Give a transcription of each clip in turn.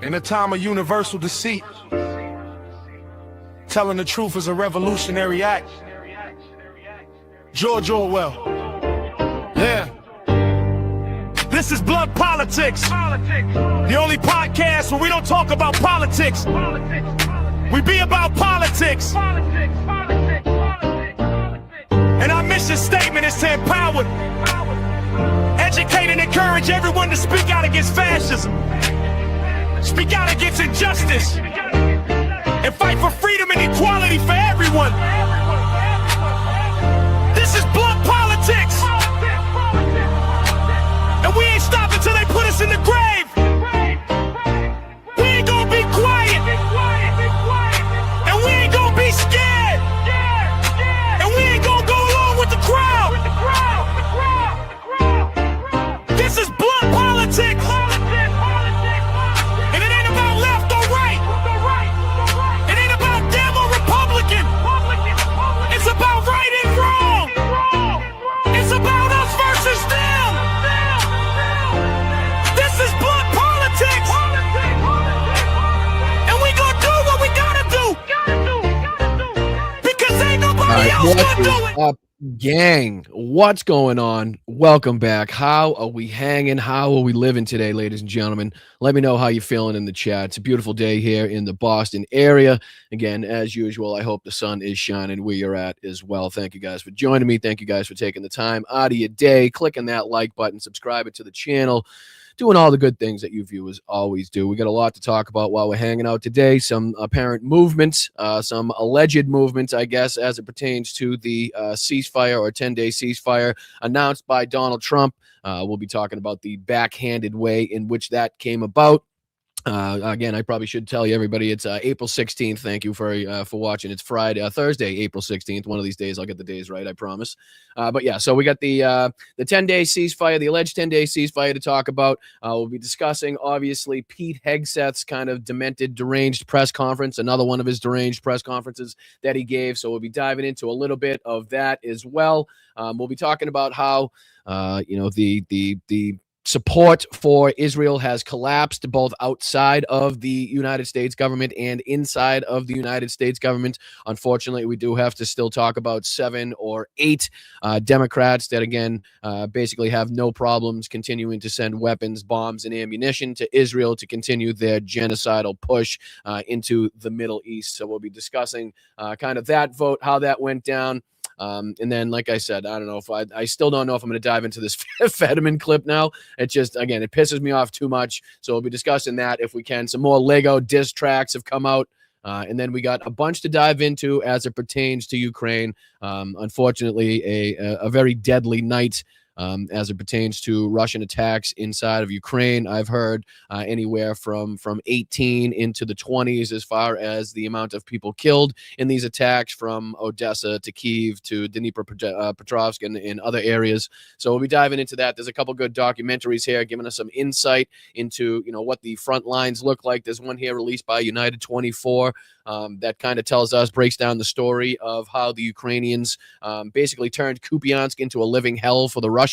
In a time of universal deceit, telling the truth is a revolutionary act. George Orwell. Yeah. This is Blood Politics. The only podcast where we don't talk about politics. We be about politics. And our mission statement is to empower, educate, and encourage everyone to speak out against fascism. Speak out against injustice and fight for freedom and equality for everyone. This is Blood Politics, and we ain't stopping till they put us in the grave. We ain't gonna be quiet, and we ain't gonna be scared, and we ain't gonna go along with the crowd. This is Blood Politics. What is up, gang? What's going on? Welcome back. How are we hanging? How are we living today, ladies and gentlemen? Let me know how you're feeling in the chat. It's a beautiful day here in the Boston area. Again, as usual, I hope the sun is shining where you're at as well. Thank you guys for joining me. Thank you guys for taking the time out of your day, clicking that like button, subscribing to the channel, doing all the good things that you viewers always do. We got a lot to talk about while we're hanging out today. Some apparent movements, some alleged movements, I guess, as it pertains to the ceasefire or 10-day ceasefire announced by Donald Trump. We'll be talking about the backhanded way in which that came about. Again, I probably should tell you, everybody, it's April 16th. Thank you for watching. It's Thursday, April 16th. One of these days, I'll get the days right, I promise. But yeah, so we got the 10-day ceasefire, the alleged 10-day ceasefire to talk about. We'll be discussing, obviously, Pete Hegseth's kind of demented, deranged press conference, another one of his deranged press conferences that he gave. So we'll be diving into a little bit of that as well. We'll be talking about how, the support for Israel has collapsed both outside of the United States government and inside of the United States government. Unfortunately, we do have to still talk about 7 or 8 Democrats that, again, basically have no problems continuing to send weapons, bombs, and ammunition to Israel to continue their genocidal push into the Middle East. So we'll be discussing kind of that vote, how that went down. And then, like I said, I don't know if I still don't know if I'm going to dive into this Fetterman clip now. It just, again, it pisses me off too much. So we'll be discussing that if we can. Some more Lego diss tracks have come out. And then we got a bunch to dive into as it pertains to Ukraine. Unfortunately, a very deadly night as it pertains to Russian attacks inside of Ukraine. I've heard anywhere from 18 into the 20s as far as the amount of people killed in these attacks, from Odessa to Kyiv to Dnipropetrovsk and other areas. So we'll be diving into that. There's a couple good documentaries here giving us some insight into, what the front lines look like. There's one here released by United 24 that kind of tells us, breaks down the story of how the Ukrainians basically turned Kupiansk into a living hell for the Russians.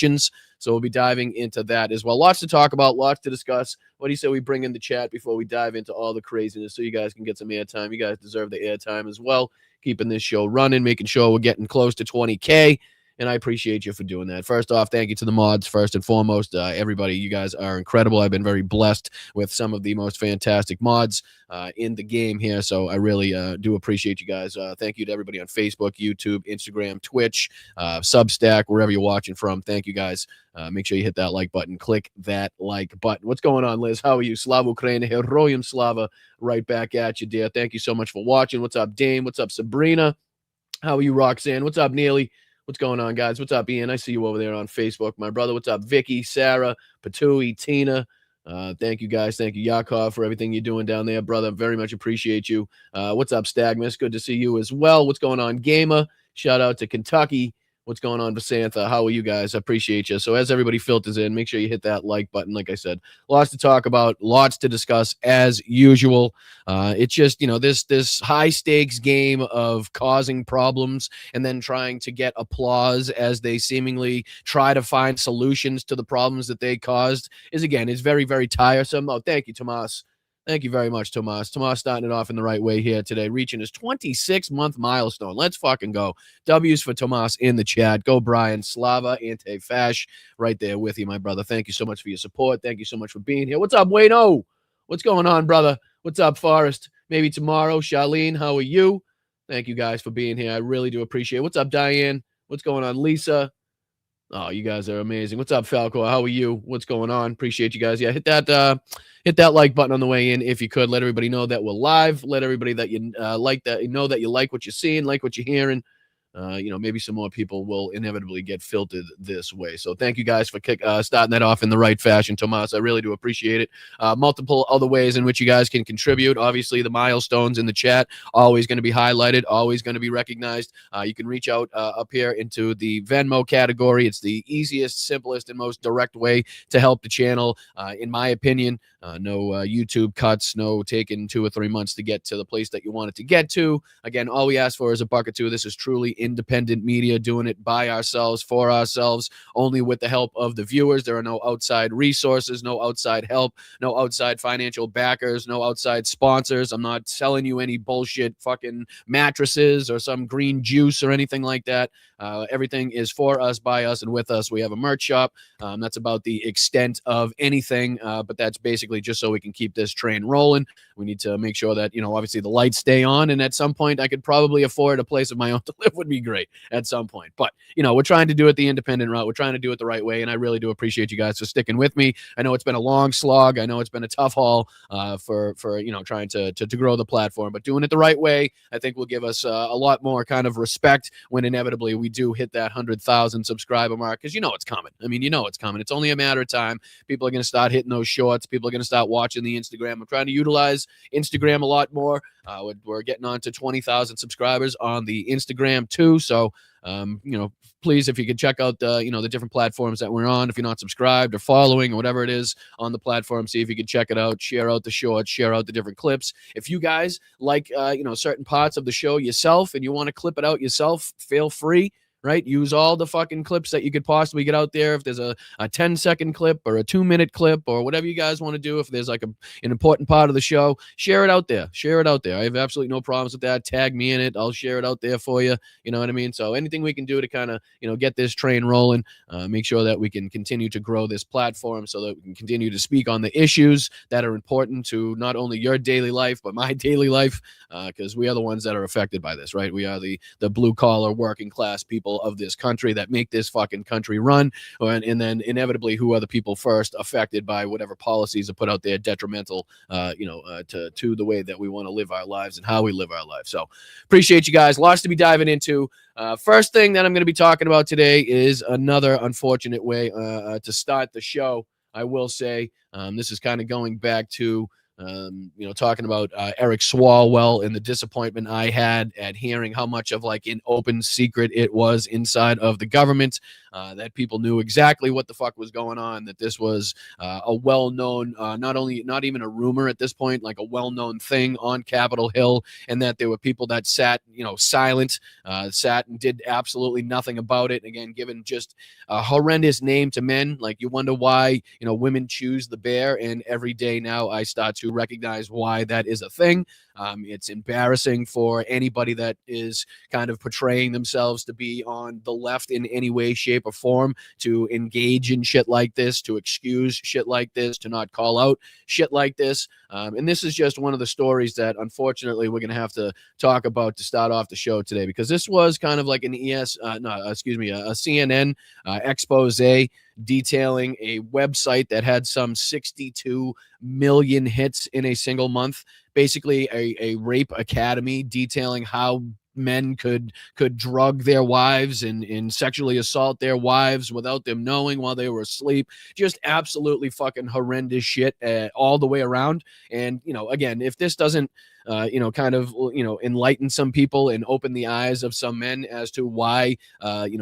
So we'll be diving into that as well. Lots to talk about, lots to discuss. What do you say we bring in the chat before we dive into all the craziness so you guys can get some airtime? You guys deserve the airtime as well. Keeping this show running, making sure we're getting close to 20K. And I appreciate you for doing that. First off, thank you to the mods, first and foremost. Everybody, you guys are incredible. I've been very blessed with some of the most fantastic mods in the game here. So I really do appreciate you guys. Thank you to everybody on Facebook, YouTube, Instagram, Twitch, Substack, wherever you're watching from. Thank you guys. Make sure you hit that like button. Click that like button. What's going on, Liz? How are you? Slava Ukraine, Heroyam Slava, right back at you, dear. Thank you so much for watching. What's up, Dame? What's up, Sabrina? How are you, Roxanne? What's up, Neely? What's going on, guys? What's up, Ian? I see you over there on Facebook, my brother. What's up, Vicky, Sarah, Patui, Tina? Thank you, guys. Thank you, Yakov, for everything you're doing down there, brother. Very much appreciate you. What's up, Stagmus? Good to see you as well. What's going on, Gamer? Shout out to Kentucky. What's going on, Vasantha? How are you guys? I appreciate you. So as everybody filters in, make sure you hit that like button. Like I said, lots to talk about, lots to discuss as usual. It's just, this high stakes game of causing problems and then trying to get applause as they seemingly try to find solutions to the problems that they caused is very, very tiresome. Oh, thank you, Tomas. Thank you very much, Tomas. Tomas starting it off in the right way here today, reaching his 26-month milestone. Let's fucking go. W's for Tomas in the chat. Go, Brian. Slava, Ante-Fash, right there with you, my brother. Thank you so much for your support. Thank you so much for being here. What's up, Wayno? What's going on, brother? What's up, Forrest? Maybe tomorrow. Charlene, how are you? Thank you guys for being here. I really do appreciate it. What's up, Diane? What's going on, Lisa? Oh, you guys are amazing. What's up, Falco? How are you? What's going on? Appreciate you guys. Yeah, hit that like button on the way in if you could. Let everybody know that we're live. Let everybody that you like that, you know that you like what you're seeing, like what you're hearing. Maybe some more people will inevitably get filtered this way. So thank you guys for starting that off in the right fashion, Tomas. I really do appreciate it. Multiple other ways in which you guys can contribute. Obviously, the milestones in the chat always going to be highlighted, always going to be recognized. You can reach out up here into the Venmo category. It's the easiest, simplest, and most direct way to help the channel, in my opinion. No YouTube cuts, no taking 2 or 3 months to get to the place that you want it to get to. Again, all we ask for is a buck or two. This is truly independent media, doing it by ourselves, for ourselves, only with the help of the viewers. There are no outside resources, no outside help, no outside financial backers, no outside sponsors. I'm not selling you any bullshit fucking mattresses or some green juice or anything like that. Everything is for us, by us, and with us. We have a merch shop. That's about the extent of anything, but that's basically just so we can keep this train rolling. We need to make sure that, obviously the lights stay on, and at some point I could probably afford a place of my own to live would be great at some point. But, we're trying to do it the independent route. We're trying to do it the right way, and I really do appreciate you guys for sticking with me. I know it's been a long slog. I know it's been a tough haul for trying to grow the platform, but doing it the right way, I think will give us a lot more kind of respect when inevitably we do hit that 100,000 subscriber mark, because it's coming. I mean, it's coming. It's only a matter of time. People are going to start hitting those shorts. People are going to start watching the Instagram. I'm trying to utilize Instagram a lot more. We're getting on to 20,000 subscribers on the Instagram too. So, please, if you could check out the different platforms that we're on, if you're not subscribed or following or whatever it is on the platform, see if you can check it out, share out the shorts, share out the different clips. If you guys like, certain parts of the show yourself and you want to clip it out yourself, feel free. Right? Use all the fucking clips that you could possibly get out there. If there's a 10-second clip or a 2-minute clip or whatever you guys want to do, if there's like an important part of the show, share it out there. Share it out there. I have absolutely no problems with that. Tag me in it. I'll share it out there for you. You know what I mean? So anything we can do to kind of, get this train rolling, make sure that we can continue to grow this platform so that we can continue to speak on the issues that are important to not only your daily life, but my daily life, because we are the ones that are affected by this, right? We are the blue collar working class people of this country that make this fucking country run, and then inevitably who are the people first affected by whatever policies are put out there detrimental to the way that we want to live our lives and how we live our lives. So appreciate you guys. Lots to be diving into. First thing that I'm going to be talking about today is another unfortunate way to start the show. I will say this is kind of going back to talking about Eric Swalwell and the disappointment I had at hearing how much of like an open secret it was inside of the government, that people knew exactly what the fuck was going on, that this was a well-known, not even a rumor at this point, like a well-known thing on Capitol Hill, and that there were people that sat, silent, sat and did absolutely nothing about it. Again, given just a horrendous name to men, like you wonder why, women choose the bear, and every day now I start to recognize why that is a thing. It's embarrassing for anybody that is kind of portraying themselves to be on the left in any way, shape, or form to engage in shit like this, to excuse shit like this, to not call out shit like this. And this is just one of the stories that unfortunately we're going to have to talk about to start off the show today, because this was kind of like a CNN expose detailing a website that had some 62 million hits in a single month. Basically a rape academy detailing how men could drug their wives and sexually assault their wives without them knowing while they were asleep. Just absolutely fucking horrendous shit all the way around. And, again, if this doesn't kind of, enlighten some people and open the eyes of some men as to why,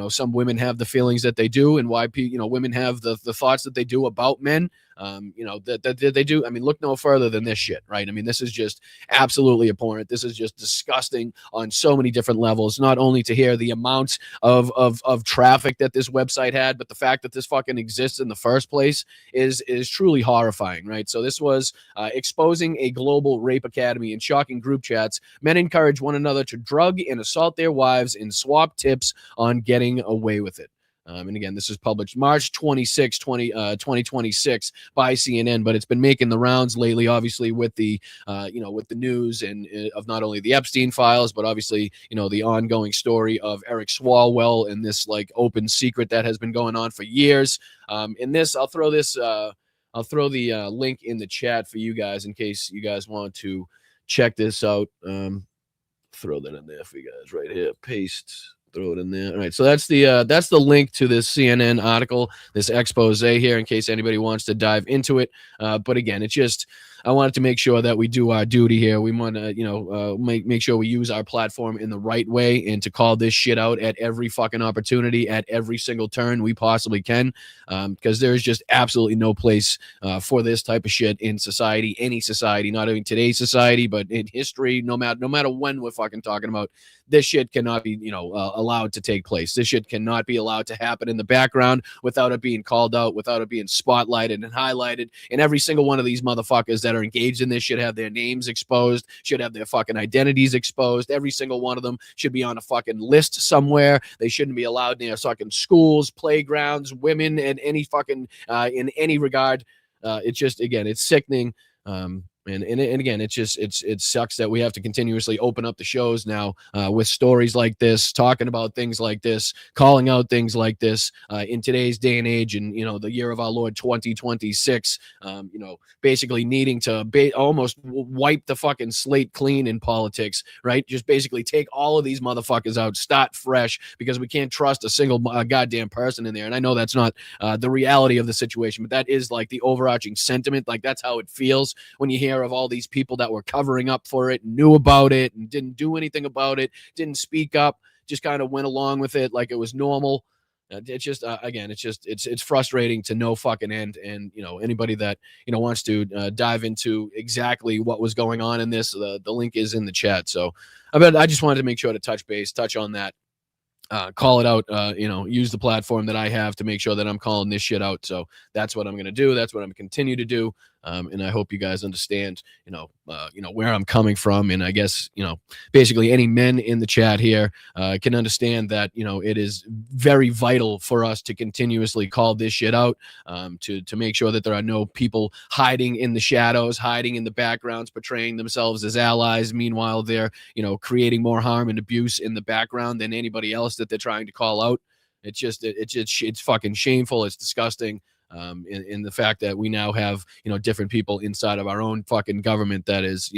some women have the feelings that they do, and why, women have the thoughts that they do about men. That they do. I mean, look no further than this shit, right? I mean, this is just absolutely abhorrent. This is just disgusting on so many different levels. Not only to hear the amount of traffic that this website had, but the fact that this fucking exists in the first place is truly horrifying, right? So this was exposing a global rape academy. In shocking group chats, men encourage one another to drug and assault their wives and swap tips on getting away with it. And again, this is published March 26, 2026 by CNN, but it's been making the rounds lately, obviously, with the, with the news and of not only the Epstein files, but obviously, the ongoing story of Eric Swalwell and this like open secret that has been going on for years. In this, I'll throw the link in the chat for you guys in case you guys want to check this out. Throw that in there for you guys right here. Paste. Throw it in there. All right, so that's the link to this CNN article, this expose here, in case anybody wants to dive into it. But again, it's just, I wanted to make sure that we do our duty here. We want to, make sure we use our platform in the right way, and to call this shit out at every fucking opportunity, at every single turn we possibly can, because there's just absolutely no place for this type of shit in society, any society, not even today's society, but in history. No matter when we're fucking talking about, this shit cannot be, allowed to take place. This shit cannot be allowed to happen in the background without it being called out, without it being spotlighted and highlighted. And every single one of these motherfuckers that are engaged in this should have their names exposed, should have their fucking identities exposed. Every single one of them should be on a fucking list somewhere. They shouldn't be allowed near fucking schools, playgrounds, women, and any fucking, in any regard. It's just, again, it's sickening. And again, it sucks that we have to continuously open up the shows now with stories like this, talking about things like this, calling out things like this in today's day and age, and the year of our Lord 2026. Basically needing to almost wipe the fucking slate clean in politics, right? Just basically take all of these motherfuckers out, start fresh, because we can't trust a single goddamn person in there. And I know that's not the reality of the situation, but that is like the overarching sentiment. Like, that's how it feels when you hear of all these people that were covering up for it, knew about it, and didn't do anything about it, didn't speak up, just kind of went along with it like it was normal. It's just, again, it's frustrating to no fucking end. And, anybody that, wants to dive into exactly what was going on in this, the link is in the chat. So I just wanted to make sure to touch on that. Call it out, use the platform that I have to make sure that I'm calling this shit out. So that's what I'm going to do. That's what I'm going to continue to do. And I hope you guys understand, where I'm coming from. And I guess, basically any men in the chat here can understand that, it is very vital for us to continuously call this shit out, to make sure that there are no people hiding in the shadows, hiding in the backgrounds, portraying themselves as allies. Meanwhile, they're, creating more harm and abuse in the background than anybody else that they're trying to call out. It's fucking shameful. It's disgusting. In the fact that we now have, different people inside of our own fucking government that is,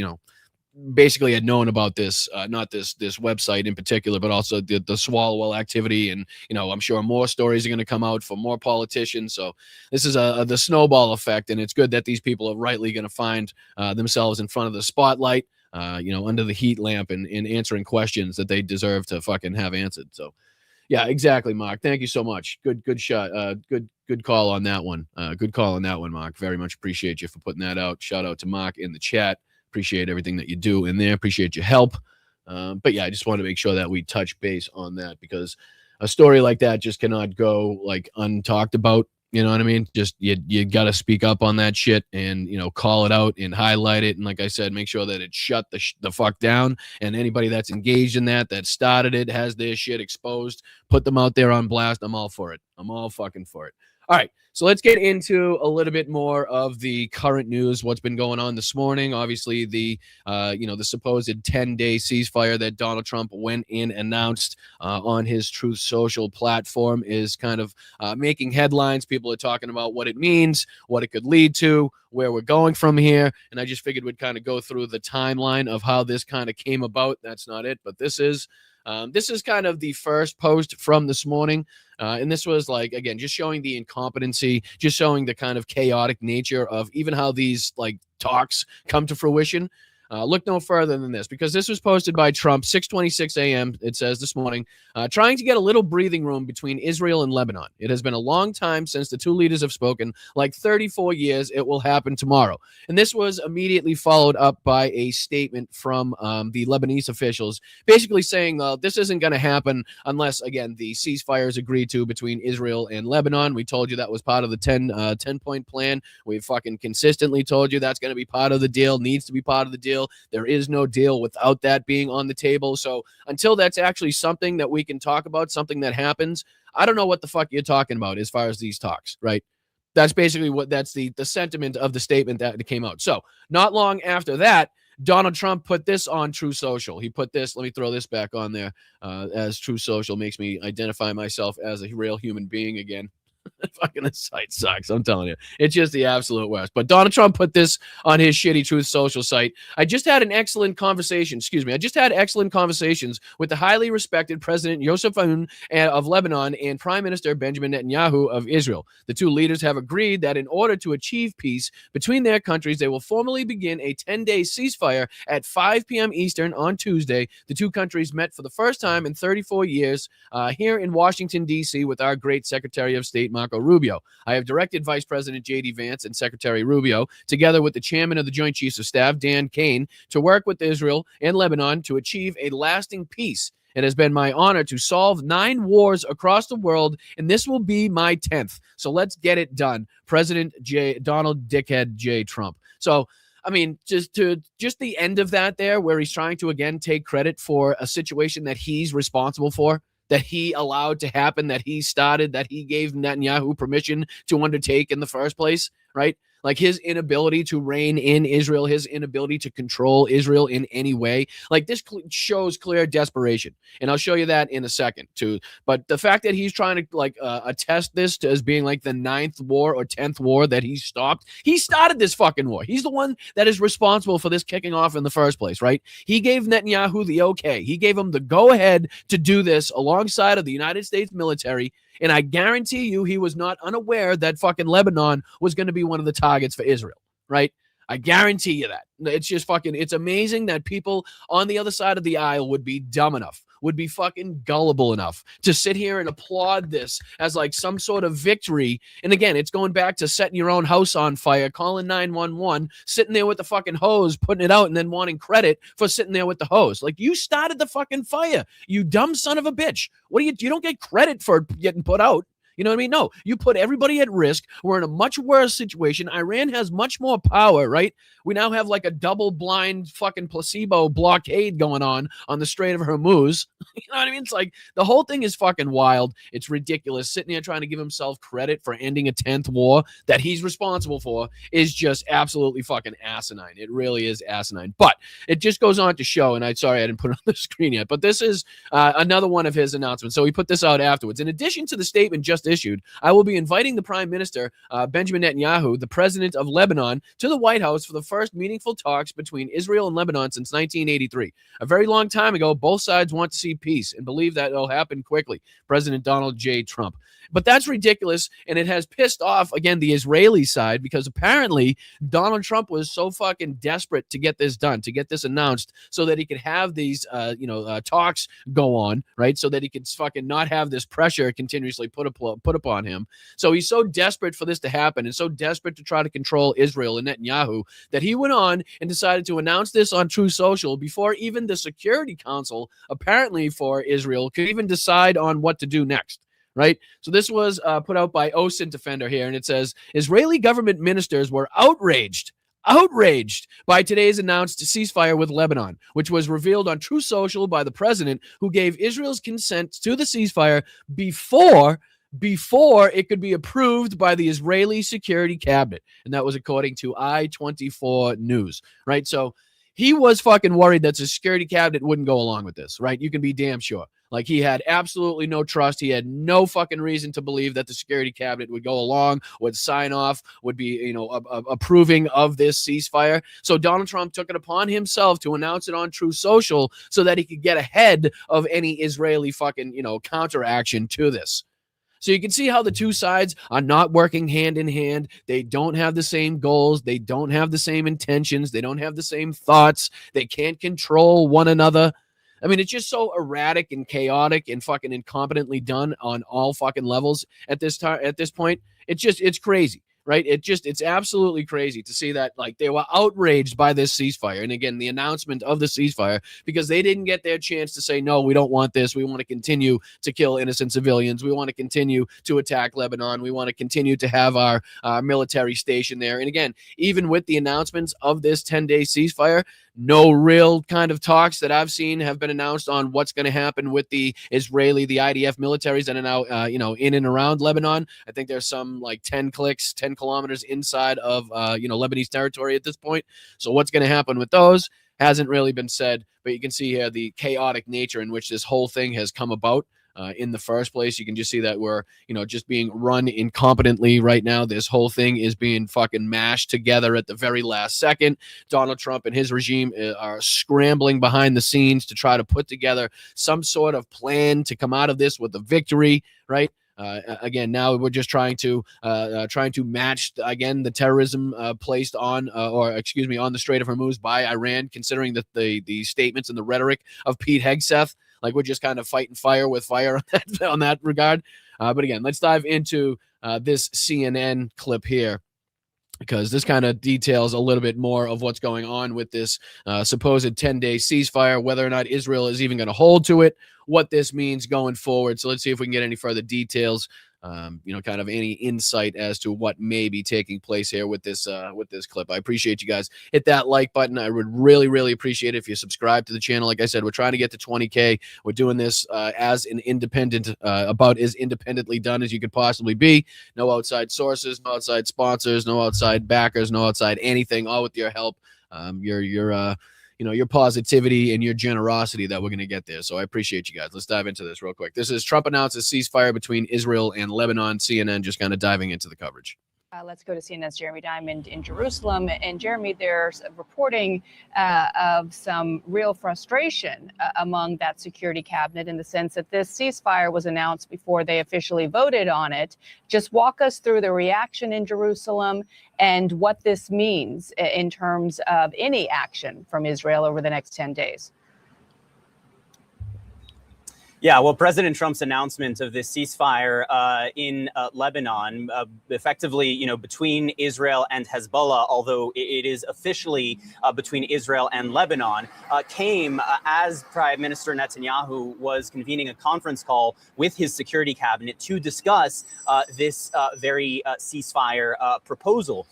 basically had known about this, not this website in particular, but also the Swalwell activity. And, I'm sure more stories are going to come out from more politicians. So this is the snowball effect. And it's good that these people are rightly going to find themselves in front of the spotlight, under the heat lamp, and answering questions that they deserve to fucking have answered. So, yeah, exactly, Mark. Thank you so much. Good shot. Good call on that one. Good call on that one, Mark. Very much appreciate you for putting that out. Shout out to Mark in the chat. Appreciate everything that you do in there. Appreciate your help. But yeah, I just want to make sure that we touch base on that, because a story like that just cannot go like untalked about. You know what I mean? Just you got to speak up on that shit and, call it out and highlight it. And like I said, make sure that it shut the fuck down. And anybody that's engaged in that started it, has their shit exposed, put them out there on blast. I'm all for it. I'm all fucking for it. All right, so let's get into a little bit more of the current news, what's been going on this morning. Obviously, the supposed 10-day ceasefire that Donald Trump went in announced on his Truth Social platform is kind of making headlines. People are talking about what it means, what it could lead to, where we're going from here. And I just figured we'd kind of go through the timeline of how this kind of came about. That's not it, but this is kind of the first post from this morning. And this was like, again, just showing the incompetency, just showing the kind of chaotic nature of even how these like talks come to fruition. Look no further than this, because this was posted by Trump, 6:26 a.m., it says this morning, trying to get a little breathing room between Israel and Lebanon. It has been a long time since the two leaders have spoken, like 34 years. It will happen tomorrow. And this was immediately followed up by a statement from the Lebanese officials, basically saying this isn't going to happen unless, again, the ceasefire is agreed to between Israel and Lebanon. We told you that was part of the 10-point plan. We've fucking consistently told you that's going to be part of the deal, needs to be part of the deal. There is no deal without that being on the table. So until that's actually something that we can talk about, something that happens, I don't know what the fuck you're talking about as far as these talks, right? That's basically that's the sentiment of the statement that came out. So not long after that, Donald Trump put this on True Social. He put this, let me throw this back on there, as True Social makes me identify myself as a real human being again. Fucking the site sucks. I'm telling you, it's just the absolute worst. But Donald Trump put this on his shitty Truth Social site. I just had excellent conversations with the highly respected President Yosef Aoun of Lebanon and Prime Minister Benjamin Netanyahu of Israel. The two leaders have agreed that in order to achieve peace between their countries, they will formally begin a 10-day ceasefire at 5 p.m. Eastern on Tuesday. The two countries met for the first time in 34 years here in Washington, D.C. with our great Secretary of State, Marco Rubio. I have directed Vice President J.D. Vance and Secretary Rubio, together with the Chairman of the Joint Chiefs of Staff, Dan Kane, to work with Israel and Lebanon to achieve a lasting peace. It has been my honor to solve 9 wars across the world, and this will be my 10th. So let's get it done. President Donald Dickhead J. Trump. So, I mean, just the end of that there, where he's trying to, again, take credit for a situation that he's responsible for, that he allowed to happen, that he started, that he gave Netanyahu permission to undertake in the first place, right? Like his inability to reign in Israel, his inability to control Israel in any way. Like this shows clear desperation. And I'll show you that in a second too. But the fact that he's trying to attest this to as being like the 9th war or 10th war that he stopped. He started this fucking war. He's the one that is responsible for this kicking off in the first place, right? He gave Netanyahu the okay. He gave him the go ahead to do this alongside of the United States military. And I guarantee you he was not unaware that fucking Lebanon was going to be one of the targets for Israel, right? I guarantee you that. It's just fucking, it's amazing that people on the other side of the aisle would be dumb enough, would be fucking gullible enough to sit here and applaud this as like some sort of victory. And again, it's going back to setting your own house on fire, calling 911, sitting there with the fucking hose, putting it out, and then wanting credit for sitting there with the hose. Like, you started the fucking fire, you dumb son of a bitch. What do you don't get credit for getting put out. You know what I mean? No, you put everybody at risk. We're in a much worse situation. Iran has much more power, right? We now have like a double-blind fucking placebo blockade going on the Strait of Hormuz. You know what I mean? It's like the whole thing is fucking wild. It's ridiculous. Sitting here trying to give himself credit for ending a 10th war that he's responsible for is just absolutely fucking asinine. It really is asinine. But it just goes on to show, and sorry I didn't put it on the screen yet, but this is another one of his announcements. So he put this out afterwards. In addition to the statement just issued, I will be inviting the Prime Minister, Benjamin Netanyahu, the President of Lebanon, to the White House for the first meaningful talks between Israel and Lebanon since 1983. A very long time ago, both sides want to see peace and believe that it'll happen quickly. President Donald J. Trump. But that's ridiculous, and it has pissed off, again, the Israeli side, because apparently Donald Trump was so fucking desperate to get this done, to get this announced, so that he could have these, talks go on, right? So that he could fucking not have this pressure continuously put upon him. So he's so desperate for this to happen and so desperate to try to control Israel and Netanyahu that he went on and decided to announce this on True Social before even the Security Council, apparently for Israel, could even decide on what to do next. Right? So this was put out by OSINT Defender here, and it says, Israeli government ministers were outraged by today's announced ceasefire with Lebanon, which was revealed on True Social by the president, who gave Israel's consent to the ceasefire before it could be approved by the Israeli Security Cabinet. And that was according to I-24 News, right? So he was fucking worried that the Security Cabinet wouldn't go along with this, right? You can be damn sure. Like, he had absolutely no trust. He had no fucking reason to believe that the Security Cabinet would go along, would sign off, would be, approving of this ceasefire. So Donald Trump took it upon himself to announce it on True Social so that he could get ahead of any Israeli fucking, counteraction to this. So you can see how the two sides are not working hand in hand. They don't have the same goals. They don't have the same intentions. They don't have the same thoughts. They can't control one another. I mean, it's just so erratic and chaotic and fucking incompetently done on all fucking levels at this time. At this point, it's crazy, right? It's absolutely crazy to see that, like, they were outraged by this ceasefire, and again, the announcement of the ceasefire, because they didn't get their chance to say, no, we don't want this. We want to continue to kill innocent civilians. We want to continue to attack Lebanon. We want to continue to have our military station there. And again, even with the announcements of this 10-day ceasefire, no real kind of talks that I've seen have been announced on what's going to happen with the IDF militaries that are now, in and around Lebanon. I think there's some like 10 kilometers inside of, Lebanese territory at this point. So what's going to happen with those hasn't really been said, but you can see here the chaotic nature in which this whole thing has come about. In the first place, you can just see that we're, just being run incompetently right now. This whole thing is being fucking mashed together at the very last second. Donald Trump and his regime are scrambling behind the scenes to try to put together some sort of plan to come out of this with a victory, right? Again, now we're just trying to match again the terrorism placed on, on the Strait of Hormuz by Iran, considering that the statements and the rhetoric of Pete Hegseth. Like, we're just kind of fighting fire with fire on that regard. But again, let's dive into this CNN clip here, because this kind of details a little bit more of what's going on with this supposed 10-day ceasefire, whether or not Israel is even going to hold to it, what this means going forward. So let's see if we can get any further details, kind of any insight as to what may be taking place here with this clip. I appreciate you guys. Hit that like button. I would really, really appreciate it if you subscribe to the channel. Like I said, we're trying to get to 20K. We're doing this as an independent, about as independently done as you could possibly be. No outside sources, no outside sponsors, no outside backers, no outside anything, all with your help. Your positivity and your generosity that we're going to get there. So I appreciate you guys. Let's dive into this real quick. This is Trump announces ceasefire between Israel and Lebanon. CNN just kind of diving into the coverage. Let's go to CNN's Jeremy Diamond in Jerusalem. And Jeremy, there's reporting of some real frustration among that security cabinet, in the sense that this ceasefire was announced before they officially voted on it. Just walk us through the reaction in Jerusalem and what this means in terms of any action from Israel over the next 10 days. Yeah, well, President Trump's announcement of this ceasefire in Lebanon, effectively, between Israel and Hezbollah, although it is officially between Israel and Lebanon, came as Prime Minister Netanyahu was convening a conference call with his security cabinet to discuss this very ceasefire proposal.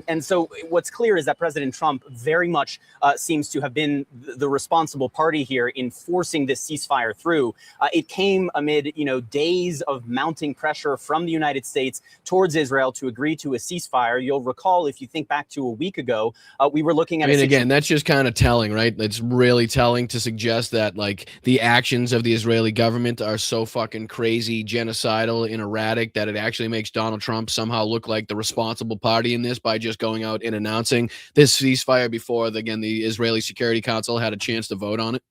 And so what's clear is that President Trump very much seems to have been the responsible party here in forcing this ceasefire through. It came amid, days of mounting pressure from the United States towards Israel to agree to a ceasefire. You'll recall, if you think back to a week ago, we were looking at. Again, that's just kind of telling, right? It's really telling to suggest that, like, the actions of the Israeli government are so fucking crazy, genocidal, and erratic that it actually makes Donald Trump somehow look like the responsible party in this by just going out and announcing this ceasefire before, the Israeli Security Council had a chance to vote on it.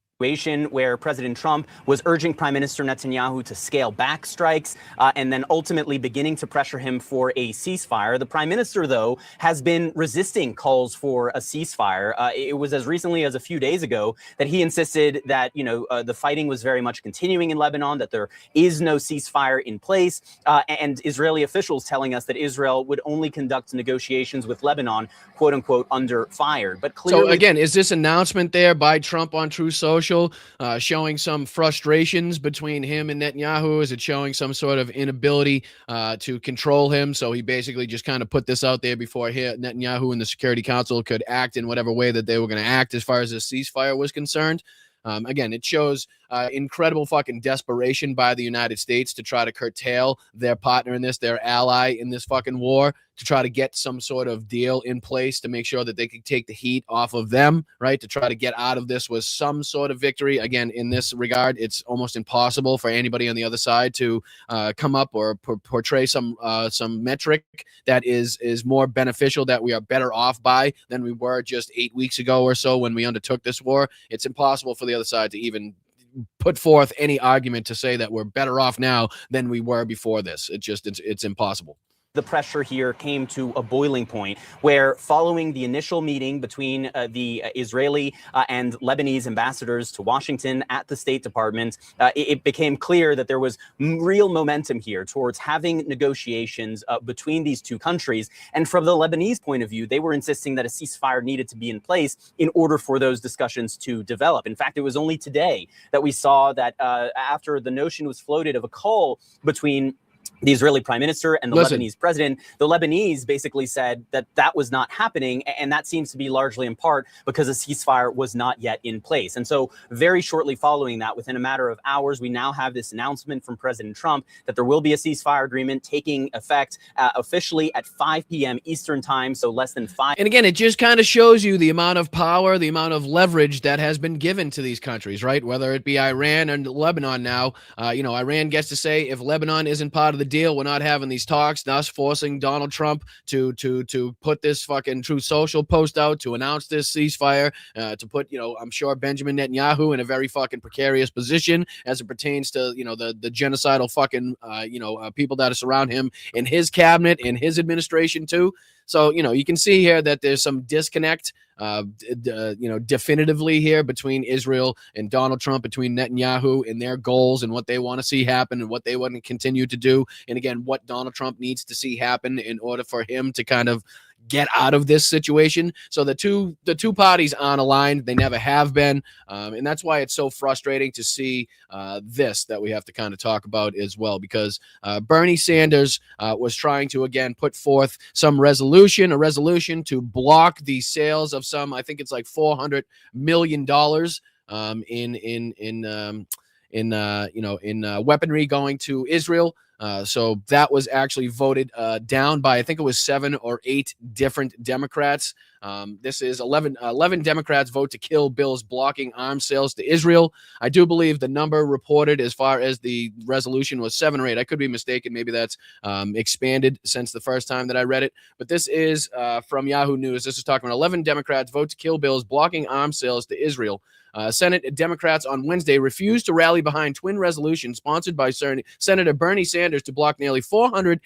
Where President Trump was urging Prime Minister Netanyahu to scale back strikes and then ultimately beginning to pressure him for a ceasefire. The Prime Minister, though, has been resisting calls for a ceasefire. It was as recently as a few days ago that he insisted that, the fighting was very much continuing in Lebanon, that there is no ceasefire in place, and Israeli officials telling us that Israel would only conduct negotiations with Lebanon, quote unquote, under fire. But clearly, so again, is this announcement there by Trump on True Social showing some frustrations between him and Netanyahu? Is it showing some sort of inability to control him? So he basically just kind of put this out there before Netanyahu and the Security Council could act in whatever way that they were going to act as far as this ceasefire was concerned. Again, it shows incredible fucking desperation by the United States to try to curtail their partner in this, their ally in this fucking war, to try to get some sort of deal in place to make sure that they could take the heat off of them, right? To try to get out of this with some sort of victory. Again, in this regard, it's almost impossible for anybody on the other side to come up or portray some metric that is more beneficial, that we are better off by than we were just 8 weeks ago or so when we undertook this war. It's impossible for the other side to even put forth any argument to say that we're better off now than we were before this. It's impossible. The pressure here came to a boiling point where, following the initial meeting between the Israeli and Lebanese ambassadors to Washington at the State Department, it became clear that there was real momentum here towards having negotiations between these two countries. And from the Lebanese point of view, they were insisting that a ceasefire needed to be in place in order for those discussions to develop. In fact, it was only today that we saw that after the notion was floated of a call between the Israeli prime minister and the Lebanese president, the Lebanese basically said that that was not happening. And that seems to be largely in part because a ceasefire was not yet in place. And so very shortly following that, within a matter of hours, we now have this announcement from President Trump that there will be a ceasefire agreement taking effect officially at 5 p.m. Eastern time. So less than 5. And again, it just kind of shows you the amount of power, the amount of leverage that has been given to these countries, right? Whether it be Iran and Lebanon now, Iran gets to say, if Lebanon isn't part of the deal, we're not having these talks, thus forcing Donald Trump to put this fucking Truth Social post out to announce this ceasefire, to put, I'm sure Benjamin Netanyahu in a very fucking precarious position as it pertains to, the genocidal fucking, people that surround him in his cabinet, in his administration too. So, you can see here that there's some disconnect, definitively here between Israel and Donald Trump, between Netanyahu and their goals and what they want to see happen and what they want to continue to do. And again, what Donald Trump needs to see happen in order for him to kind of get out of this situation. So the two parties aren't aligned. They never have been. And that's why it's so frustrating to see this that we have to kind of talk about as well, because Bernie Sanders was trying to, again, put forth a resolution to block the sales of some, I think it's like $400 million in weaponry going to Israel. So that was actually voted down by, I think it was 7 or 8 different Democrats. This is 11 Democrats vote to kill bills blocking arms sales to Israel. I do believe the number reported as far as the resolution was 7 or 8. I could be mistaken. Maybe that's expanded since the first time that I read it. But this is from Yahoo News. This is talking about 11 Democrats vote to kill bills blocking arms sales to Israel. Senate Democrats on Wednesday refused to rally behind twin resolutions sponsored by Senator Bernie Sanders to block nearly $450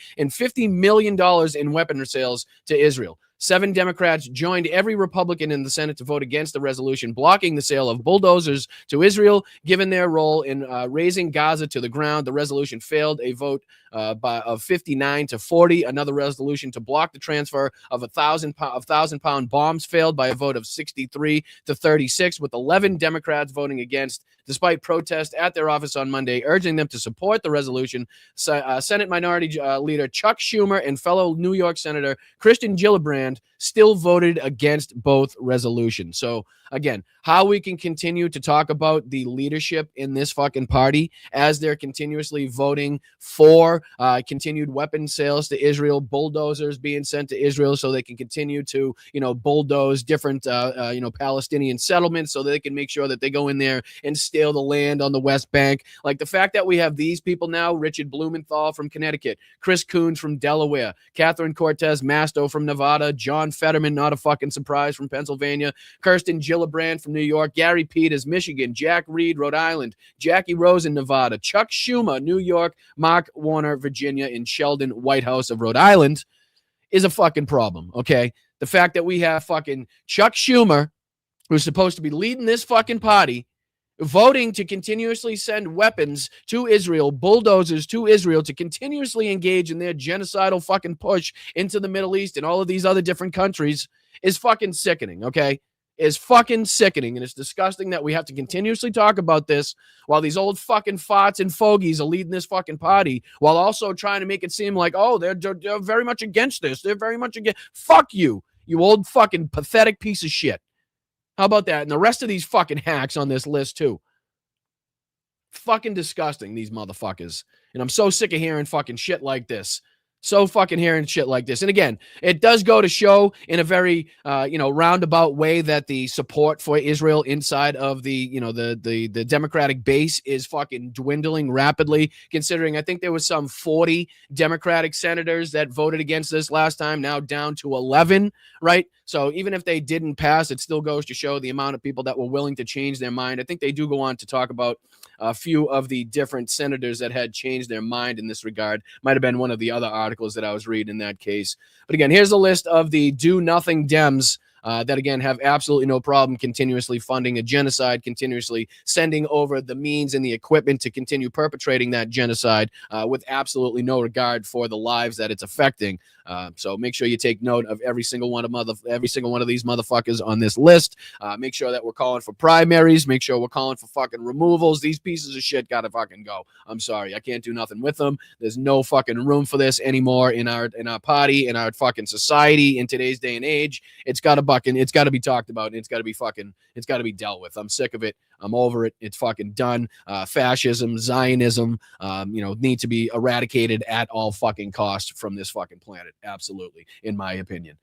million in weapon sales to Israel. 7 Democrats joined every Republican in the Senate to vote against the resolution blocking the sale of bulldozers to Israel. Given their role in razing Gaza to the ground, the resolution failed a vote of 59 to 40. Another resolution to block the transfer of 1,000-pound bombs failed by a vote of 63 to 36, with 11 Democrats voting against, despite protests at their office on Monday, urging them to support the resolution. Senate Minority Leader Chuck Schumer and fellow New York Senator Kirsten Gillibrand still voted against both resolutions. So again, how we can continue to talk about the leadership in this fucking party as they're continuously voting for continued weapon sales to Israel, bulldozers being sent to Israel so they can continue to, bulldoze different, Palestinian settlements so they can make sure that they go in there and steal the land on the West Bank. Like the fact that we have these people now, Richard Blumenthal from Connecticut, Chris Coons from Delaware, Catherine Cortez Masto from Nevada, John Fetterman, not a fucking surprise, from Pennsylvania, Kirsten Gillibrand from New York, Gary Peters, Michigan, Jack Reed, Rhode Island, Jackie Rose in Nevada, Chuck Schumer, New York, Mark Warner, Virginia, and Sheldon Whitehouse of Rhode Island is a fucking problem, okay? The fact that we have fucking Chuck Schumer, who's supposed to be leading this fucking party, voting to continuously send weapons to Israel, bulldozers to Israel, to continuously engage in their genocidal fucking push into the Middle East and all of these other different countries is fucking sickening, okay? Is fucking sickening, and it's disgusting that we have to continuously talk about this while these old fucking farts and fogies are leading this fucking party, while also trying to make it seem like, oh, they're very much against this. They're very much against. Fuck you, you old fucking pathetic piece of shit. How about that? And the rest of these fucking hacks on this list too. Fucking disgusting, these motherfuckers. And I'm so sick of hearing fucking shit like this. So fucking hearing shit like this. And again, it does go to show in a very, roundabout way that the support for Israel inside of the, the Democratic base is fucking dwindling rapidly, considering I think there was some 40 Democratic senators that voted against this last time, now down to 11, right? So even if they didn't pass, it still goes to show the amount of people that were willing to change their mind. I think they do go on to talk about a few of the different senators that had changed their mind in this regard. Might have been one of the other articles that I was reading in that case. But again, here's a list of the do-nothing Dems that, again, have absolutely no problem continuously funding a genocide, continuously sending over the means and the equipment to continue perpetrating that genocide with absolutely no regard for the lives that it's affecting. So make sure you take note of every single one of these motherfuckers on this list. Make sure that we're calling for primaries. Make sure we're calling for fucking removals. These pieces of shit gotta fucking go. I'm sorry, I can't do nothing with them. There's no fucking room for this anymore in our party, in our fucking society, in today's day and age. It's gotta be talked about, and it's gotta be dealt with. I'm sick of it. I'm over it. It's fucking done. Fascism, Zionism, need to be eradicated at all fucking costs from this fucking planet. Absolutely, in my opinion.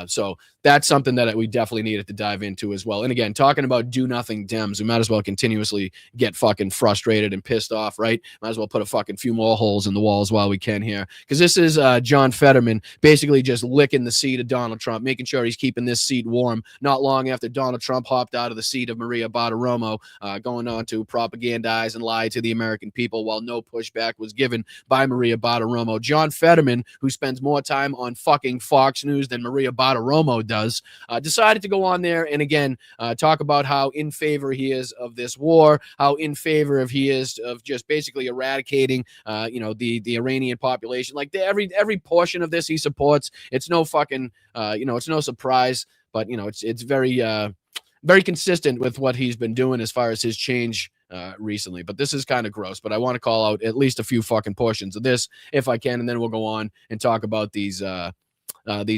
So that's something that we definitely needed to dive into as well. And again, talking about do nothing Dems, we might as well continuously get fucking frustrated and pissed off, right? Might as well put a fucking few more holes in the walls while we can here. Because this is John Fetterman basically just licking the seat of Donald Trump, making sure he's keeping this seat warm. Not long after Donald Trump hopped out of the seat of Maria Bartiromo, going on to propagandize and lie to the American people while no pushback was given by Maria Bartiromo. John Fetterman, who spends more time on fucking Fox News than Maria Bartiromo does, decided to go on there and again talk about how in favor he is of this war, how in favor of he is of just basically eradicating the Iranian population. Like every portion of this he supports. It's no fucking it's no surprise, but it's very consistent with what he's been doing as far as his change recently. But this is kind of gross, but I want to call out at least a few fucking portions of this if I can, and then we'll go on and talk about these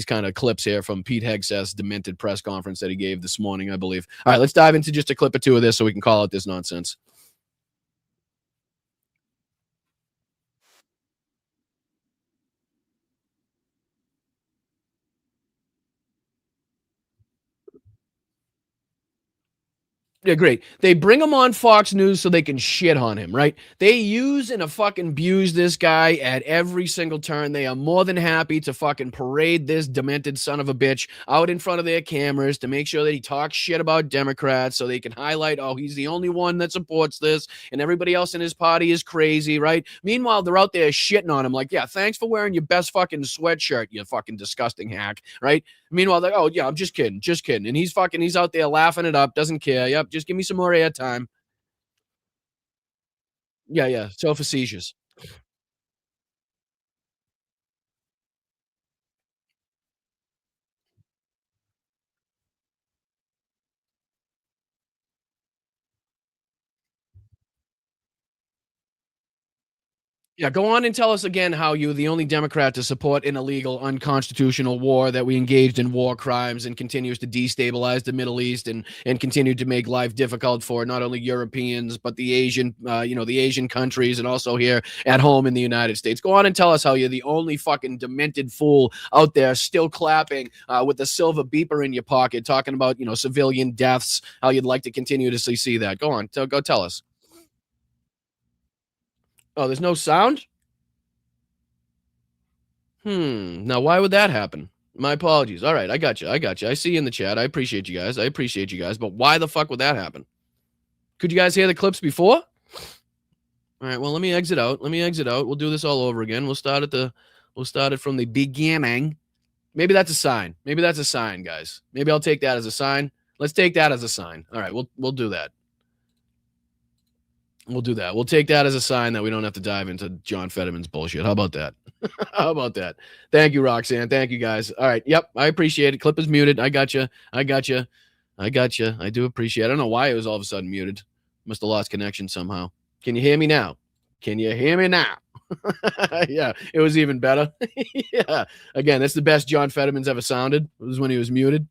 kind of clips here from Pete Hegseth's demented press conference that he gave this morning, I believe. All right, let's dive into just a clip or two of this so we can call out this nonsense. Yeah, great. They bring him on Fox News so they can shit on him, right? They use and fucking abuse this guy at every single turn. They are more than happy to fucking parade this demented son of a bitch out in front of their cameras to make sure that he talks shit about Democrats so they can highlight, oh, he's the only one that supports this and everybody else in his party is crazy, right? Meanwhile, they're out there shitting on him like, yeah, thanks for wearing your best fucking sweatshirt, you fucking disgusting hack, right? Meanwhile, they're, oh, yeah, I'm just kidding. And he's out there laughing it up, doesn't care. Yep, just give me some more airtime. Yeah, so facetious. Yeah, go on and tell us again how you're the only Democrat to support an illegal, unconstitutional war that we engaged in war crimes and continues to destabilize the Middle East and continue to make life difficult for not only Europeans but the Asian countries and also here at home in the United States. Go on and tell us how you're the only fucking demented fool out there still clapping with the silver beeper in your pocket, talking about civilian deaths. How you'd like to continue to see that. Go on, go tell us. Oh, there's no sound? Now why would that happen? My apologies. All right, I got you. I see you in the chat. I appreciate you guys. But why the fuck would that happen? Could you guys hear the clips before? All right, well, let me exit out. We'll do this all over again. We'll start it from the beginning. Maybe that's a sign. Guys. Maybe I'll take that as a sign. Let's take that as a sign. All right, we'll do that. We'll do that. We'll take that as a sign that we don't have to dive into John Fetterman's bullshit. How about that? How about that? Thank you, Roxanne. Thank you, guys. All right. Yep. I appreciate it. Clip is muted. I got you. I do appreciate it. I don't know why it was all of a sudden muted. Must have lost connection somehow. Can you hear me now? Yeah, it was even better. Yeah. Again, that's the best John Fetterman's ever sounded. It was when he was muted.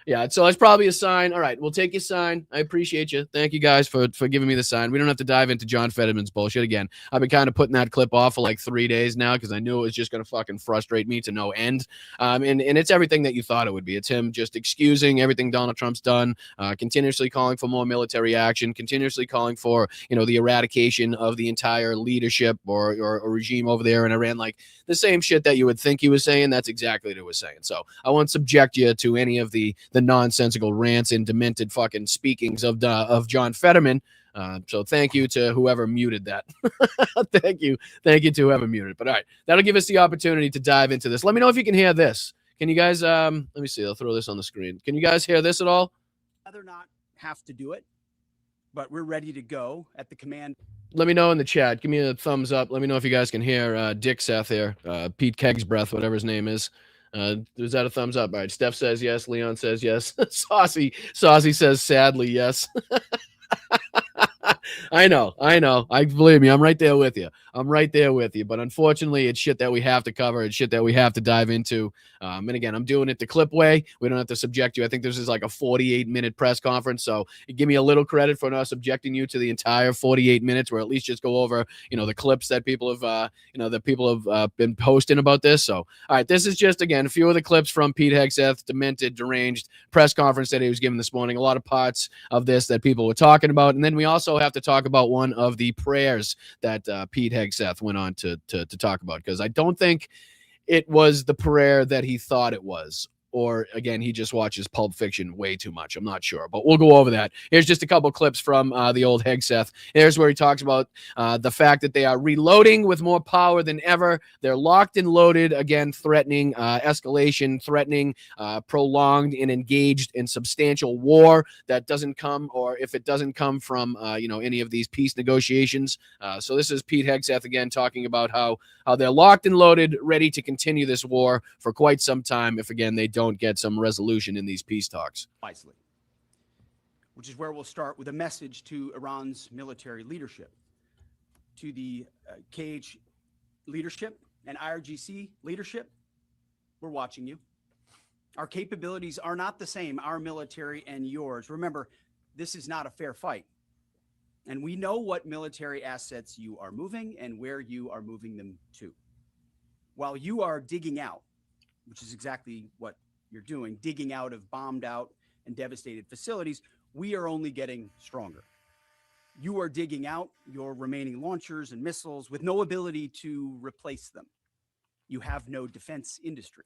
Yeah, so it's probably a sign. All right, we'll take your sign. I appreciate you. Thank you guys for giving me the sign. We don't have to dive into John Fetterman's bullshit again. I've been kind of putting that clip off for like 3 days now because I knew it was just going to fucking frustrate me to no end. And it's everything that you thought it would be. It's him just excusing everything Donald Trump's done, continuously calling for more military action, continuously calling for, the eradication of the entire leadership or regime over there in Iran. Like the same shit that you would think he was saying. That's exactly what he was saying. So I won't subject you to any of the nonsensical rants and demented fucking speakings of John Fetterman. So thank you to whoever muted that. Thank you to whoever muted it. But all right, that'll give us the opportunity to dive into this. Let me know if you can hear this. Can you guys? Let me see. I'll throw this on the screen. Can you guys hear this at all? Rather not have to do it, but we're ready to go at the command. Let me know in the chat. Give me a thumbs up. Let me know if you guys can hear Dick Seth here, Pete Kegsbreath, whatever his name is. Is that a thumbs up? All right. Steph says yes. Leon says yes. Saucy says sadly yes. I know. I believe me. I'm right there with you. But unfortunately, it's shit that we have to cover. It's shit that we have to dive into. And again, I'm doing it the clip way. We don't have to subject you. I think this is like a 48-minute press conference. So give me a little credit for not subjecting you to the entire 48 minutes, or at least just go over, the clips that people have, been posting about this. So, all right, this is just, again, a few of the clips from Pete Hegseth, demented, deranged press conference that he was giving this morning. A lot of parts of this that people were talking about. And then we also have to talk about one of the prayers that Pete Hegseth went on to talk about, because I don't think it was the prayer that he thought it was. Or again, he just watches Pulp Fiction way too much. I'm not sure, but we'll go over that. Here's just a couple clips from the old Hegseth. Here's where he talks about the fact that they are reloading with more power than ever. They're locked and loaded, again, threatening escalation, threatening prolonged and engaged in substantial war that doesn't come, or if it doesn't come from, any of these peace negotiations. So this is Pete Hegseth again talking about how they're locked and loaded, ready to continue this war for quite some time if, again, they don't get some resolution in these peace talks. Wisely, which is where we'll start with a message to Iran's military leadership, to the KH leadership and IRGC leadership. We're watching you. Our capabilities are not the same, our military and yours. Remember, this is not a fair fight. And we know what military assets you are moving and where you are moving them to. While you are digging out, which is exactly what you're doing, digging out of bombed out and devastated facilities, we are only getting stronger. You are digging out your remaining launchers and missiles with no ability to replace them. You have no defense industry,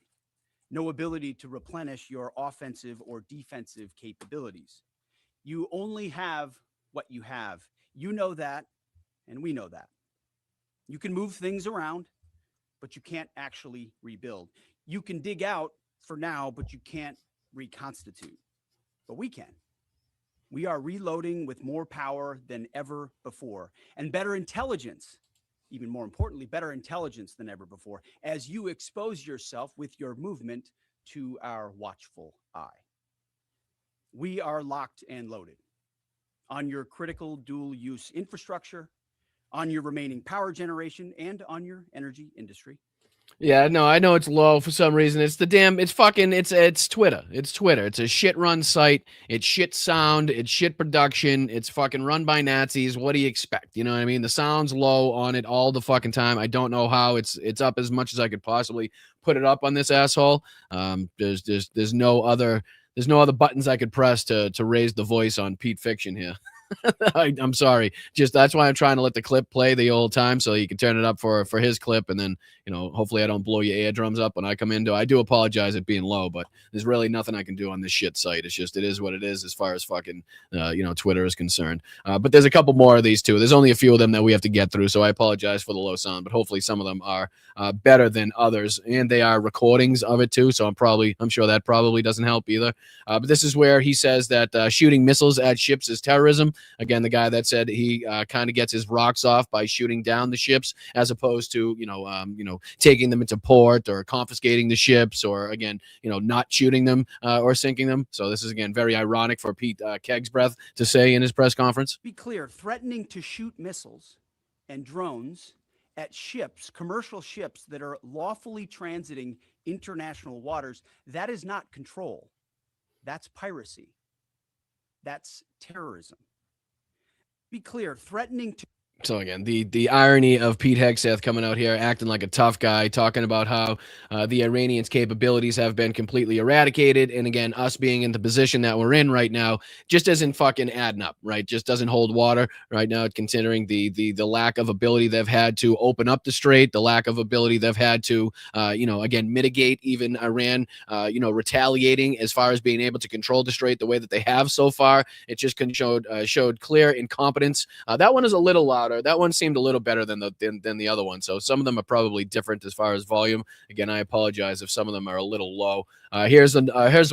no ability to replenish your offensive or defensive capabilities. You only have what you have. You know that, and we know that. You can move things around, but you can't actually rebuild. You can dig out for now, but you can't reconstitute. But we can. We are reloading with more power than ever before, and better intelligence, even more importantly, better intelligence than ever before, as you expose yourself with your movement to our watchful eye. We are locked and loaded on your critical dual-use infrastructure, on your remaining power generation, and on your energy industry. Yeah, no, I know it's low for some reason. It's Twitter. It's Twitter. It's a shit run site. It's shit sound. It's shit production. It's fucking run by Nazis. What do you expect? You know what I mean? The sound's low on it all the fucking time. I don't know how it's up as much as I could possibly put it up on this asshole. There's no other buttons I could press to raise the voice on Pete Fiction here. I'm sorry. Just that's why I'm trying to let the clip play the old time so you can turn it up for his clip, and then hopefully I don't blow your eardrums up when I come into. I do apologize at being low, but there's really nothing I can do on this shit site. It's just it is what it is as far as fucking Twitter is concerned. But there's a couple more of these too. There's only a few of them that we have to get through, so I apologize for the low sound. But hopefully some of them are better than others, and they are recordings of it too. So I'm sure that probably doesn't help either. But this is where he says that shooting missiles at ships is terrorism. Again, the guy that said he kind of gets his rocks off by shooting down the ships as opposed to, taking them into port or confiscating the ships or, again, not shooting them or sinking them. So this is, again, very ironic for Pete Kegsbreath to say in his press conference. Be clear, threatening to shoot missiles and drones at ships, commercial ships that are lawfully transiting international waters, that is not control. That's piracy. That's terrorism. Be clear, threatening to So again, the irony of Pete Hegseth coming out here acting like a tough guy, talking about how the Iranians' capabilities have been completely eradicated, and again, us being in the position that we're in right now just isn't fucking adding up, right? Just doesn't hold water right now, considering the lack of ability they've had to open up the strait, the lack of ability they've had to, again, mitigate even Iran, retaliating as far as being able to control the strait the way that they have so far. It just showed clear incompetence. That one is a little louder. That one seemed a little better than the other one. So some of them are probably different as far as volume. Again, I apologize if some of them are a little low. Here's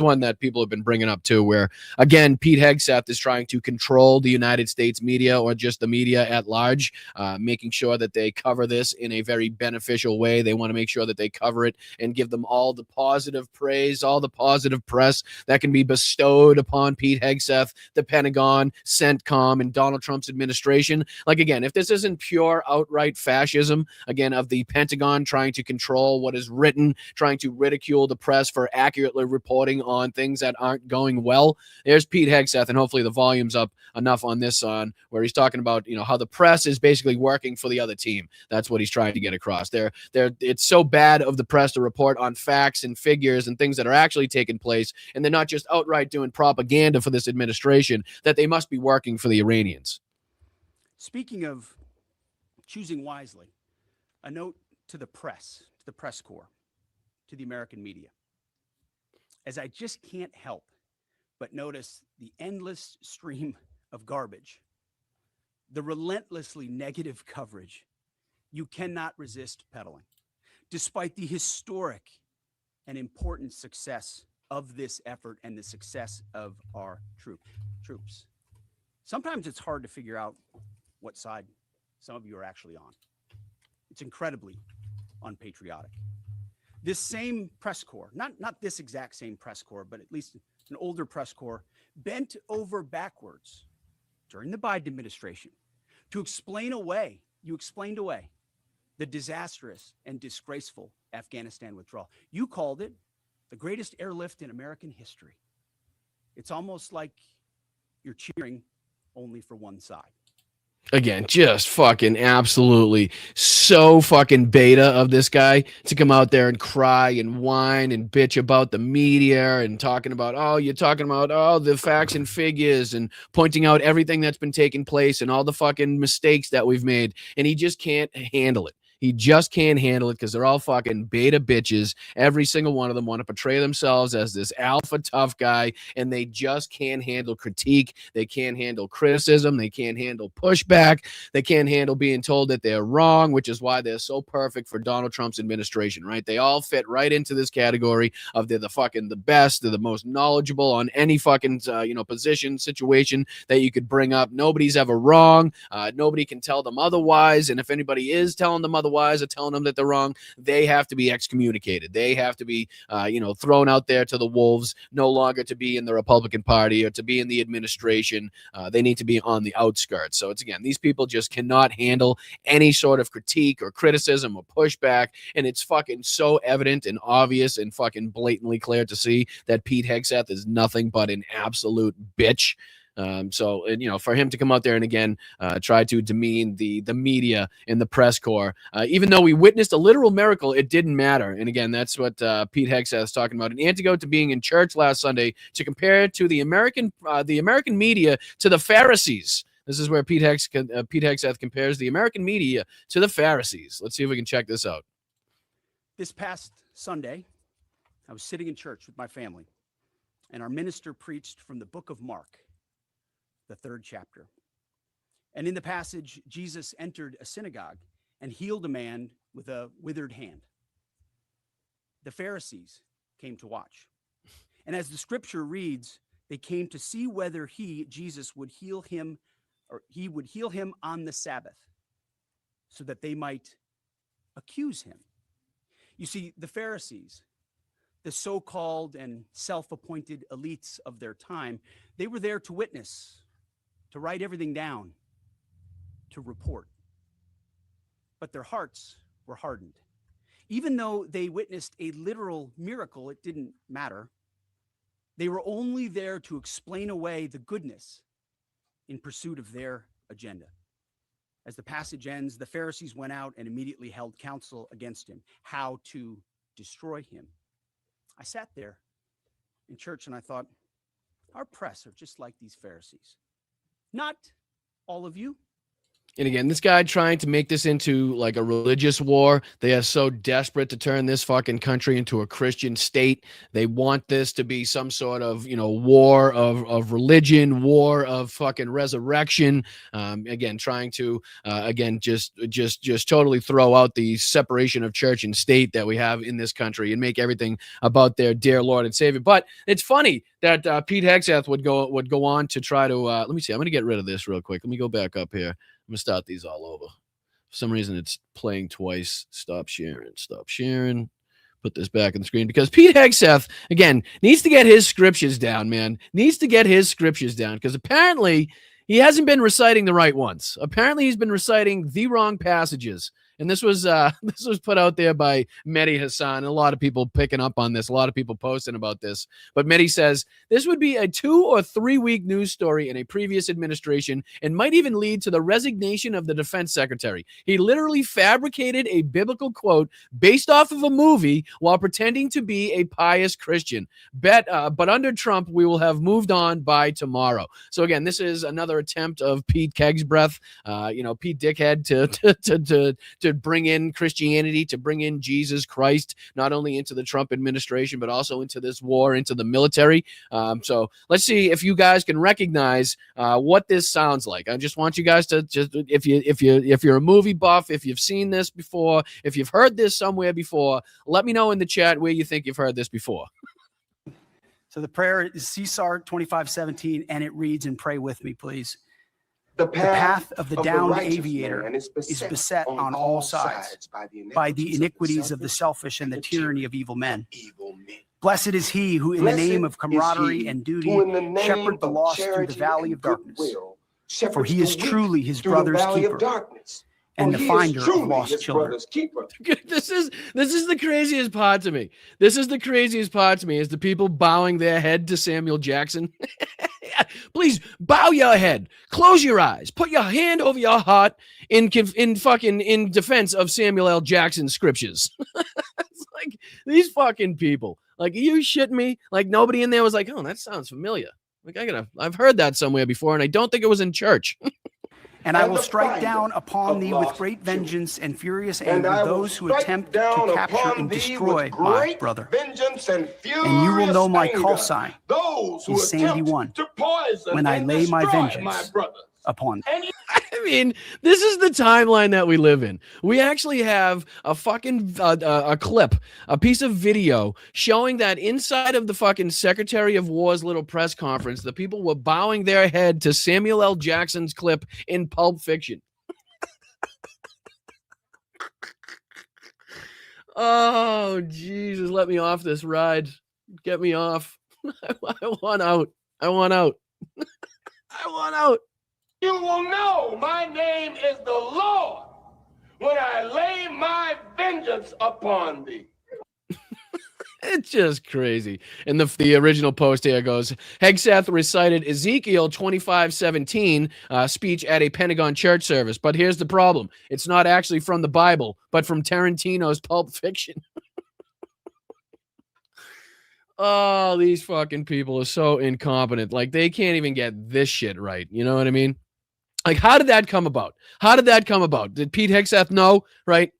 one that people have been bringing up too, where again Pete Hegseth is trying to control the United States media or just the media at large, making sure that they cover this in a very beneficial way. They want to make sure that they cover it and give them all the positive praise, all the positive press that can be bestowed upon Pete Hegseth, the Pentagon, CENTCOM, and Donald Trump's administration. Like again, if this isn't pure outright fascism, again, of the Pentagon trying to control what is written, trying to ridicule the press for accurately reporting on things that aren't going well, there's Pete Hegseth, and hopefully the volume's up enough on this on where he's talking about, how the press is basically working for the other team. That's what he's trying to get across. It's so bad of the press to report on facts and figures and things that are actually taking place, and they're not just outright doing propaganda for this administration, that they must be working for the Iranians. Speaking of choosing wisely, a note to the press corps, to the American media, as I just can't help but notice the endless stream of garbage, the relentlessly negative coverage you cannot resist peddling, despite the historic and important success of this effort and the success of our troops. Sometimes it's hard to figure out what side some of you are actually on. It's incredibly unpatriotic. This same press corps, not this exact same press corps, but at least an older press corps, bent over backwards during the Biden administration to explain away the disastrous and disgraceful Afghanistan withdrawal. You called it the greatest airlift in American history. It's almost like you're cheering only for one side. Again, just fucking absolutely so fucking beta of this guy to come out there and cry and whine and bitch about the media and talking about, the facts and figures and pointing out everything that's been taking place and all the fucking mistakes that we've made. And he just can't handle it. He just can't handle it because they're all fucking beta bitches. Every single one of them want to portray themselves as this alpha tough guy, and they just can't handle critique. They can't handle criticism. They can't handle pushback. They can't handle being told that they're wrong, which is why they're so perfect for Donald Trump's administration, right? They all fit right into this category of they're the best, they're the most knowledgeable on any fucking, position, situation that you could bring up. Nobody's ever wrong. Nobody can tell them otherwise. And if anybody is telling them otherwise or telling them that they're wrong, they have to be excommunicated. They have to be, thrown out there to the wolves, no longer to be in the Republican Party or to be in the administration. They need to be on the outskirts. So it's, again, these people just cannot handle any sort of critique or criticism or pushback. And it's fucking so evident and obvious and fucking blatantly clear to see that Pete Hegseth is nothing but an absolute bitch. For him to come out there and again try to demean the media and the press corps, even though we witnessed a literal miracle, it didn't matter. And again, that's what Pete Hegseth is talking about. An antidote to being in church last Sunday to compare to the American media to the Pharisees. This is where Pete Hegseth compares the American media to the Pharisees. Let's see if we can check this out. This past Sunday, I was sitting in church with my family, and our minister preached from the book of Mark, the 3rd chapter. And in the passage, Jesus entered a synagogue and healed a man with a withered hand. The Pharisees came to watch. And as the scripture reads, they came to see whether Jesus would heal him, or he would heal him on the Sabbath, so that they might accuse him. You see, the Pharisees, the so-called and self-appointed elites of their time, they were there to witness, to write everything down, to report. But their hearts were hardened. Even though they witnessed a literal miracle, it didn't matter, They were only there to explain away the goodness in pursuit of their agenda. As the passage ends, the Pharisees went out and immediately held counsel against him, how to destroy him. I sat there in church and I thought, our press are just like these Pharisees. Not all of you. And again, this guy trying to make this into like a religious war. They are so desperate to turn this fucking country into a Christian state. They want this to be some sort of, war of religion, war of fucking resurrection. Again, trying to, just totally throw out the separation of church and state that we have in this country and make everything about their dear Lord and Savior. But it's funny that Pete Hegseth would go on to try to, let me see, I'm going to get rid of this real quick. Let me go back up here. I'm going to start these all over. For some reason, it's playing twice. Stop sharing. Put this back on the screen because Pete Hegseth, again, needs to get his scriptures down, man. Because apparently he hasn't been reciting the right ones. Apparently he's been reciting the wrong passages. And this was put out there by Mehdi Hassan. A lot of people picking up on this. A lot of people posting about this. But Mehdi says this would be a 2 or 3 week news story in a previous administration and might even lead to the resignation of the defense secretary. He literally fabricated a biblical quote based off of a movie while pretending to be a pious Christian. But under Trump, we will have moved on by tomorrow. So again, this is another attempt of Pete Kegsbreath, Pete Dickhead to bring in Christianity, to bring in Jesus Christ, not only into the Trump administration, but also into this war, into the military. So let's see if you guys can recognize what this sounds like. I just want you guys to if you're a movie buff, if you've seen this before, if you've heard this somewhere before, let me know in the chat where you think you've heard this before. So the prayer is Ceasefire 25:17, and it reads, and pray with me, please. The path of the of downed righteous aviator man is beset on all sides by the iniquities of the selfish and the tyranny of evil men. Blessed is he who in the name of camaraderie and duty shepherd the lost through the valley of darkness. For he is truly his brother's keeper and the finder of lost children. This is the craziest part to me. Is the people bowing their head to Samuel Jackson. Please bow your head, close your eyes, put your hand over your heart in defense of Samuel L. Jackson's scriptures. It's like these fucking people. Like, are you shitting me? Like nobody in there was like, oh, that sounds familiar. Like I've heard that somewhere before, and I don't think it was in church. And I will strike down upon thee with great vengeance and furious anger those who attempt to capture and destroy my brother. And you will know my call sign is Sandy 1 when I lay my vengeance upon them. I mean, this is the timeline that we live in. We actually have a fucking a clip, a piece of video showing that inside of the fucking Secretary of War's little press conference, the people were bowing their head to Samuel L. Jackson's clip in Pulp Fiction. Oh, Jesus, let me off this ride. Get me off. I want out. I want out. You will know my name is the Lord when I lay my vengeance upon thee. It's just crazy. And the original post here goes, Hegseth recited Ezekiel 25:17 speech at a Pentagon church service. But here's the problem. It's not actually from the Bible, but from Tarantino's Pulp Fiction. Oh, these fucking people are so incompetent. Like, they can't even get this shit right. You know what I mean? Like, how did that come about? Did Pete Hegseth know, right?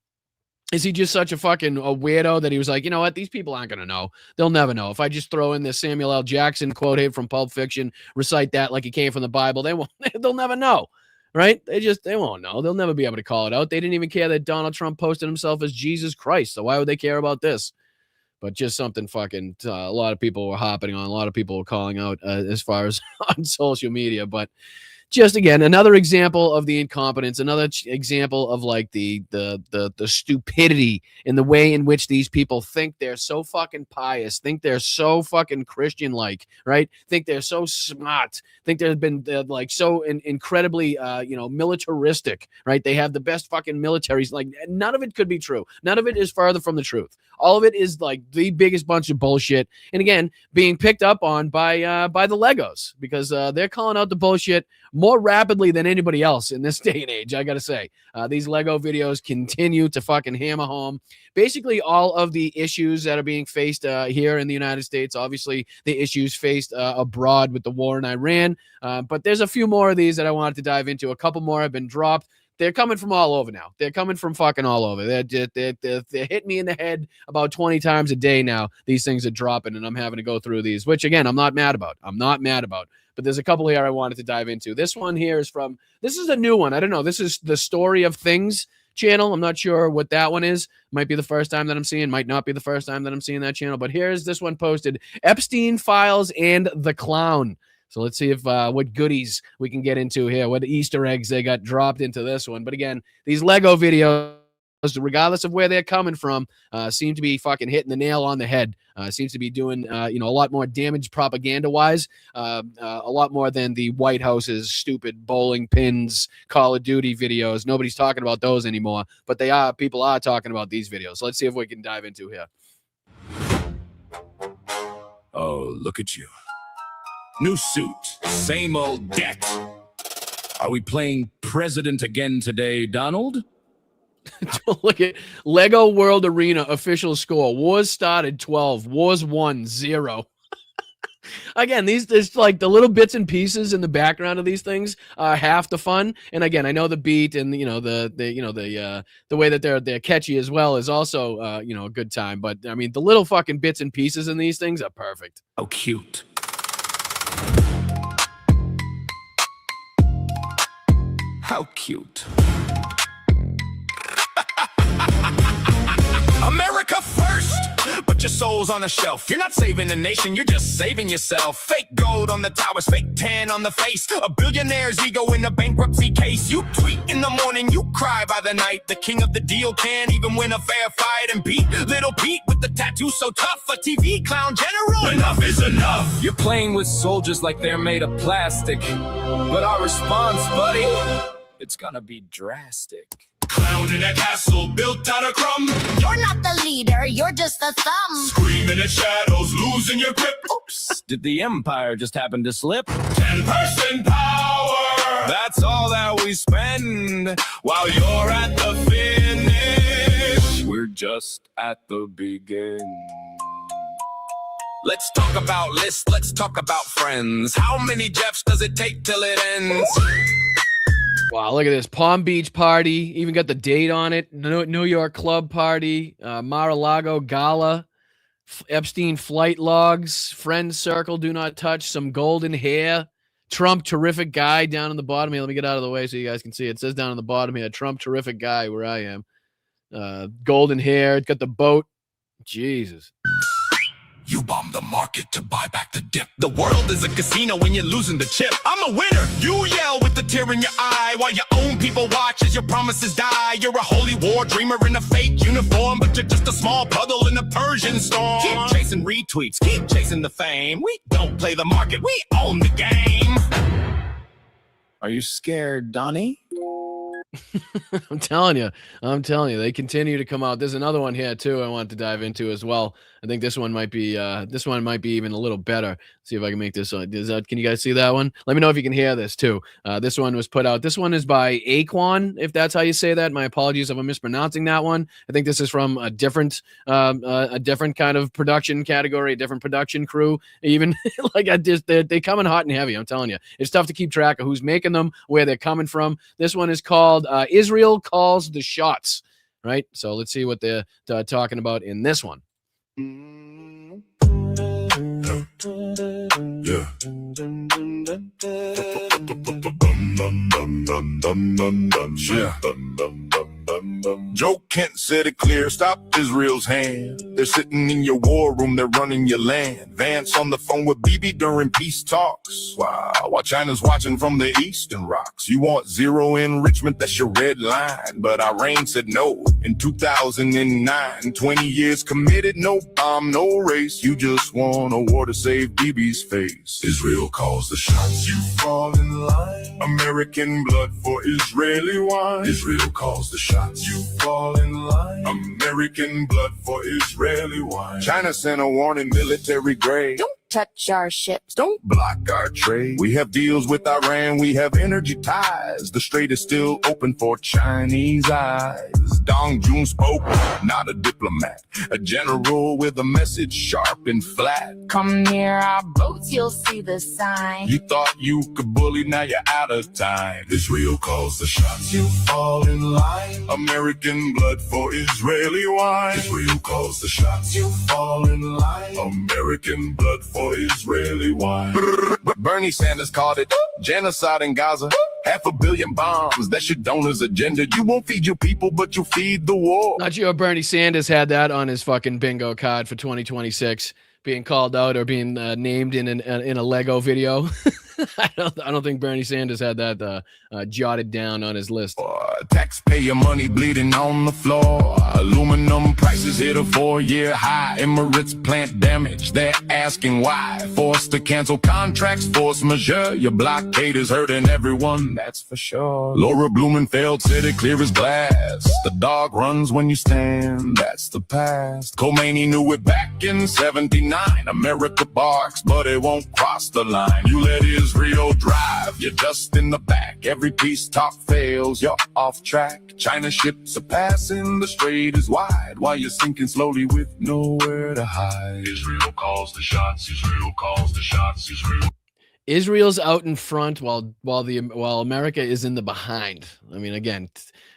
Is he just such a fucking weirdo that he was like, you know what? These people aren't going to know. They'll never know. If I just throw in this Samuel L. Jackson quote here from Pulp Fiction, recite that like it came from the Bible, they'll never know, right? They won't know. They'll never be able to call it out. They didn't even care that Donald Trump posted himself as Jesus Christ. So why would they care about this? But just something fucking a lot of people were hopping on. A lot of people were calling out as far as on social media. But just again another example of the incompetence, another example of like the stupidity in the way in which these people think they're so fucking pious, think they're so fucking Christian like, right? Think they're so smart, think they've been like so incredibly militaristic, right? They have the best fucking militaries. Like none of it could be true. None of it is further from the truth. All of it is like the biggest bunch of bullshit. And again, being picked up on by the Legos, because they're calling out the bullshit more rapidly than anybody else in this day and age. I gotta say, these Lego videos continue to fucking hammer home basically all of the issues that are being faced here in the United States. Obviously, the issues faced abroad with the war in Iran. But there's a few more of these that I wanted to dive into. A couple more have been dropped. They're coming from all over now. They're coming from fucking all over. They're hitting me in the head about 20 times a day now. These things are dropping, and I'm having to go through these, which, again, I'm not mad about. But there's a couple here I wanted to dive into. This one here is this is a new one. I don't know. This is the Story of Things channel. I'm not sure what that one is. Might be the first time that I'm seeing. Might not be the first time that I'm seeing that channel. But here's this one posted. Epstein Files and the Clown. So let's see if what goodies we can get into here, what Easter eggs they got dropped into this one. But again, these Lego videos, regardless of where they're coming from, seem to be fucking hitting the nail on the head. Seems to be doing, a lot more damage propaganda-wise, a lot more than the White House's stupid bowling pins, Call of Duty videos. Nobody's talking about those anymore, but people are talking about these videos. So let's see if we can dive into here. Oh, look at you. New suit, same old debt. Are we playing president again today, Donald? Look at Lego World Arena official score. Wars started 12. Wars won 0. Again, there's like the little bits and pieces in the background of these things are half the fun. And again, I know the beat and the way that they're catchy as well is also a good time. But I mean, the little fucking bits and pieces in these things are perfect. How cute. How cute. America first, but your soul's on the shelf. You're not saving the nation, you're just saving yourself. Fake gold on the towers, fake tan on the face. A billionaire's ego in a bankruptcy case. You tweet in the morning, you cry by the night. The king of the deal can't even win a fair fight and beat Little Pete with the tattoo so tough. A TV clown general. Enough is enough. You're playing with soldiers like they're made of plastic. But our response, buddy, it's gonna be drastic. Clown in a castle built out of crumb. You're not the leader, you're just the thumb. Screaming at shadows, losing your grip. Oops, did the empire just happen to slip? 10-person power. That's all that we spend while you're at the finish. We're just at the beginning. Let's talk about lists, let's talk about friends. How many Jeffs does it take till it ends? Wow, look at this. Palm Beach party. Even got the date on it. New York club party. Mar-a-Lago gala. Epstein flight logs. Friends circle, do not touch. Some golden hair. Trump, terrific guy down on the bottom here. Let me get out of the way so you guys can see it. It says down on the bottom here, Trump, terrific guy, where I am. Golden hair. It's got the boat. Jesus. You bomb the market to buy back the dip. The world is a casino when you're losing the chip. I'm a winner. You yell with a tear in your eye while your own people watch as your promises die. You're a holy war dreamer in a fake uniform, but you're just a small puddle in a Persian storm. Keep chasing retweets, keep chasing the fame. We don't play the market, we own the game. Are you scared, Donnie? I'm telling you, they continue to come out. There's another one here too I want to dive into as well. I think this one might be even a little better. See if I can make this. Can you guys see that one? Let me know if you can hear this too. This one was put out. This one is by Aquan, if that's how you say that. My apologies if I'm mispronouncing that one. I think this is from a different kind of production category, a different production crew. Even like they come in hot and heavy. I'm telling you, it's tough to keep track of who's making them, where they're coming from. This one is called Israel Calls the Shots. Right. So let's see what they're talking about in this one. Yeah. Joe Kent said it clear, stop Israel's hand. They're sitting in your war room, they're running your land. Vance on the phone with Bibi during peace talks. Wow, while China's watching from the eastern rocks. You want zero enrichment, that's your red line. But Iran said no in 2009. 20 years committed, no bomb, no race. You just want a war to save Bibi's face. Israel calls the shots, you fall in line. American blood for Israeli wine. Israel calls the shots, you fall in line. American blood for Israeli wine. China sent a warning, military grade. Don't touch our ships. Don't block our trade. We have deals with Iran, we have energy ties. The strait is still open for Chinese eyes. Dong Jun spoke, not a diplomat. A general with a message sharp and flat. Come near our boats, you'll see the sign. You thought you could bully, now you're out of time. Israel calls the shots, you fall in line. American blood for Israeli wine. Israel calls the shots, you fall in line. American blood for Israeli wine. Bernie Sanders called it genocide in Gaza. 500 million bombs, that's your donor's agenda. You won't feed your people, but you'll feed the war. Not sure Bernie Sanders had that on his fucking bingo card for 2026, being called out or being named in a Lego video. I don't think Bernie Sanders had that jotted down on his list. Taxpayer money bleeding on the floor. Aluminum prices hit a 4-year high. Emirates plant damage, they're asking why. Forced to cancel contracts, force majeure. Your blockade is hurting everyone, that's for sure. Laura Blumenfeld said it clear as glass. The dog runs when you stand, that's the past. Khomeini knew it back in 79. America barks, but it won't cross the line. You let Israel drive, you're just in the back. Every peace talk fails, you're off track. China ships are passing, the strait is wide, while you're sinking slowly with nowhere to hide. Israel calls the shots, Israel calls the shots, Israel. Israel's out in front while America is in the behind. I mean, again,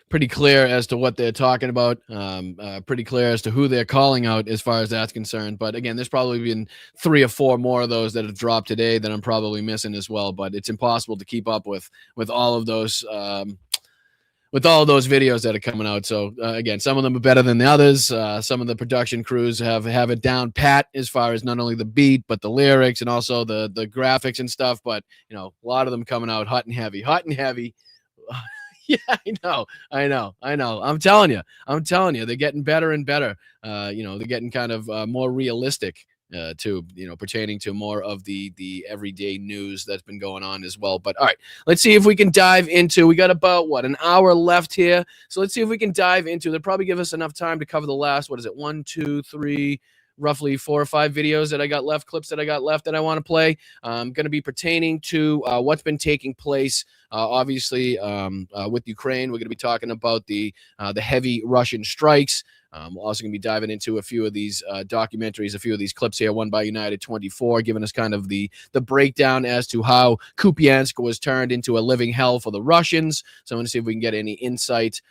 pretty clear as to what they're talking about. Pretty clear as to who they're calling out as far as that's concerned. But again, there's probably been 3 or 4 more of those that have dropped today that I'm probably missing as well. But it's impossible to keep up with all of those videos that are coming out. So again, some of them are better than the others. Some of the production crews have it down pat as far as not only the beat, but the lyrics and also the graphics and stuff. But, you know, a lot of them coming out hot and heavy. Yeah, I know. I'm telling you, they're getting better and better. They're getting kind of more realistic too, pertaining to more of the everyday news that's been going on as well. But all right, let's see if we can dive into, we got about an hour left here. So let's see if we can dive into, they'll probably give us enough time to cover the last, 1, 2, 3, roughly 4 or 5 videos that I got left, clips that I got left that I want to play. Going to be pertaining to what's been taking place, obviously, with Ukraine. We're going to be talking about the heavy Russian strikes. We're also going to be diving into a few of these documentaries, a few of these clips here, one by United 24, giving us kind of the breakdown as to how Kupiansk was turned into a living hell for the Russians. So I'm going to see if we can get any insight,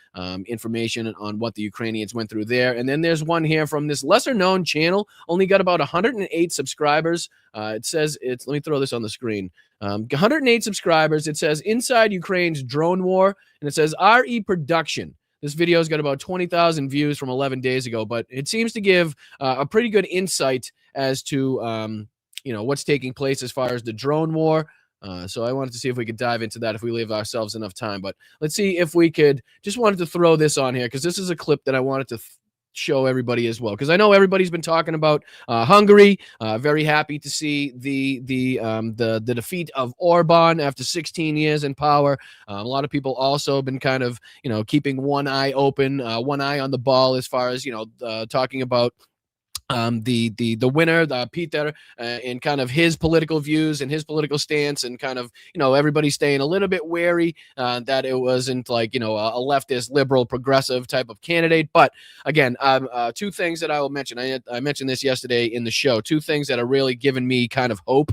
information on what the Ukrainians went through there. And then there's one here from this lesser-known channel, only got about 108 subscribers. It says, let me throw this on the screen. 108 subscribers. It says, Inside Ukraine's Drone War, and it says, RE Production. This video's got about 20,000 views from 11 days ago, but it seems to give a pretty good insight as to, what's taking place as far as the drone war. So I wanted to see if we could dive into that if we leave ourselves enough time. But let's see if we could, just wanted to throw this on here because this is a clip that I wanted to show everybody as well, because I know everybody's been talking about Hungary. Very happy to see the defeat of Orban after 16 years in power. A lot of people also been kind of keeping one eye open, one eye on the ball as far as talking about the winner, Peter, and kind of his political views and his political stance, and kind of everybody staying a little bit wary that it wasn't like a leftist, liberal, progressive type of candidate. But again, 2 things that I will mention. I mentioned this yesterday in the show. 2 things that are really giving me kind of hope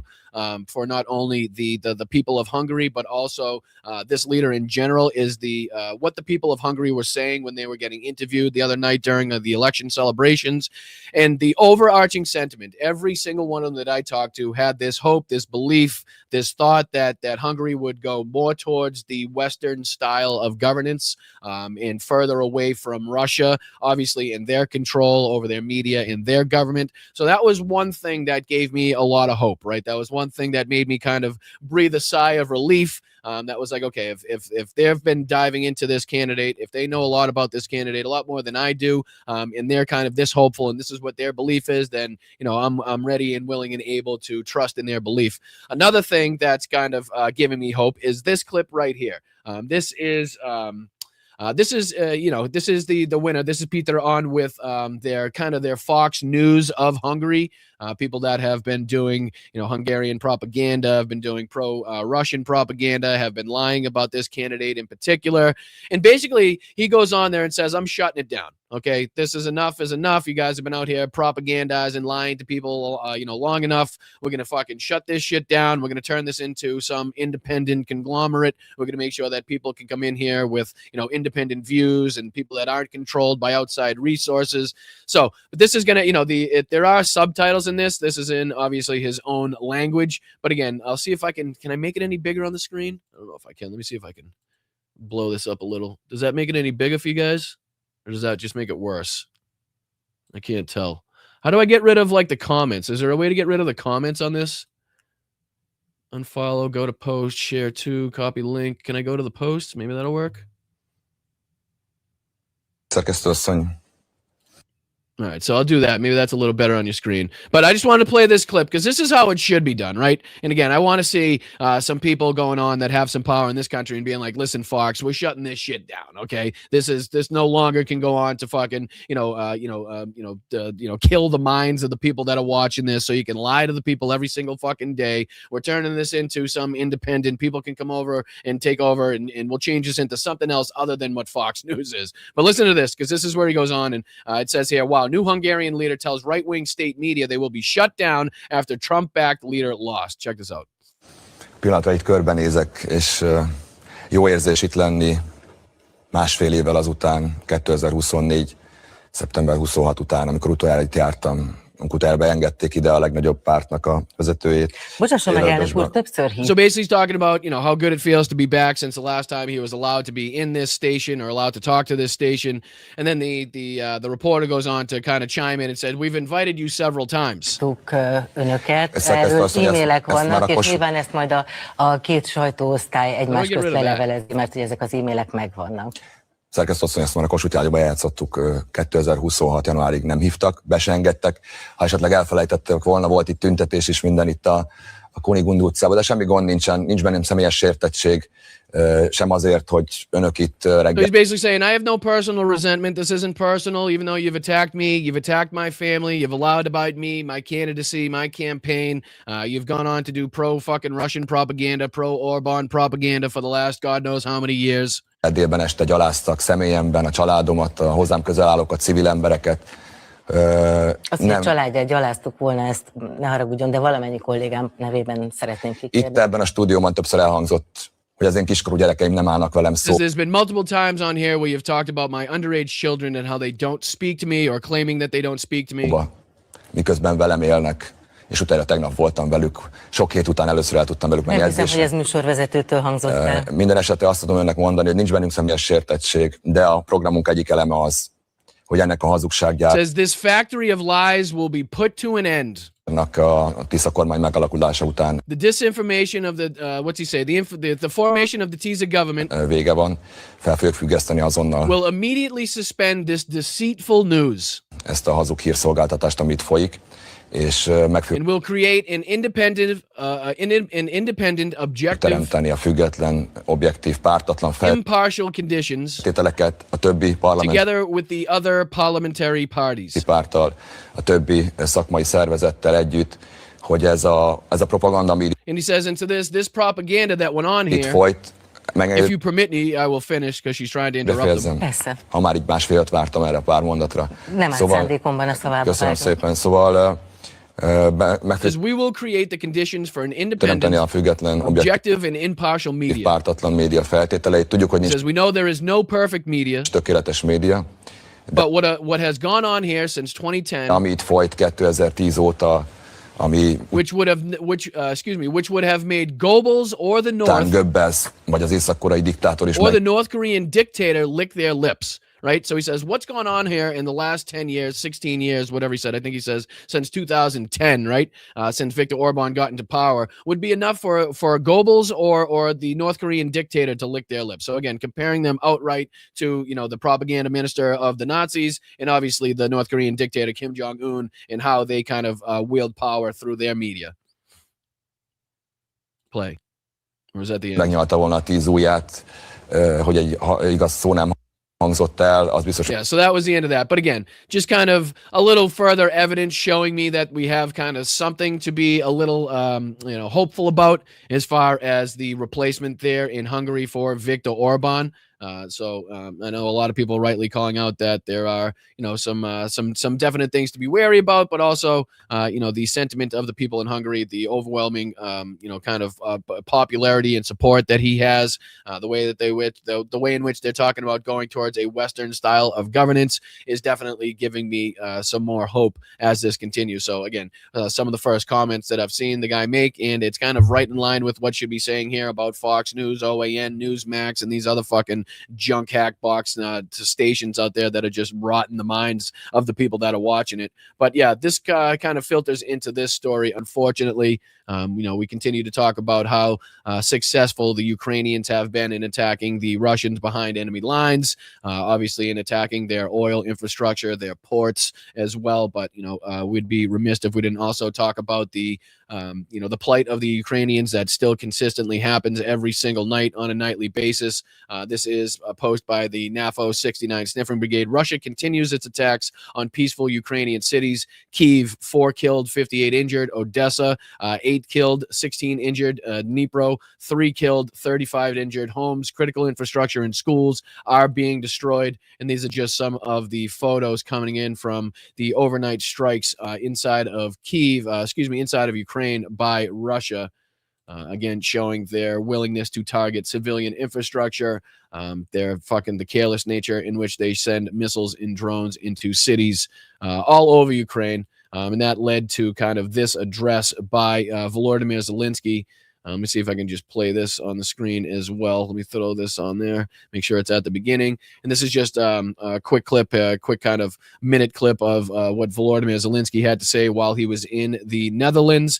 for not only the people of Hungary, but also this leader in general, is the what the people of Hungary were saying when they were getting interviewed the other night during the election celebrations. And the overarching sentiment, every single one of them that I talked to had this hope, this belief, this thought that Hungary would go more towards the Western style of governance, and further away from Russia, obviously in their control over their media, in their government. So that was one thing that gave me a lot of hope, right? That was one thing that made me kind of breathe a sigh of relief. That was like, okay, if they've been diving into this candidate, if they know a lot about this candidate, a lot more than I do, and they're kind of this hopeful, and this is what their belief is, then I'm ready and willing and able to trust in their belief. Another thing that's kind of giving me hope is this clip right here. This is the winner. This is Peter on with their Fox News of Hungary. People that have been doing, Hungarian propaganda, have been doing pro-Russian propaganda, have been lying about this candidate in particular. And basically, he goes on there and says, I'm shutting it down. Okay, this is enough is enough. You guys have been out here propagandizing, lying to people, long enough. We're going to fucking shut this shit down. We're going to turn this into some independent conglomerate. We're going to make sure that people can come in here with, independent views and people that aren't controlled by outside resources. So, but this is going to, there are subtitles in this. This is in obviously his own language. But again, I'll see if I can I make it any bigger on the screen? I don't know if I can. Let me see if I can blow this up a little. Does that make it any bigger for you guys? Or does that just make it worse? I can't tell. How do I get rid of the comments? Is there a way to get rid of the comments on this? Unfollow, go to post, share to, copy link. Can I go to the post? Maybe that'll work. All right, so I'll do that. Maybe that's a little better on your screen. But I just wanted to play this clip because this is how it should be done, right? And again, I want to see some people going on that have some power in this country and being like, listen, Fox, we're shutting this shit down, okay? This no longer can go on to fucking, kill the minds of the people that are watching this so you can lie to the people every single fucking day. We're turning this into some independent, people can come over and take over and we'll change this into something else other than what Fox News is. But listen to this because this is where he goes on and it says here, wow, new Hungarian leader tells right-wing state media they will be shut down after Trump-backed leader lost. Check this out. Pillanatra itt körbenézek, és jó érzés itt lenni másfél évvel azután, 2024. szeptember 26 után, amikor utoljára itt jártam, amikor beengedték ide a legnagyobb pártnak a vezetőjét. Bocsásson meg, elnök úr, többször hív. So basically he's talking about, how good it feels to be back since the last time he was allowed to be in this station or allowed to talk to this station. And then the reporter goes on to kind of chime in and said, we've invited you several times. Önöket, erről e-mailek vannak, és nyilván ezt majd a két sajtóosztály egymás közt lelevelezi, mert hogy ezek az e-mailek megvannak. Szerkesztő asszony, ezt már a Kossuth Rádióban játszottuk, 2026. januárig nem hívtak, be se engedtek. Ha esetleg elfelejtettek volna, volt itt tüntetés is, minden itt a Kunigund utcában, de semmi gond nincsen, nincs bennem személyes sértettség, sem azért, hogy önök itt reggel... So he's basically saying, I have no personal resentment, this isn't personal, even though you've attacked me, you've attacked my family, you've lied about me, my candidacy, my campaign, you've gone on to do pro-fucking Russian propaganda, pro-Orbán propaganda for the last God knows how many years. Délben este gyaláztak személyemben, a családomat, a hozzám közel állókat, civil embereket. Azt, hogy a családját gyaláztuk volna, ezt ne haragudjon, de valamennyi kollégám nevében szeretném kikérni. Itt ebben a stúdióban többször elhangzott, hogy az én kiskorú gyerekeim nem állnak velem szó. There's been multiple times on here where you've talked about my underage children and how they don't speak to me or claiming that they don't speak to me. Miközben velem élnek, és utána tegnap voltam velük, sok hét után először el tudtam velük menni edzésre. Nem hiszem, hogy ez műsorvezetőtől hangzott el. Minden esetre azt tudom önnek mondani, hogy nincs bennünk személyes sértettség, de a programunk egyik eleme az, hogy ennek a hazugságját... Says this factory of lies will be put to an end. A Tisza kormány megalakulása után. The disinformation of the, what's he say, the formation of the Tisza government... Vége van, fel fogjuk függeszteni azonnal. Will immediately suspend this deceitful news. Ezt a hazug hírszolgáltatást, amit folyik. And will create an independent, objective, teremteni a független, objektív, pártatlan impartial conditions feltételeket a többi parlament, together with the other parliamentary parties, párttal, a többi szakmai szervezettel együtt, hogy ez a propaganda, ami and he says, and so this propaganda that went on itt here, folyt, if you permit me, I will finish because she's trying to interrupt him. Persze. Ha már így másfél évet vártam erre a pár mondatra. Nem állt szándékomban a szavába. Köszönöm szépen. Szóval Says we will create the conditions for an teremteni a independent, független, objective and impartial media. pártatlan média feltételeit. Tudjuk, hogy nincs Says we know there is no perfect media, tökéletes média, but what has gone on here since 2010, ami itt folyt 2010 óta, ami which would have made Goebbels or the után North Goebbels, vagy az észak-koreai diktátor is or the North Korean dictator lick their lips. Right? So he says, what's gone on here in the last 10 years, 16 years, whatever he said, I think he says since 2010, right? Since Viktor Orban got into power, would be enough for Goebbels or the North Korean dictator to lick their lips. So again, comparing them outright to, the propaganda minister of the Nazis and obviously the North Korean dictator Kim Jong-un and how they kind of wield power through their media. Play. Or is that the end? Megnyalta volna a 10 ujját, hogy egy igaz szó nem hangzott el, az biztos. Yeah, so that was the end of that. But again, just kind of a little further evidence showing me that we have kind of something to be a little, hopeful about as far as the replacement there in Hungary for Viktor Orban. So I know a lot of people rightly calling out that there are, some definite things to be wary about, but also, the sentiment of the people in Hungary, the overwhelming, kind of popularity and support that he has, the way in which they're talking about going towards a Western style of governance is definitely giving me some more hope as this continues. So again, some of the first comments that I've seen the guy make, and it's kind of right in line with what you'd be saying here about Fox News, OAN, Newsmax, and these other fucking junk hack box stations out there that are just rotting the minds of the people that are watching it. But yeah, this kind of filters into this story. Unfortunately, we continue to talk about how successful the Ukrainians have been in attacking the Russians behind enemy lines, obviously in attacking their oil infrastructure, their ports as well. But, we'd be remiss if we didn't also talk about the plight of the Ukrainians that still consistently happens every single night on a nightly basis. This is a post by the NAFO 69 Sniffing Brigade. Russia continues its attacks on peaceful Ukrainian cities. Kyiv, 4 killed, 58 injured. Odessa, 8 killed, 16 injured. Dnipro, 3 killed, 35 injured. Homes, critical infrastructure, and schools are being destroyed. And these are just some of the photos coming in from the overnight strikes inside of Ukraine by Russia. Again, showing their willingness to target civilian infrastructure, the careless nature in which they send missiles and drones into cities all over Ukraine. And that led to kind of this address by Volodymyr Zelensky. Let me see if I can just play this on the screen as well. Let me throw this on there, make sure it's at the beginning. And this is just a quick clip, a quick kind of minute clip of what Volodymyr Zelensky had to say while he was in the Netherlands.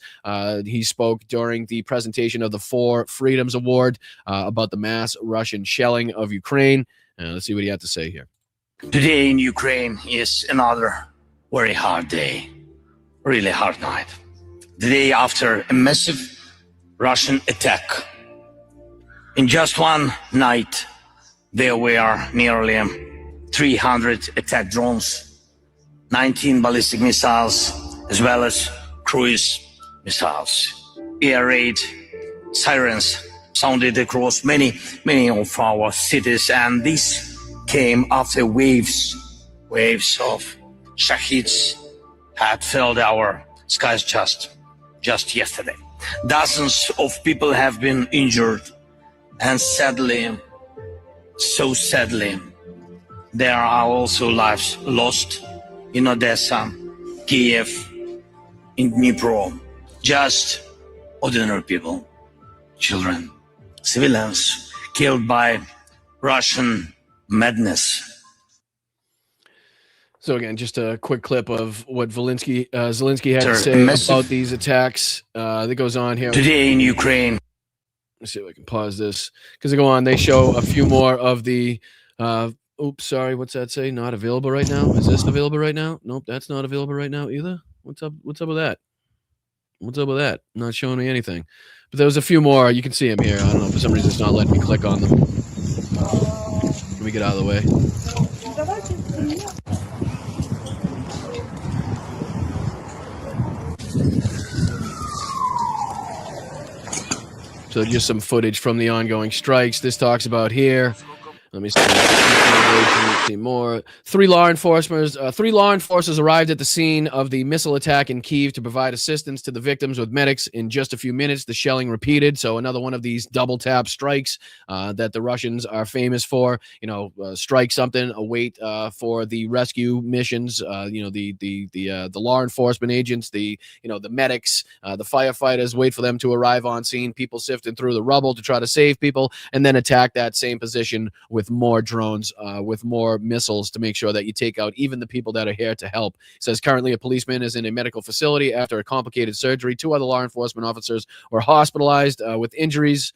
He spoke during the presentation of the 4 Freedoms Award about the mass Russian shelling of Ukraine. Let's see what he had to say here. Today in Ukraine is another very hard day, really hard night. The day after a massive Russian attack. In just one night, there were nearly 300 attack drones, 19 ballistic missiles, as well as cruise missiles. Air raid sirens sounded across many of our cities, and this came after waves of shaheeds had filled our skies just yesterday. Dozens of people have been injured, and sadly, there are also lives lost in Odessa, Kiev, in Dnipro. Just ordinary people, children, civilians killed by Russian madness. So again, just a quick clip of what Zelensky had to say about these attacks that goes on here. Today in Ukraine. Let's see if I can pause this because they go on. They show a few more of the. Oops, sorry. What's that say? Not available right now. Is this available right now? Nope, that's not available right now either. What's up with that? What's up with that? Not showing me anything. But there was a few more. You can see them here. I don't know. For some reason, it's not letting me click on them. Let me get out of the way. So just some footage from the ongoing strikes. This talks about here. Let me see. See more. Three law enforcers arrived at the scene of the missile attack in Kyiv to provide assistance to the victims with medics. In just a few minutes, the shelling repeated. So another one of these double tap strikes that the Russians are famous for. Strike something, await for the rescue missions. The law enforcement agents, the medics, the firefighters, wait for them to arrive on scene. People sifting through the rubble to try to save people, and then attack that same position with more drones, with more missiles to make sure that you take out even the people that are here to help. It says currently a policeman is in a medical facility after a complicated surgery. 2 other law enforcement officers were hospitalized with injuries.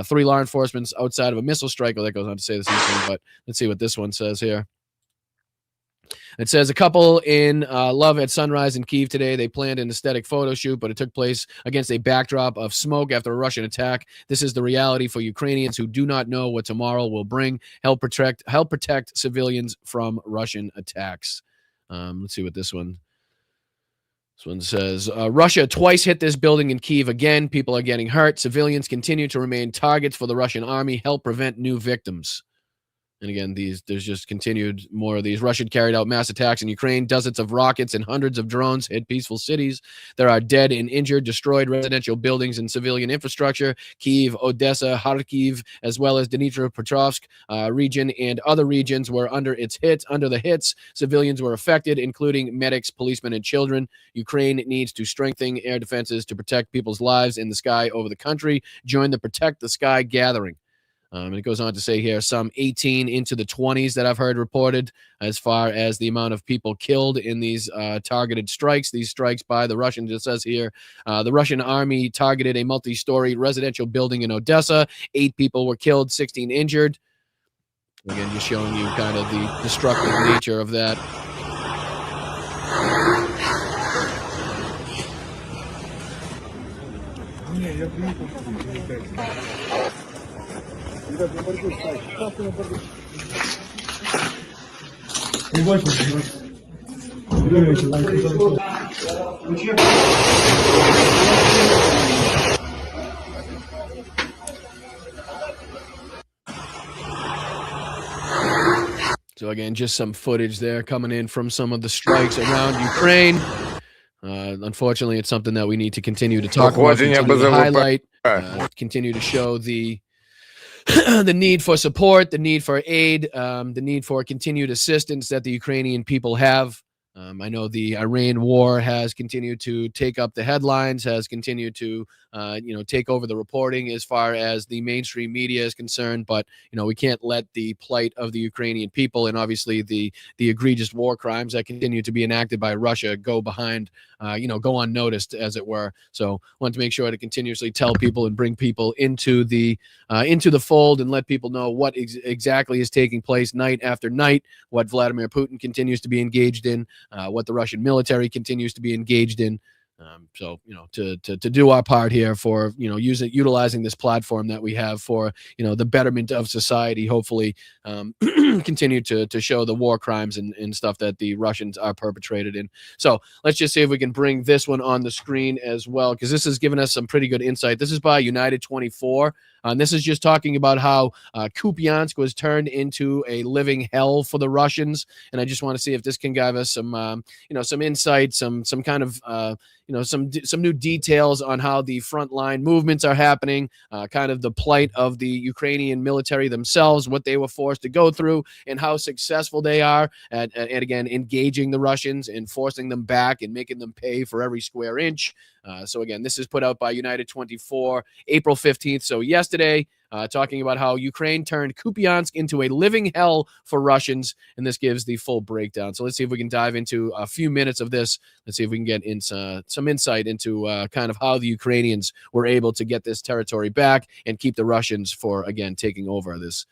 3 law enforcement outside of a missile strike. Well, that goes on to say the same thing, but let's see what this one says here. It says a couple in love at sunrise in Kyiv today. They planned an aesthetic photo shoot, but it took place against a backdrop of smoke after a Russian attack. This is the reality for Ukrainians who do not know what tomorrow will bring. Help protect civilians from Russian attacks. Let's see what this one. This one says, Russia twice hit this building in Kyiv again. People are getting hurt. Civilians continue to remain targets for the Russian army. Help prevent new victims. And again, there's just continued more of these. Russia carried out mass attacks in Ukraine. Dozens of rockets and hundreds of drones hit peaceful cities. There are dead and injured, destroyed residential buildings and civilian infrastructure. Kyiv, Odessa, Kharkiv, as well as Dnipropetrovsk region and other regions were under the hits. Civilians were affected, including medics, policemen, and children. Ukraine needs to strengthen air defenses to protect people's lives in the sky over the country. Join the Protect the Sky gathering. And it goes on to say here, some 18 into the 20s that I've heard reported as far as the amount of people killed in these targeted strikes. These strikes by the Russians, it says here, the Russian army targeted a multi-story residential building in Odessa. 8 people were killed, 16 injured. Again, just showing you kind of the destructive nature of that. So again, just some footage there coming in from some of the strikes around Ukraine. Unfortunately, it's something that we need to continue to talk about, continue to highlight, continue to show the need for support, the need for aid, the need for continued assistance that the Ukrainian people have. I know the Iran war has continued to take up the headlines, has continued to, take over the reporting as far as the mainstream media is concerned. But, we can't let the plight of the Ukrainian people and obviously the egregious war crimes that continue to be enacted by Russia go unnoticed, as it were. So want to make sure to continuously tell people and bring people into the fold and let people know what exactly is taking place night after night, what Vladimir Putin continues to be engaged in, what the Russian military continues to be engaged in. To do our part here for, utilizing this platform that we have for, the betterment of society, hopefully continue to show the war crimes and stuff that the Russians are perpetrated in. So let's just see if we can bring this one on the screen as well, because this has given us some pretty good insight. This is by United 24. And this is just talking about how Kupiansk was turned into a living hell for the Russians. And I just want to see if this can give us some, some insight, some kind of, some new details on how the frontline movements are happening, kind of the plight of the Ukrainian military themselves, what they were forced to go through, and how successful they are at again, engaging the Russians and forcing them back and making them pay for every square inch. So again, this is put out by United 24, April 15th. So yesterday, talking about how Ukraine turned Kupiansk into a living hell for Russians. And this gives the full breakdown. So let's see if we can dive into a few minutes of this. Let's see if we can get some insight into kind of how the Ukrainians were able to get this territory back and keep the Russians for, again, taking over this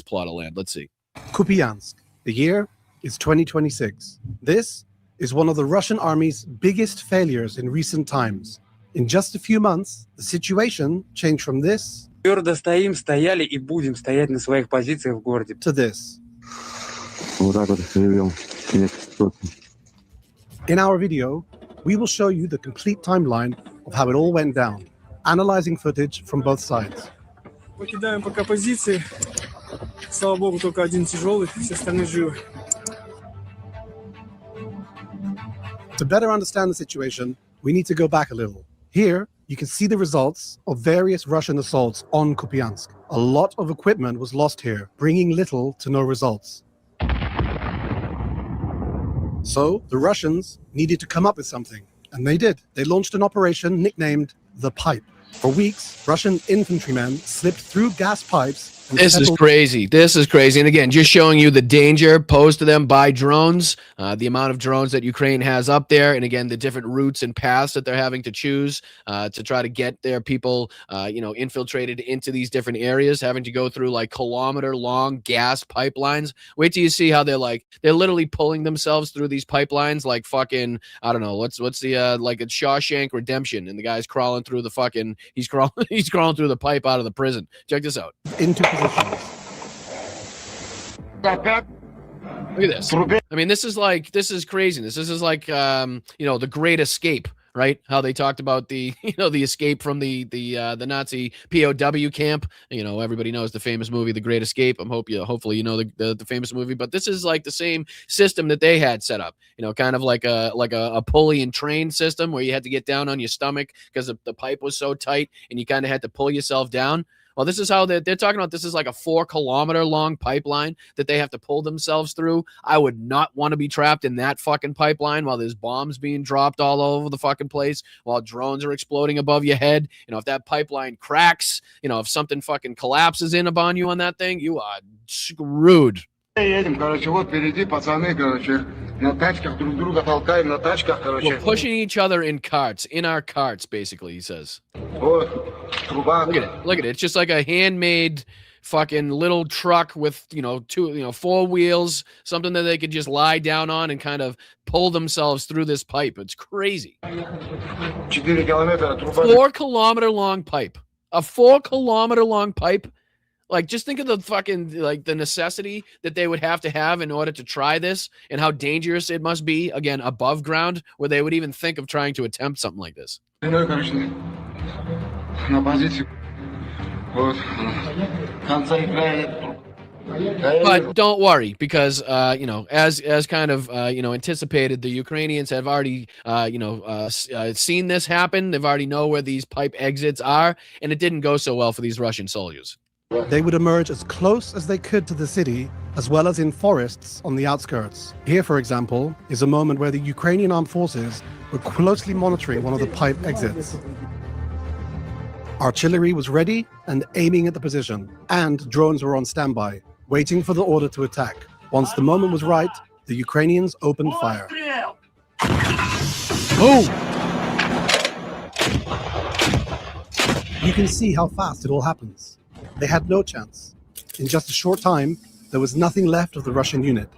plot of land. Let's see. Kupiansk. The year is 2026. This is one of the Russian army's biggest failures in recent times. In just a few months, the situation changed from this Твердо стоим, стояли и будем стоять на своих позициях в городе. To this. In our video, we will show you the complete timeline of how it all went down, analyzing footage from both sides. Покидаем пока позиции. Слава богу, только один тяжелый, все остальные живы. To better understand the situation, we need to go back a little. Here, you can see the results of various Russian assaults on Kupiansk. A lot of equipment was lost here, bringing little to no results. So, the Russians needed to come up with something, and they did. They launched an operation nicknamed The Pipe. For weeks, Russian infantrymen slipped through gas pipes. This is crazy. This is crazy. And again, just showing you the danger posed to them by drones, the amount of drones that Ukraine has up there, and again, the different routes and paths that they're having to choose to try to get their people, infiltrated into these different areas, having to go through like kilometer-long gas pipelines. Wait till you see how they're literally pulling themselves through these pipelines like fucking, I don't know, what's the like a Shawshank Redemption, and the guy's crawling through the fucking, he's crawling through the pipe out of the prison. Check this out. Into positions. Look at this. I mean, this is craziness. This is like, the Great Escape, right? How they talked about the escape from the Nazi POW camp. Everybody knows the famous movie, The Great Escape. Hopefully you know the famous movie, but this is like the same system that they had set up, kind of like a pulley and train system where you had to get down on your stomach because the pipe was so tight and you kind of had to pull yourself down. Well, this is how they're talking about. This is like a 4-kilometer long pipeline that they have to pull themselves through. I would not want to be trapped in that fucking pipeline while there's bombs being dropped all over the fucking place, while drones are exploding above your head. If that pipeline cracks, if something fucking collapses in upon you on that thing, you are screwed. We're pushing each other in our carts, basically, he says. Look at it. It's just like a handmade fucking little truck with, 4 wheels, something that they could just lie down on and kind of pull themselves through this pipe. It's crazy. 4-kilometer long pipe. A 4-kilometer long pipe. Like, just think of the fucking, the necessity that they would have to have in order to try this and how dangerous it must be, again, above ground, where they would even think of trying to attempt something like this. But don't worry, because, as kind of, anticipated, the Ukrainians have already, seen this happen. They've already know where these pipe exits are, and it didn't go so well for these Russian soldiers. They would emerge as close as they could to the city, as well as in forests on the outskirts. Here, for example, is a moment where the Ukrainian armed forces were closely monitoring one of the pipe exits. Artillery was ready and aiming at the position, and drones were on standby, waiting for the order to attack. Once the moment was right, the Ukrainians opened fire. Oh! You can see how fast it all happens. They had no chance. In just a short time, there was nothing left of the Russian unit.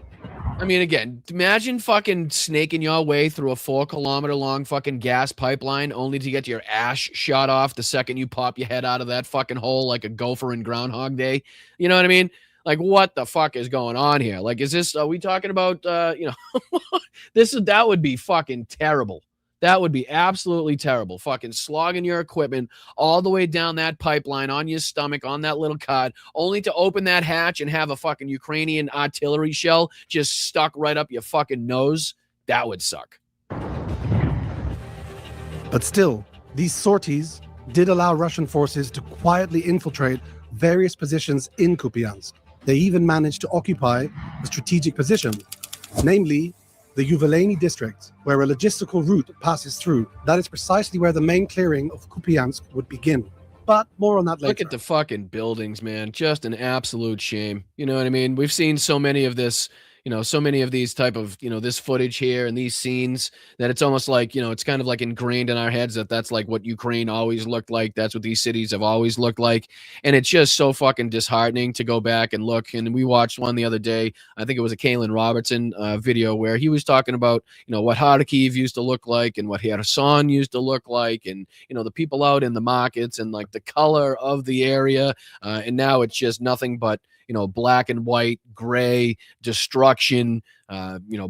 I mean, again, imagine fucking snaking your way through a 4-kilometer long fucking gas pipeline only to get your ass shot off the second you pop your head out of that fucking hole like a gopher in Groundhog Day. You know what I mean? Like, what the fuck is going on here? Like, are we talking about, that would be fucking terrible. That would be absolutely terrible. Fucking slogging your equipment all the way down that pipeline on your stomach on that little cart, only to open that hatch and have a fucking Ukrainian artillery shell just stuck right up your fucking nose. That would suck. But still, these sorties did allow Russian forces to quietly infiltrate various positions in Kupiansk. They even managed to occupy a strategic position, namely the Yuveleny district, where a logistical route passes through. That is precisely where the main clearing of Kupiansk would begin. But more on that later. Look at the fucking buildings, man. Just an absolute shame. You know what I mean? We've seen so many of this, so many of these type of, this footage here and these scenes that it's almost like, it's kind of like ingrained in our heads that that's like what Ukraine always looked like. That's what these cities have always looked like. And it's just so fucking disheartening to go back and look. And we watched one the other day. I think it was a Kalen Robertson video where he was talking about, what Kharkiv used to look like and what Kherson used to look like. And, the people out in the markets and like the color of the area. And now it's just nothing but, black and white, gray, destruction,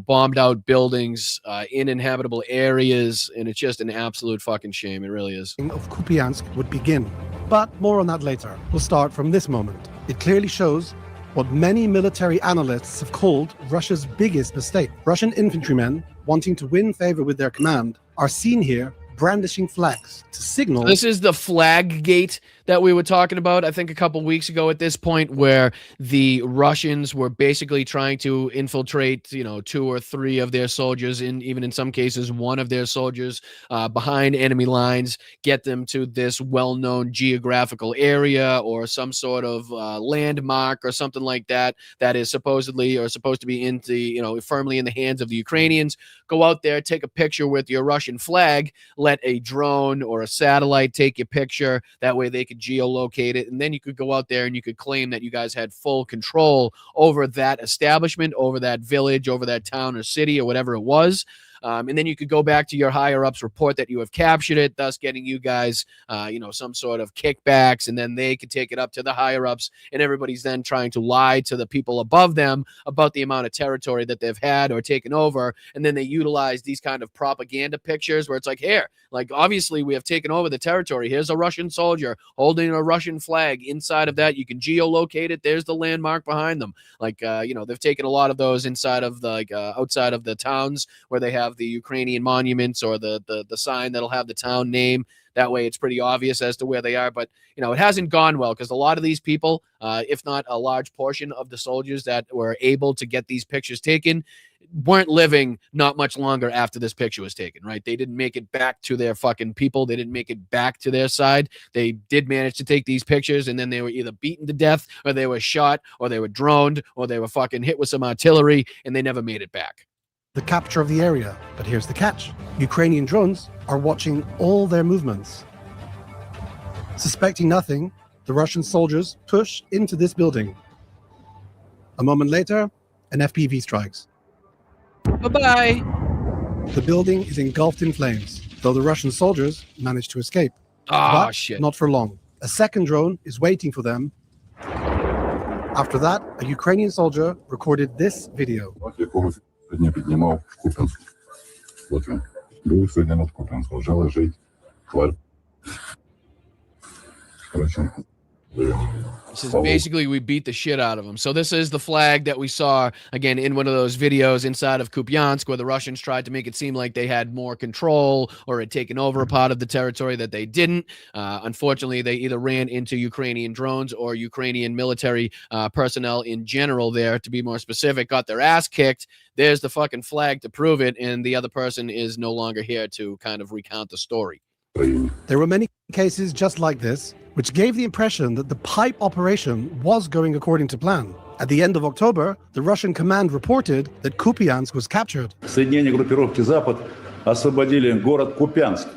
bombed out buildings, uninhabitable areas, and it's just an absolute fucking shame. It really is. Of Kupiansk would begin, but more on that later. We'll start from this moment. It clearly shows what many military analysts have called Russia's biggest mistake. Russian infantrymen, wanting to win favor with their command, are seen here brandishing flags to signal. This is the flag gate that we were talking about, I think, a couple weeks ago at this point, where the Russians were basically trying to infiltrate, 2 or 3 of their soldiers, even in some cases, one of their soldiers behind enemy lines, get them to this well-known geographical area or some sort of landmark or something like that, that is supposedly or supposed to be firmly in the hands of the Ukrainians. Go out there, take a picture with your Russian flag, let a drone or a satellite take your picture. That way they could geolocate it, and then you could go out there and you could claim that you guys had full control over that establishment, over that village, over that town or city or whatever it was. And then you could go back to your higher ups, report that you have captured it, thus getting you guys, some sort of kickbacks, and then they could take it up to the higher ups, and everybody's then trying to lie to the people above them about the amount of territory that they've had or taken over. And then they utilize these kind of propaganda pictures where it's like, here, like, obviously we have taken over the territory. Here's a Russian soldier holding a Russian flag. Inside of that, you can geolocate it. There's the landmark behind them. Like, they've taken a lot of those inside of the, outside of the towns where they have the Ukrainian monuments or the sign that'll have the town name. That way it's pretty obvious as to where they are. But, it hasn't gone well because a lot of these people, if not a large portion of the soldiers that were able to get these pictures taken, weren't living not much longer after this picture was taken, right? They didn't make it back to their fucking people. They didn't make it back to their side. They did manage to take these pictures, and then they were either beaten to death or they were shot or they were droned or they were fucking hit with some artillery, and they never made it back. The capture of the area. But here's the catch. Ukrainian drones are watching all their movements. Suspecting nothing, the Russian soldiers push into this building. A moment later, an FPV strikes. Bye-bye. The building is engulfed in flames, though the Russian soldiers manage to escape. But shit. Not for long. A second drone is waiting for them. After that, a Ukrainian soldier recorded this video. Сегодня поднимал Купянск. Вот он. Был сегодня над Купянском. Лежал лежить. Тварь. Короче, This is basically, we beat the shit out of them. So this is the flag that we saw, again, in one of those videos inside of Kupiansk, where the Russians tried to make it seem like they had more control or had taken over a part of the territory that they didn't. Unfortunately, they either ran into Ukrainian drones or Ukrainian military personnel in general there, to be more specific, got their ass kicked. There's the fucking flag to prove it, and the other person is no longer here to kind of recount the story. There were many cases just like this, which gave the impression that the pipe operation was going according to plan. At the end of October, the Russian command reported that Kupiansk was captured. Соединения группировки «Запад» освободили город Купянск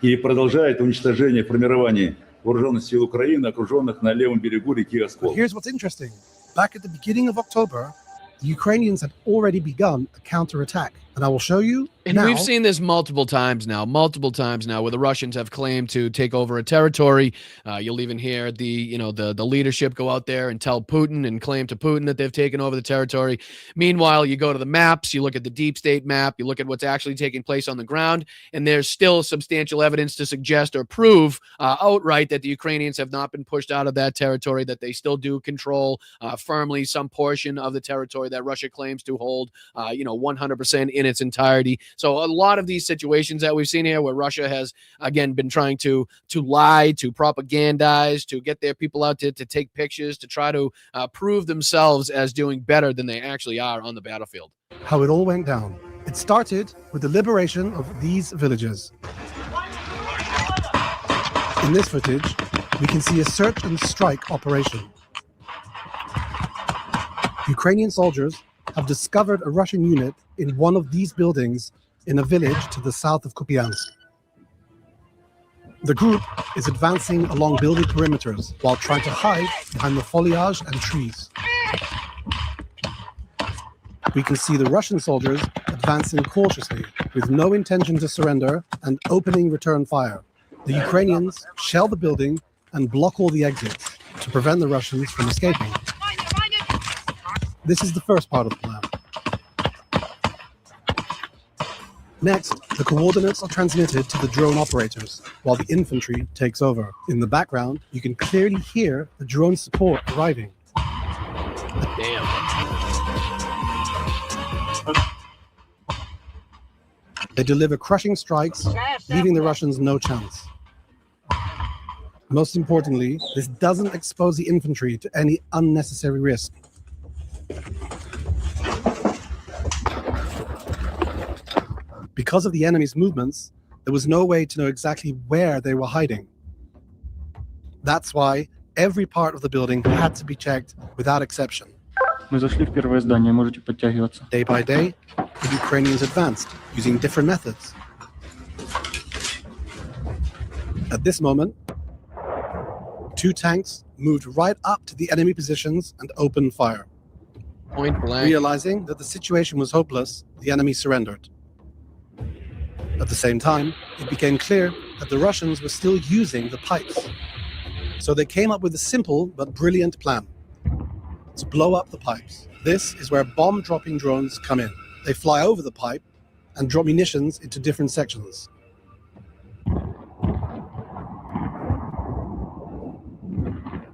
и продолжает уничтожение формирований вооруженных сил Украины, окруженных на левом берегу реки Оскол. Here's what's interesting. Back at the beginning of October, the Ukrainians had already begun a counterattack. And I will show you And now. we've seen this multiple times now, where the Russians have claimed to take over a territory. You'll even hear the leadership go out there and tell Putin and claim to Putin that they've taken over the territory. Meanwhile, you go to the maps, you look at the deep state map, you look at what's actually taking place on the ground, and there's still substantial evidence to suggest or prove outright that the Ukrainians have not been pushed out of that territory, that they still do control firmly some portion of the territory that Russia claims to hold, 100% in its entirety. So a lot of these situations that we've seen here where Russia has, again, been trying to lie, to propagandize, to get their people out to take pictures, to try to prove themselves as doing better than they actually are on the battlefield. How it all went down. It started with the liberation of these villages. In this footage, we can see a search and strike operation. Ukrainian soldiers have discovered a Russian unit in one of these buildings in a village to the south of Kupiansk. The group is advancing along building perimeters while trying to hide behind the foliage and trees. We can see the Russian soldiers advancing cautiously with no intention to surrender and opening return fire. The Ukrainians shell the building and block all the exits to prevent the Russians from escaping. This is the first part of the plan. Next, the coordinates are transmitted to the drone operators while the infantry takes over. In the background, you can clearly hear the drone support arriving. A Damn. They deliver crushing strikes, leaving the Russians no chance. Most importantly, this doesn't expose the infantry to any unnecessary risk. Because of the enemy's movements, there was no way to know exactly where they were hiding. That's why every part of the building had to be checked without exception. Day by day, the Ukrainians advanced using different methods. At this moment, 2 tanks moved right up to the enemy positions and opened fire. Point blank. Realizing that the situation was hopeless, the enemy surrendered. At the same time, it became clear that the Russians were still using the pipes. So they came up with a simple but brilliant plan: to blow up the pipes. This is where bomb-dropping drones come in. They fly over the pipe and drop munitions into different sections.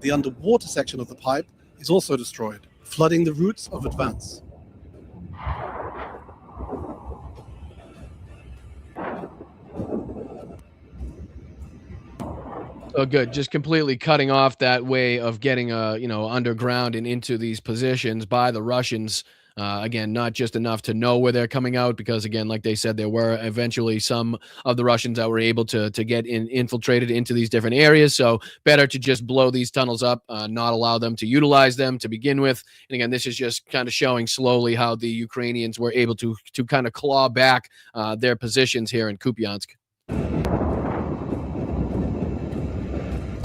The underwater section of the pipe is also destroyed, flooding the routes of advance. Oh, good. Just completely cutting off that way of getting, underground and into these positions by the Russians. Again, not just enough to know where they're coming out, because again, like they said, there were eventually some of the Russians that were able to get infiltrated into these different areas. So better to just blow these tunnels up, not allow them to utilize them to begin with. And again, this is just kind of showing slowly how the Ukrainians were able to kind of claw back their positions here in Kupiansk.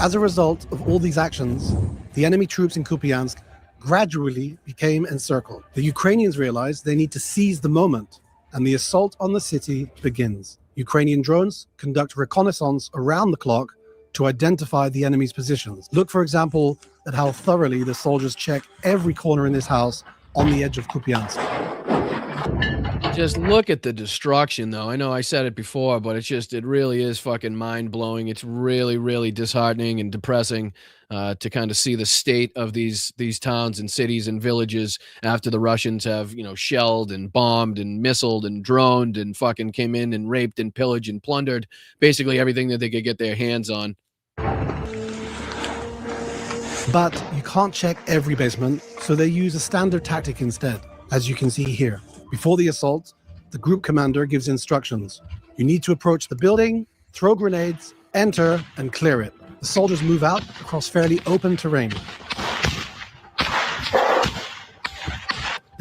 As a result of all these actions, the enemy troops in Kupiansk gradually became encircled. The Ukrainians realized they need to seize the moment, and the assault on the city begins. Ukrainian drones conduct reconnaissance around the clock to identify the enemy's positions. Look, for example, at how thoroughly the soldiers check every corner in this house on the edge of Kupiansk. Just look at the destruction, though. I know I said it before, but it really is fucking mind-blowing. It's really, really disheartening and depressing to kind of see the state of these towns and cities and villages after the Russians have, shelled and bombed and missiled and droned and fucking came in and raped and pillaged and plundered basically everything that they could get their hands on. But you can't check every basement, so they use a standard tactic instead, as you can see here. Before the assault, the group commander gives instructions. You need to approach the building, throw grenades, enter, and clear it. The soldiers move out across fairly open terrain.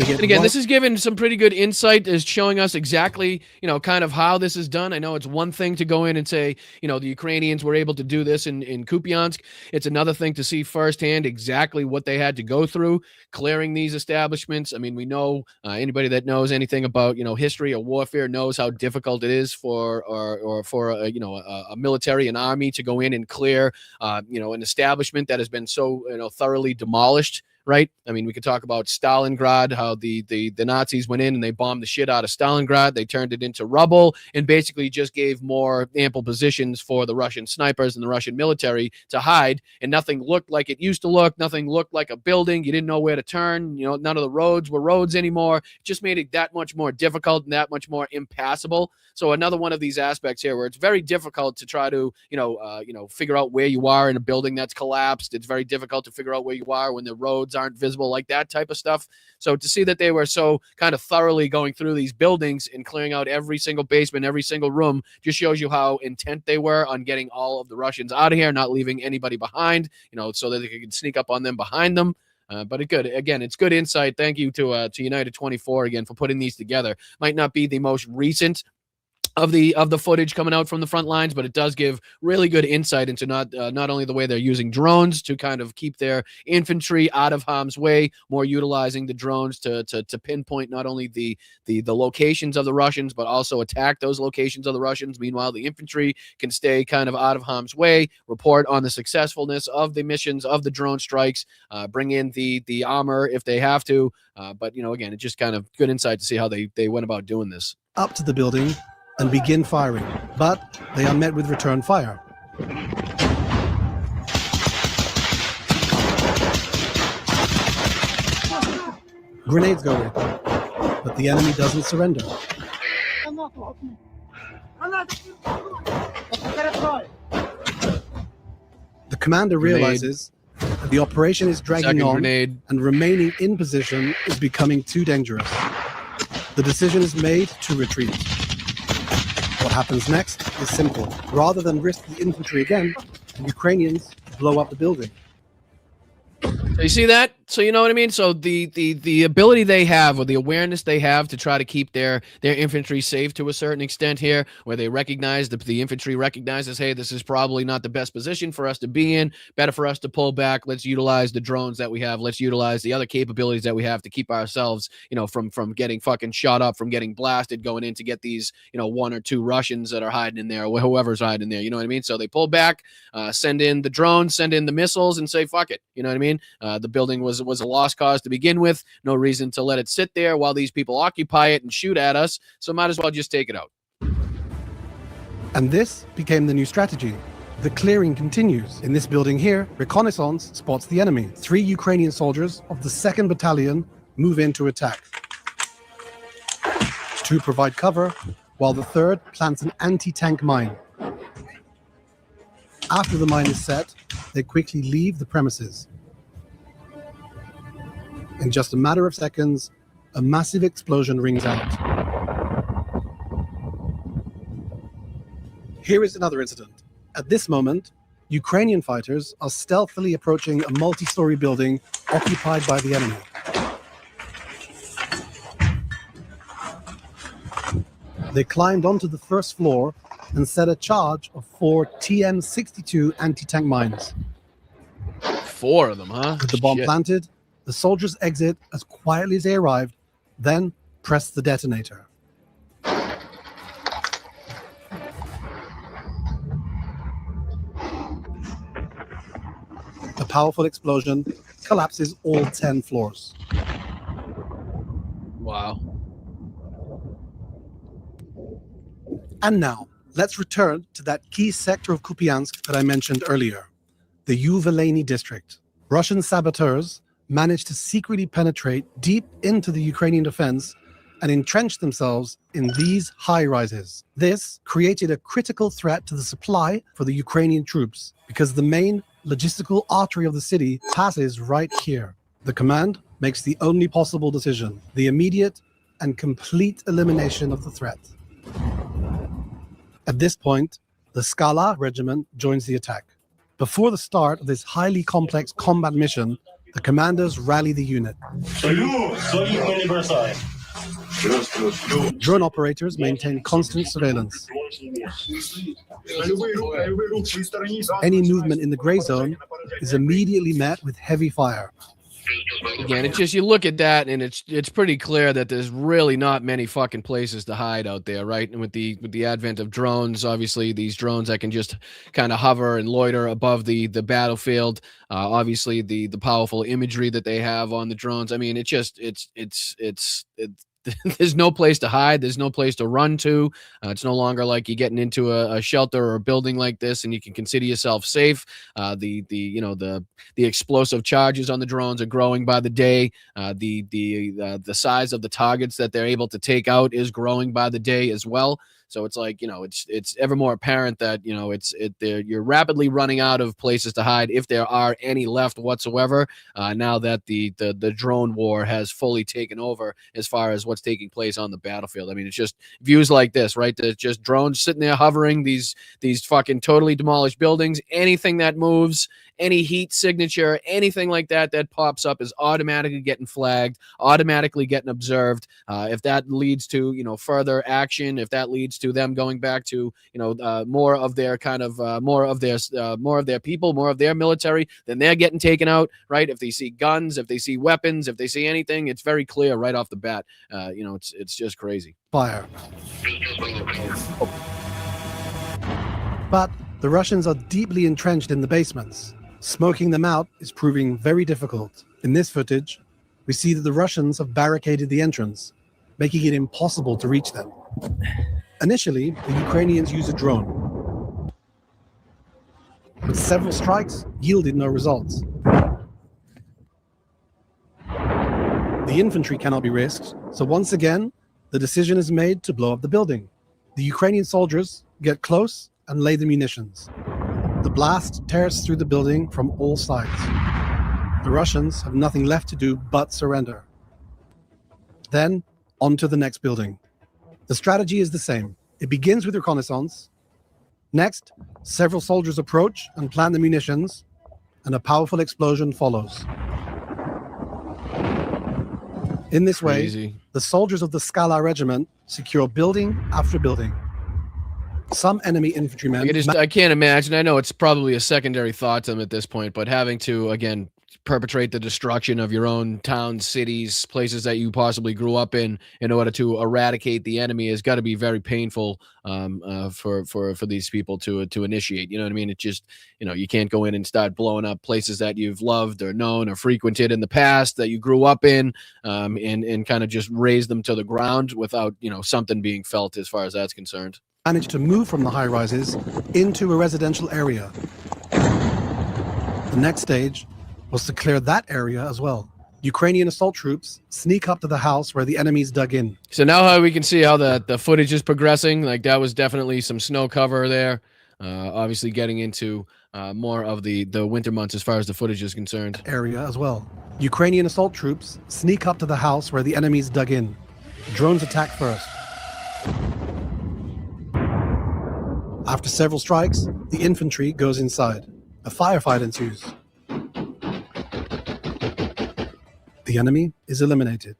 And again, this is giving some pretty good insight, is showing us exactly, kind of how this is done. I know it's one thing to go in and say, the Ukrainians were able to do this in Kupiansk. It's another thing to see firsthand exactly what they had to go through, clearing these establishments. I mean, we know anybody that knows anything about, history or warfare knows how difficult it is for a military, an army to go in and clear, an establishment that has been so, thoroughly demolished. Right? I mean, we could talk about Stalingrad, how the Nazis went in and they bombed the shit out of Stalingrad. They turned it into rubble and basically just gave more ample positions for the Russian snipers and the Russian military to hide. And nothing looked like it used to look. Nothing looked like a building. You didn't know where to turn. None of the roads were roads anymore. It just made it that much more difficult and that much more impassable. So another one of these aspects here where it's very difficult to try to, figure out where you are in a building that's collapsed. It's very difficult to figure out where you are when the roads aren't visible, like that type of stuff. So to see that they were so kind of thoroughly going through these buildings and clearing out every single basement, every single room, just shows you how intent they were on getting all of the Russians out of here, not leaving anybody behind, so that they could sneak up on them behind them. But it's good insight. Thank you to United 24 again for putting these together. Might not be the most recent of the footage coming out from the front lines, but it does give really good insight into not only the way they're using drones to kind of keep their infantry out of harm's way, more utilizing the drones to pinpoint not only the locations of the Russians, but also attack those locations of the Russians. Meanwhile, the infantry can stay kind of out of harm's way, report on the successfulness of the missions of the drone strikes, bring in the armor if they have to. But again, it's just kind of good insight to see how they went about doing this. Up to the building and begin firing, but they are met with return fire. Grenades go in, but the enemy doesn't surrender. The commander realizes that the operation is dragging on and remaining in position is becoming too dangerous. The decision is made to retreat. What happens next is simple. Rather than risk the infantry again, the Ukrainians blow up the building. So you see that? So you know what I mean? So the ability they have, or the awareness they have to try to keep their infantry safe to a certain extent here, where they recognize, the infantry recognizes, hey, this is probably not the best position for us to be in. Better for us to pull back. Let's utilize the drones that we have. Let's utilize the other capabilities that we have to keep ourselves, from getting fucking shot up, from getting blasted, going in to get these, 1 or 2 Russians that are hiding in there, or whoever's hiding there. You know what I mean? So they pull back, send in the drones, send in the missiles, and say, fuck it. You know what I mean? The building was a lost cause to begin with. No reason to let it sit there while these people occupy it and shoot at us. So might as well just take it out. And this became the new strategy. The clearing continues. In this building here, reconnaissance spots the enemy. 3 Ukrainian soldiers of the 2nd Battalion move in to attack. 2 provide cover, while the 3rd plants an anti-tank mine. After the mine is set, they quickly leave the premises. In just a matter of seconds, a massive explosion rings out. Here is another incident. At this moment, Ukrainian fighters are stealthily approaching a multi-story building occupied by the enemy. They climbed onto the 1st floor and set a charge of 4 TM-62 anti-tank mines. 4 of them, huh? With the bomb planted, the soldiers exit as quietly as they arrived, then press the detonator. A powerful explosion collapses all 10 floors. Wow. And now, let's return to that key sector of Kupiansk that I mentioned earlier, the Yuveleny district. Russian saboteurs managed to secretly penetrate deep into the Ukrainian defense and entrench themselves in these high-rises. This created a critical threat to the supply for the Ukrainian troops because the main logistical artery of the city passes right here. The command makes the only possible decision, the immediate and complete elimination of the threat. At this point, the Skala regiment joins the attack. Before the start of this highly complex combat mission, the commanders rally the unit. Drone operators maintain constant surveillance. Any movement in the gray zone is immediately met with heavy fire. Again, it's just, you look at that and it's pretty clear that there's really not many fucking places to hide out there, right? And with the advent of drones, obviously these drones that can just kind of hover and loiter above the battlefield, obviously the powerful imagery that they have on the drones. I mean, it's there's no place to hide. There's no place to run to. It's no longer like you're getting into a shelter or a building like this and you can consider yourself safe. The explosive charges on the drones are growing by the day. The size of the targets that they're able to take out is growing by the day as well. So it's like, it's ever more apparent that, you're rapidly running out of places to hide, if there are any left whatsoever, now that the drone war has fully taken over as far as what's taking place on the battlefield. I mean, it's just views like this, right? There's just drones sitting there hovering these fucking totally demolished buildings. Anything that moves, any heat signature, anything like that pops up is automatically getting flagged, automatically getting observed. If that leads to, further action, if that leads to them going back to, more of their more of their people, more of their military, then they're getting taken out, right? If they see guns, if they see weapons, if they see anything, it's very clear right off the bat. It's just crazy. Fire. But the Russians are deeply entrenched in the basements. Smoking them out is proving very difficult. In this footage, we see that the Russians have barricaded the entrance, making it impossible to reach them. Initially, the Ukrainians use a drone, but several strikes yielded no results. The The infantry cannot be risked, so once again, the decision is made to blow up the building. The Ukrainian soldiers get close and lay the munitions. The blast tears through the building from all sides. The Russians have nothing left to do but surrender. Then, on to the next building. The strategy is the same. It begins with reconnaissance. Next, several soldiers approach and plant the munitions, and a powerful explosion follows. In this way, the soldiers of the Skala regiment secure building after building. Some enemy infantrymen... I can't imagine. I know it's probably a secondary thought to them at this point, but having to, again, perpetrate the destruction of your own towns, cities, places that you possibly grew up in order to eradicate the enemy has got to be very painful for these people to initiate. You know what I mean? It just, you can't go in and start blowing up places that you've loved or known or frequented in the past that you grew up in, and kind of just raise them to the ground without, something being felt as far as that's concerned. Managed to move from the high-rises into a residential area. The next stage was to clear that area as well. Ukrainian assault troops sneak up to the house where the enemies dug in. So now how we can see how the footage is progressing. Like that was definitely some snow cover there. Obviously getting into more of the winter months as far as the footage is concerned. Area as well. Ukrainian assault troops sneak up to the house where the enemies dug in. Drones attack first. After several strikes, the infantry goes inside. A firefight ensues. The enemy is eliminated.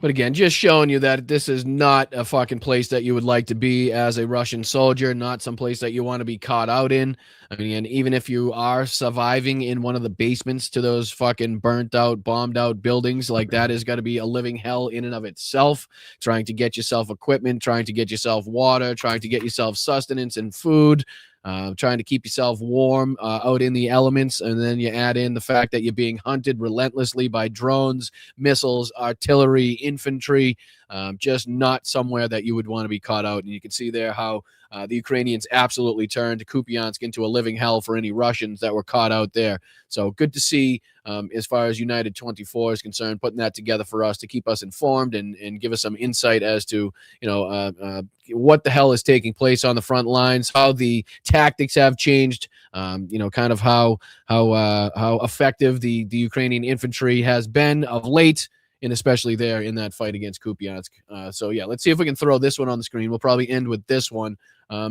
But again, just showing you that this is not a fucking place that you would like to be as a Russian soldier, not some place that you want to be caught out in. I mean, and even if you are surviving in one of the basements to those fucking burnt out, bombed out buildings, like that has got to be a living hell in and of itself. Trying to get yourself equipment, trying to get yourself water, trying to get yourself sustenance and food. Trying to keep yourself warm out in the elements, and then you add in the fact that you're being hunted relentlessly by drones, missiles, artillery, infantry, just not somewhere that you would want to be caught out. And you can see there how the Ukrainians absolutely turned Kupiansk into a living hell for any Russians that were caught out there. So good to see, as far as United 24 is concerned, putting that together for us to keep us informed and give us some insight as to, what the hell is taking place on the front lines, how the tactics have changed, kind of how effective the Ukrainian infantry has been of late, and especially there in that fight against Kupiansk. So yeah, let's see if we can throw this one on the screen. We'll probably end with this one.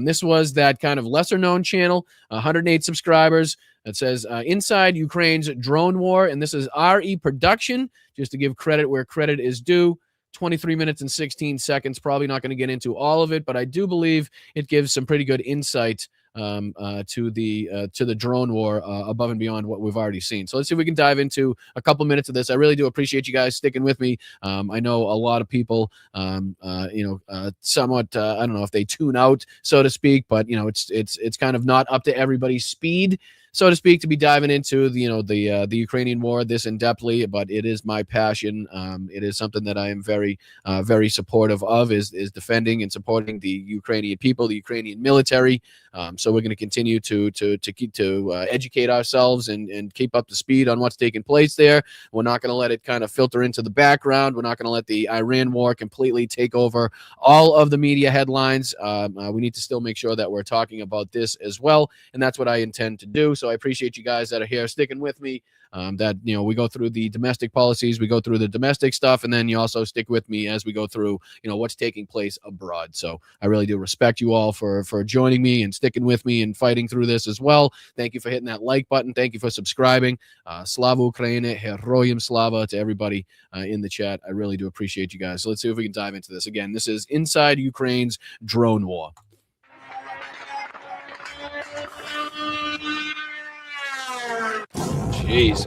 This was that kind of lesser known channel, 108 subscribers. It says Inside Ukraine's Drone War, and this is RE Production, just to give credit where credit is due. 23 minutes and 16 seconds. Probably not going to get into all of it, but I do believe it gives some pretty good insight to the drone war above and beyond what we've already seen. So let's see if we can dive into a couple minutes of this. I really do appreciate you guys sticking with me. I know a lot of people, somewhat, I don't know if they tune out, so to speak, but it's kind of not up to everybody's speed, so to speak, to be diving into the Ukrainian war this in depthly, but it is my passion. It is something that I am very, very supportive of, is defending and supporting the Ukrainian people, the Ukrainian military. So we're going to continue to educate ourselves and keep up to speed on what's taking place there. We're not going to let it kind of filter into the background. We're not going to let the Iran war completely take over all of the media headlines. We need to still make sure that we're talking about this as well, and that's what I intend to do. So I appreciate you guys that are here sticking with me. We go through the domestic policies, we go through the domestic stuff, and then you also stick with me as we go through, what's taking place abroad. So I really do respect you all for joining me and sticking with me and fighting through this as well. Thank you for hitting that like button. Thank you for subscribing. Slava Ukraini, Heroyam Slava to everybody in the chat. I really do appreciate you guys. So let's see if we can dive into this. Again, this is Inside Ukraine's Drone War. Jeez.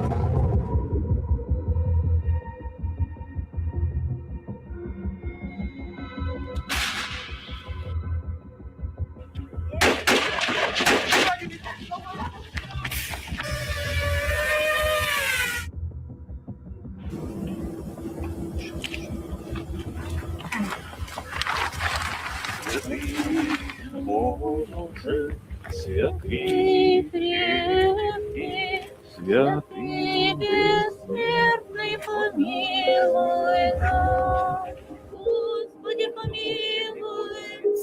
Святый бессмертный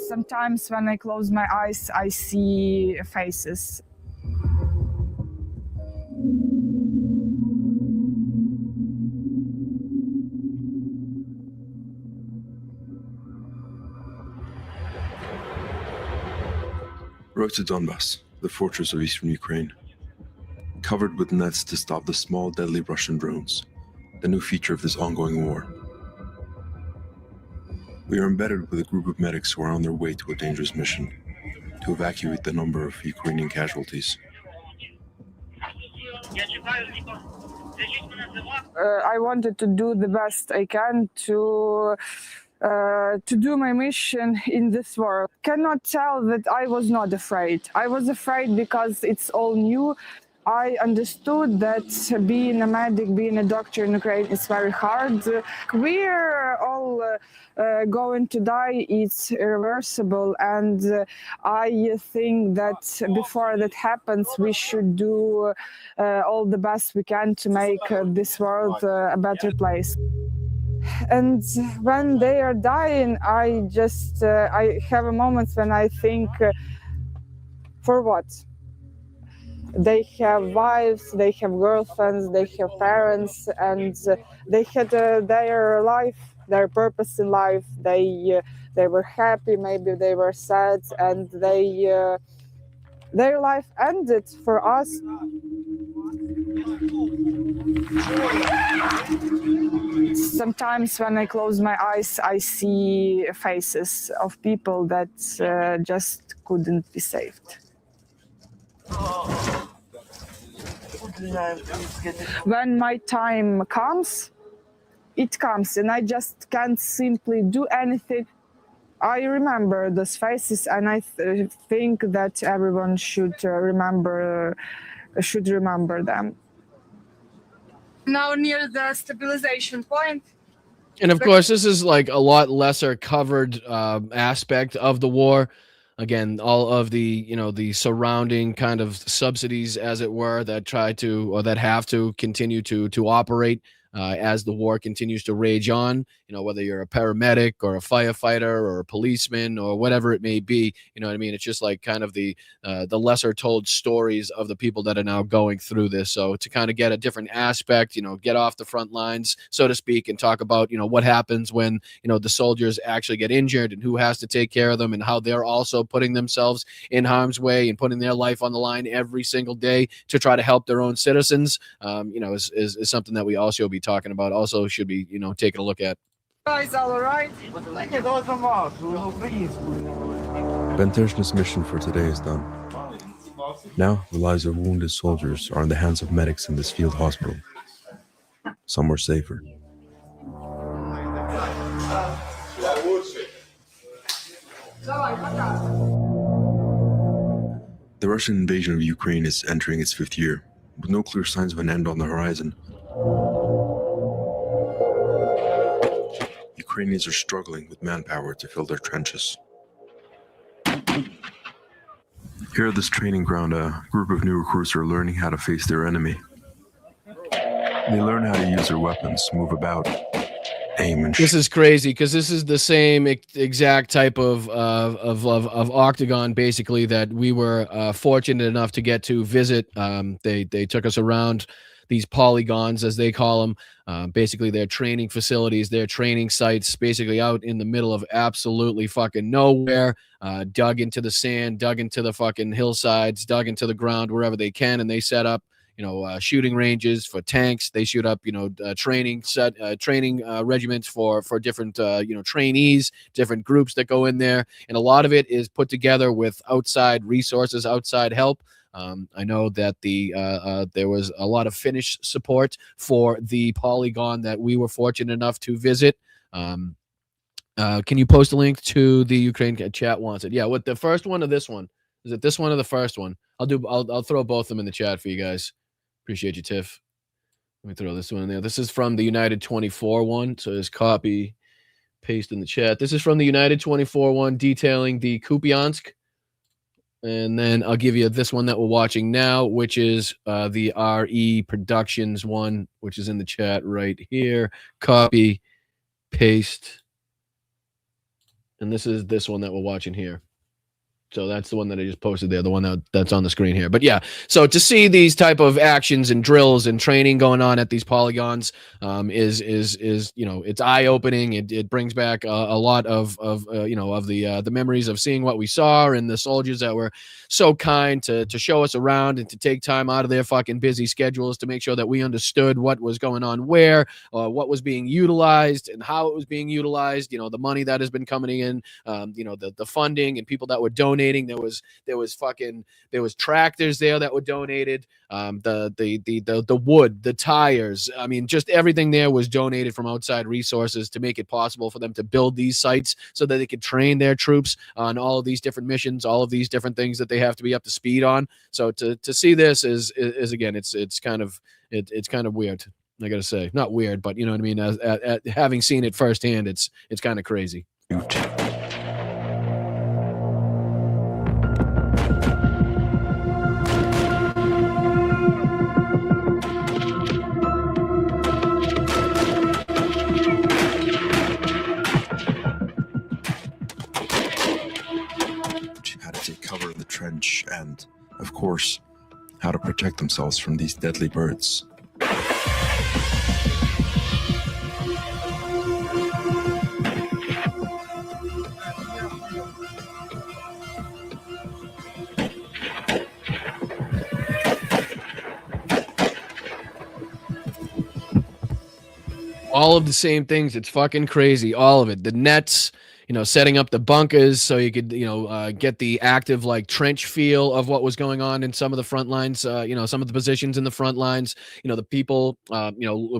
Sometimes when I close my eyes, I see faces. Road to Donbass, the fortress of eastern Ukraine. Covered with nets to stop the small, deadly Russian drones, the new feature of this ongoing war. We are embedded with a group of medics who are on their way to a dangerous mission, to evacuate the number of Ukrainian casualties. I wanted to do the best I can to do my mission in this war. Cannot tell that I was not afraid. I was afraid because it's all new. I understood that being a medic, being a doctor in Ukraine is very hard. We're all going to die. It's irreversible. And I think that before that happens, we should do all the best we can to make this world a better place. And when they are dying, I just I have a moment when I think, for what? They have wives, they have girlfriends, they have parents, and they had their life, their purpose in life. They were happy, maybe they were sad, and their life ended for us. Sometimes when I close my eyes, I see faces of people that just couldn't be saved. When my time comes, it comes, and I just can't simply do anything. I remember those faces, and I think that everyone should remember them. Now near the stabilization point. And of course, this is like a lot lesser covered aspect of the war. Again, all of the, the surrounding kind of subsidies, as it were, that try to, or that have to continue to operate as the war continues to rage on, whether you're a paramedic or a firefighter or a policeman or whatever it may be, you know what I mean? It's just like kind of the lesser told stories of the people that are now going through this. So to kind of get a different aspect, get off the front lines, so to speak, and talk about, what happens when, the soldiers actually get injured and who has to take care of them and how they're also putting themselves in harm's way and putting their life on the line every single day to try to help their own citizens, is something that we also be talking about, also should be, taking a look at. Guys, all right? Bentershna's mission for today is done. Now, the lives of wounded soldiers are in the hands of medics in this field hospital. Somewhere safer. The Russian invasion of Ukraine is entering its 5th year, with no clear signs of an end on the horizon. Ukrainians are struggling with manpower to fill their trenches. Here at this training ground, a group of new recruits are learning how to face their enemy. They learn how to use their weapons, move about, aim, and This is crazy because this is the same exact type of octagon, basically, that we were fortunate enough to get to visit. They took us around these polygons, as they call them, basically their training facilities, their training sites, basically out in the middle of absolutely fucking nowhere, dug into the sand, dug into the fucking hillsides, dug into the ground wherever they can, and they set up, shooting ranges for tanks. They shoot up, training regiments for different, trainees, different groups that go in there, and a lot of it is put together with outside resources, outside help. I know that there was a lot of Finnish support for the polygon that we were fortunate enough to visit. Can you post a link to the Ukraine chat wants it? Yeah, what the first one or this one? Is it this one or the first one? I'll throw both of them in the chat for you guys. Appreciate you, Tiff. Let me throw this one in there. This is from the United 24 one. So just copy, paste in the chat. This is from the United 24 one detailing the Kupiansk And then I'll give you this one that we're watching now, which is the RE Productions one, which is in the chat right here. Copy, paste. And this is this one that we're watching here. So that's the one that I just posted there, the one that's on the screen here. But yeah, so to see these type of actions and drills and training going on at these polygons is it's eye opening. It brings back a lot of the memories of seeing what we saw and the soldiers that were so kind to show us around and to take time out of their fucking busy schedules to make sure that we understood what was going on where, what was being utilized and how it was being utilized. The money that has been coming in, the funding and people that were donating. There was tractors there that were donated. The wood, the tires. I mean, just everything there was donated from outside resources to make it possible for them to build these sites so that they could train their troops on all of these different missions, all of these different things that they have to be up to speed on. So to see this is again, it's kind of weird. I gotta say, not weird, but you know what I mean. As having seen it firsthand, it's kind of crazy. Cover in the trench and, of course, how to protect themselves from these deadly birds. All of the same things. It's fucking crazy. All of it. The nets, setting up the bunkers so you could, get the active trench feel of what was going on in some of the front lines, some of the positions in the front lines, the people,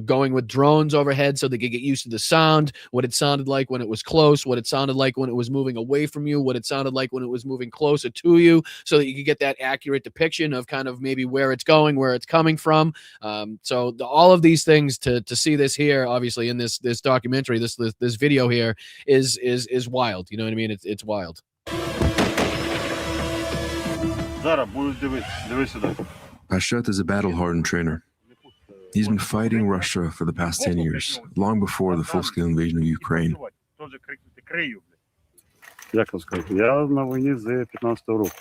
going with drones overhead so they could get used to the sound, what it sounded like when it was close, what it sounded like when it was moving away from you, what it sounded like when it was moving closer to you, so that you could get that accurate depiction of kind of maybe where it's going, where it's coming from. So all of these things to see this here, obviously in this documentary, this video here is wild. You know what I mean? It's wild. Hegseth is a battle-hardened trainer. He's been fighting Russia for the past 10 years, long before the full-scale invasion of Ukraine. Як вам сказати? Я на війні з 15-го року.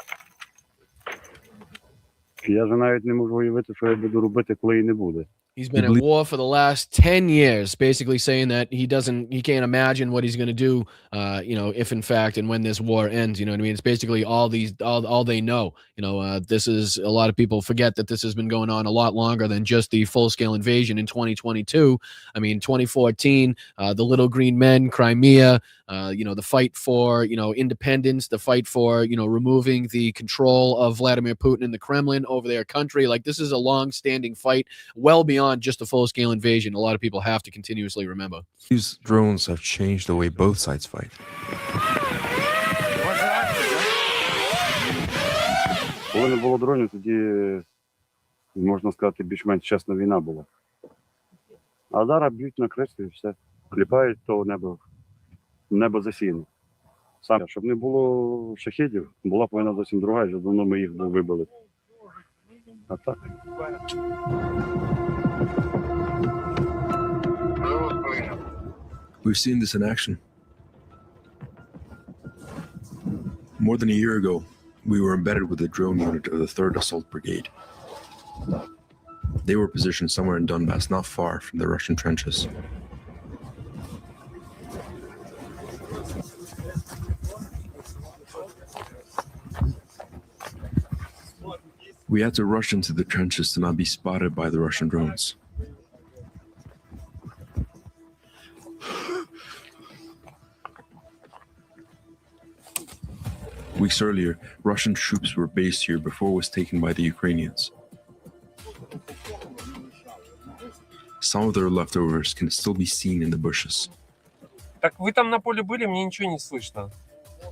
Я вже навіть не можу уявити, що я буду робити, коли її не буде. He's been at war for the last 10 years, basically saying that he can't imagine what he's going to do, if in fact and when this war ends. You know what I mean? It's basically all they know. This is, a lot of people forget that this has been going on a lot longer than just the full-scale invasion in 2022. I mean, 2014, the Little Green Men, Crimea, the fight for, independence, the fight for, removing the control of Vladimir Putin and the Kremlin over their country. Like, this is a long-standing fight, well beyond just a full-scale invasion. A lot of people have to continuously remember. These drones have changed the way both sides fight. Коли не було дронів, тоді, можна сказати, більш-менш чесна війна була. А зараз б'ють на креслі і все. Кліпають, то небо засіяно. Саме, щоб не було шахедів, була повинна зовсім друга, вже давно ми їх вибили. А так. We've seen this in action. More than a year ago, we were embedded with a drone unit of the 3rd Assault Brigade. They were positioned somewhere in Donbass, not far from the Russian trenches. We had to rush into the trenches to not be spotted by the Russian drones. Weeks earlier, Russian troops were based here before it was taken by the Ukrainians. Some of their leftovers can still be seen in the bushes. Так вы там на поле были, мне ничего не слышно.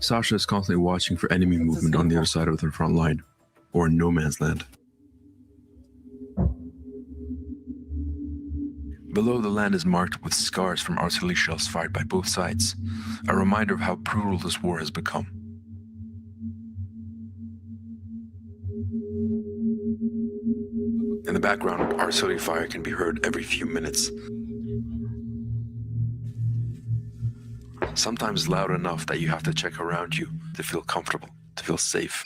Sasha is constantly watching for enemy movement on the other side of their front line, or in no man's land. Below, the land is marked with scars from artillery shells fired by both sides, a reminder of how brutal this war has become. background, artillery fire can be heard every few minutes. Sometimes loud enough that you have to check around you to feel comfortable, to feel safe.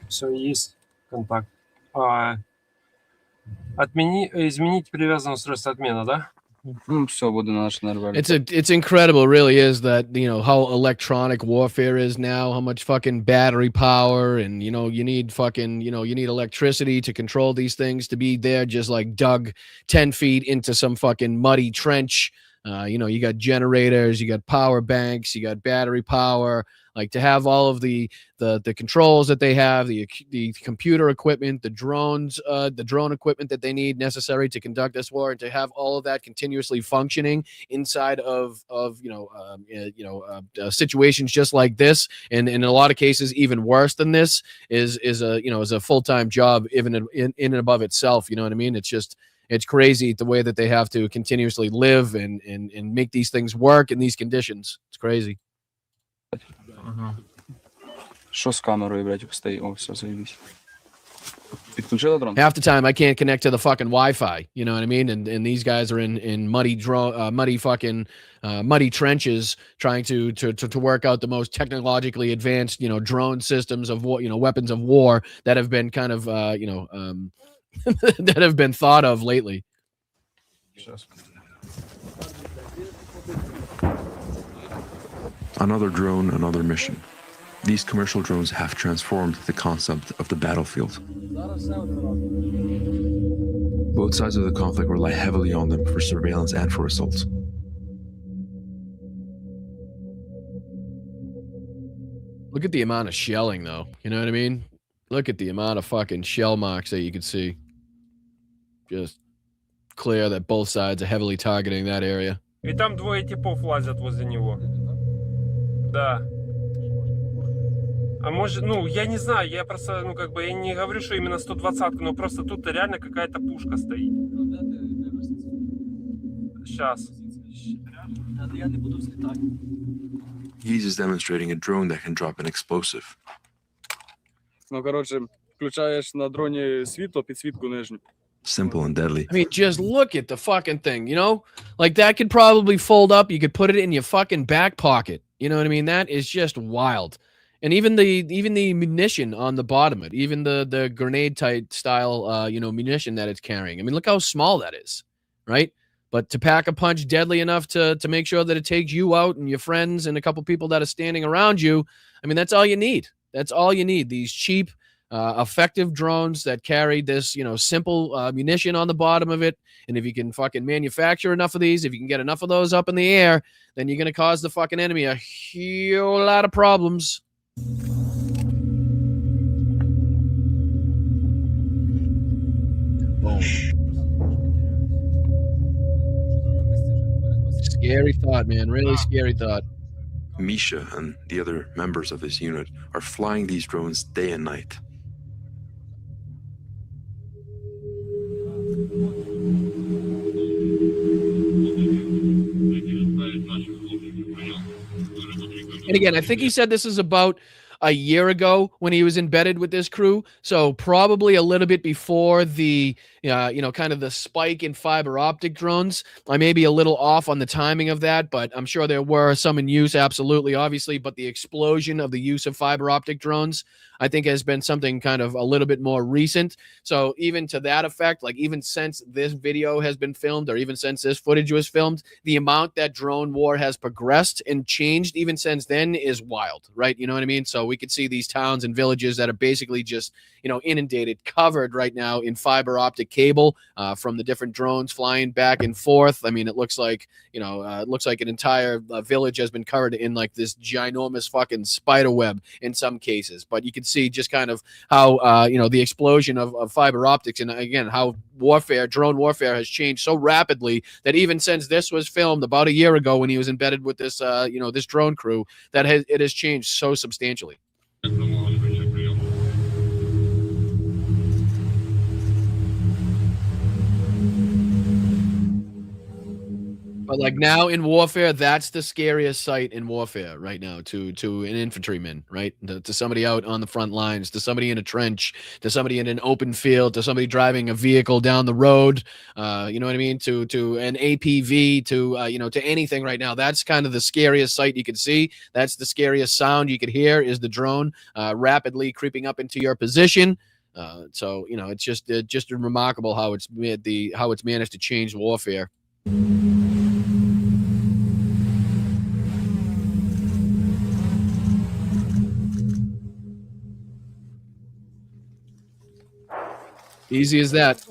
Все, есть контакт. Изменить привязанное устройство, отмена, да? Все, буду на наш нервы. It's incredible, really is, that how electronic warfare is now, how much fucking battery power, and you need fucking you need electricity to control these things, to be there just like dug 10 feet into some fucking muddy trench. You got generators, you got power banks, you got battery power. Like, to have all of the controls that they have, the computer equipment, the drones, the drone equipment that they need necessary to conduct this war, and to have all of that continuously functioning inside of situations just like this, and in a lot of cases even worse than this, is a full-time job even in and above itself. You know what I mean? It's crazy the way that they have to continuously live and make these things work in these conditions. It's crazy. Що з камерою, блядь, стоїть? О, все, заебись. Підключила дрон? Half the time I can't connect to the fucking Wi-Fi, you know what I mean? And these guys are in muddy trenches trying to work out the most technologically advanced, drone systems of war, weapons of war that have been kind of, that have been thought of lately. Another drone, another mission. These commercial drones have transformed the concept of the battlefield. Both sides of the conflict rely heavily on them for surveillance and for assaults. Look at the amount of shelling, though. You know what I mean? Look at the amount of fucking shell marks that you can see. Just clear that both sides are heavily targeting that area. И там двое типов лазят возле него. Да. А может, я не знаю, я просто, я не говорю, что именно 120-ка, но просто тут реально какая-то пушка стоит. Сейчас. He's is demonstrating a drone that can drop an explosive. Включаєш на дроні світло, підсвітку нижню. Simple and deadly. I mean, just look at the fucking thing, Like, that could probably fold up. You could put it in your fucking back pocket. You know what I mean? That is just wild. And even the munition on the bottom of it, even the grenade type style, munition that it's carrying. I mean, look how small that is, right? But to pack a punch deadly enough to make sure that it takes you out and your friends and a couple people that are standing around you, I mean, that's all you need. That's all you need. These cheap, effective drones that carry this, simple munition on the bottom of it. And if you can fucking manufacture enough of these, if you can get enough of those up in the air, then you're going to cause the fucking enemy a whole lot of problems. Boom. Scary thought, man. Really scary thought. Misha and the other members of this unit are flying these drones day and night. And again, I think he said this is about a year ago when he was embedded with this crew. So probably a little bit before the, kind of the spike in fiber optic drones. I may be a little off on the timing of that, but I'm sure there were some in use, absolutely, obviously. But the explosion of the use of fiber optic drones, I think, has been something kind of a little bit more recent. So even to that effect, like even since this video has been filmed, or even since this footage was filmed, the amount that drone war has progressed and changed even since then is wild, right? You know what I mean? So we could see these towns and villages that are basically just, inundated, covered right now in fiber optic cable from the different drones flying back and forth. I mean, it looks like, it looks like an entire village has been covered in like this ginormous fucking spider web in some cases. But you can see just kind of how, the explosion of fiber optics, and again, how drone warfare has changed so rapidly that even since this was filmed about a year ago when he was embedded with this, this drone crew, that it has changed so substantially. But like now in warfare, that's the scariest sight in warfare right now to an infantryman, right? To somebody out on the front lines, to somebody in a trench, to somebody in an open field, to somebody driving a vehicle down the road. You know what I mean? To an APV, to anything right now. That's kind of the scariest sight you can see. That's the scariest sound you could hear is the drone rapidly creeping up into your position. So it's just remarkable how it's managed to change warfare. Easy as that.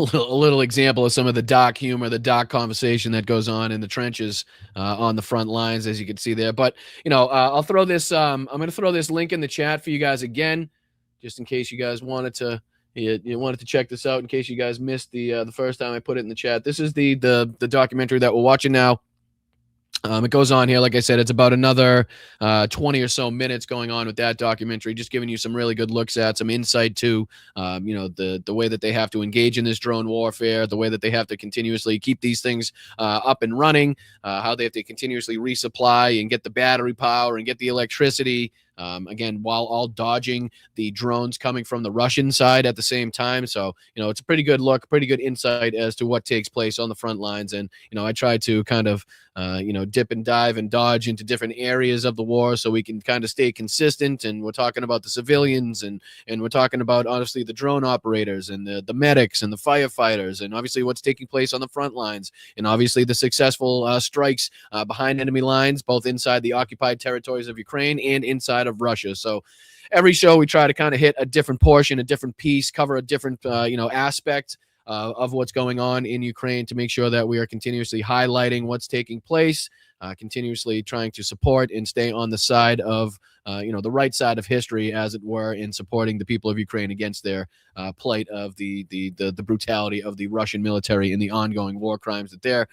A little example of some of the doc humor, the doc conversation that goes on in the trenches on the front lines, as you can see there. But I'll throw this. I'm going to throw this link in the chat for you guys again, just in case you guys wanted to. You wanted to check this out in case you guys missed the first time I put it in the chat. This is the documentary that we're watching now. It goes on here. Like I said, it's about another 20 or so minutes going on with that documentary, just giving you some really good looks at some insight to, the way that they have to engage in this drone warfare, the way that they have to continuously keep these things up and running, how they have to continuously resupply and get the battery power and get the electricity. Again, while all dodging the drones coming from the Russian side at the same time. So, it's a pretty good look, pretty good insight as to what takes place on the front lines. And, I try to kind of, dip and dive and dodge into different areas of the war so we can kind of stay consistent. And we're talking about the civilians and we're talking about, honestly, the drone operators and the medics and the firefighters and obviously what's taking place on the front lines and obviously the successful strikes behind enemy lines, both inside the occupied territories of Ukraine and inside of Russia. So every show we try to kind of hit a different portion, a different piece, cover a different aspect of what's going on in Ukraine to make sure that we are continuously highlighting what's taking place, continuously trying to support and stay on the side of the right side of history, as it were, in supporting the people of Ukraine against their plight of the brutality of the Russian military and the ongoing war crimes that they're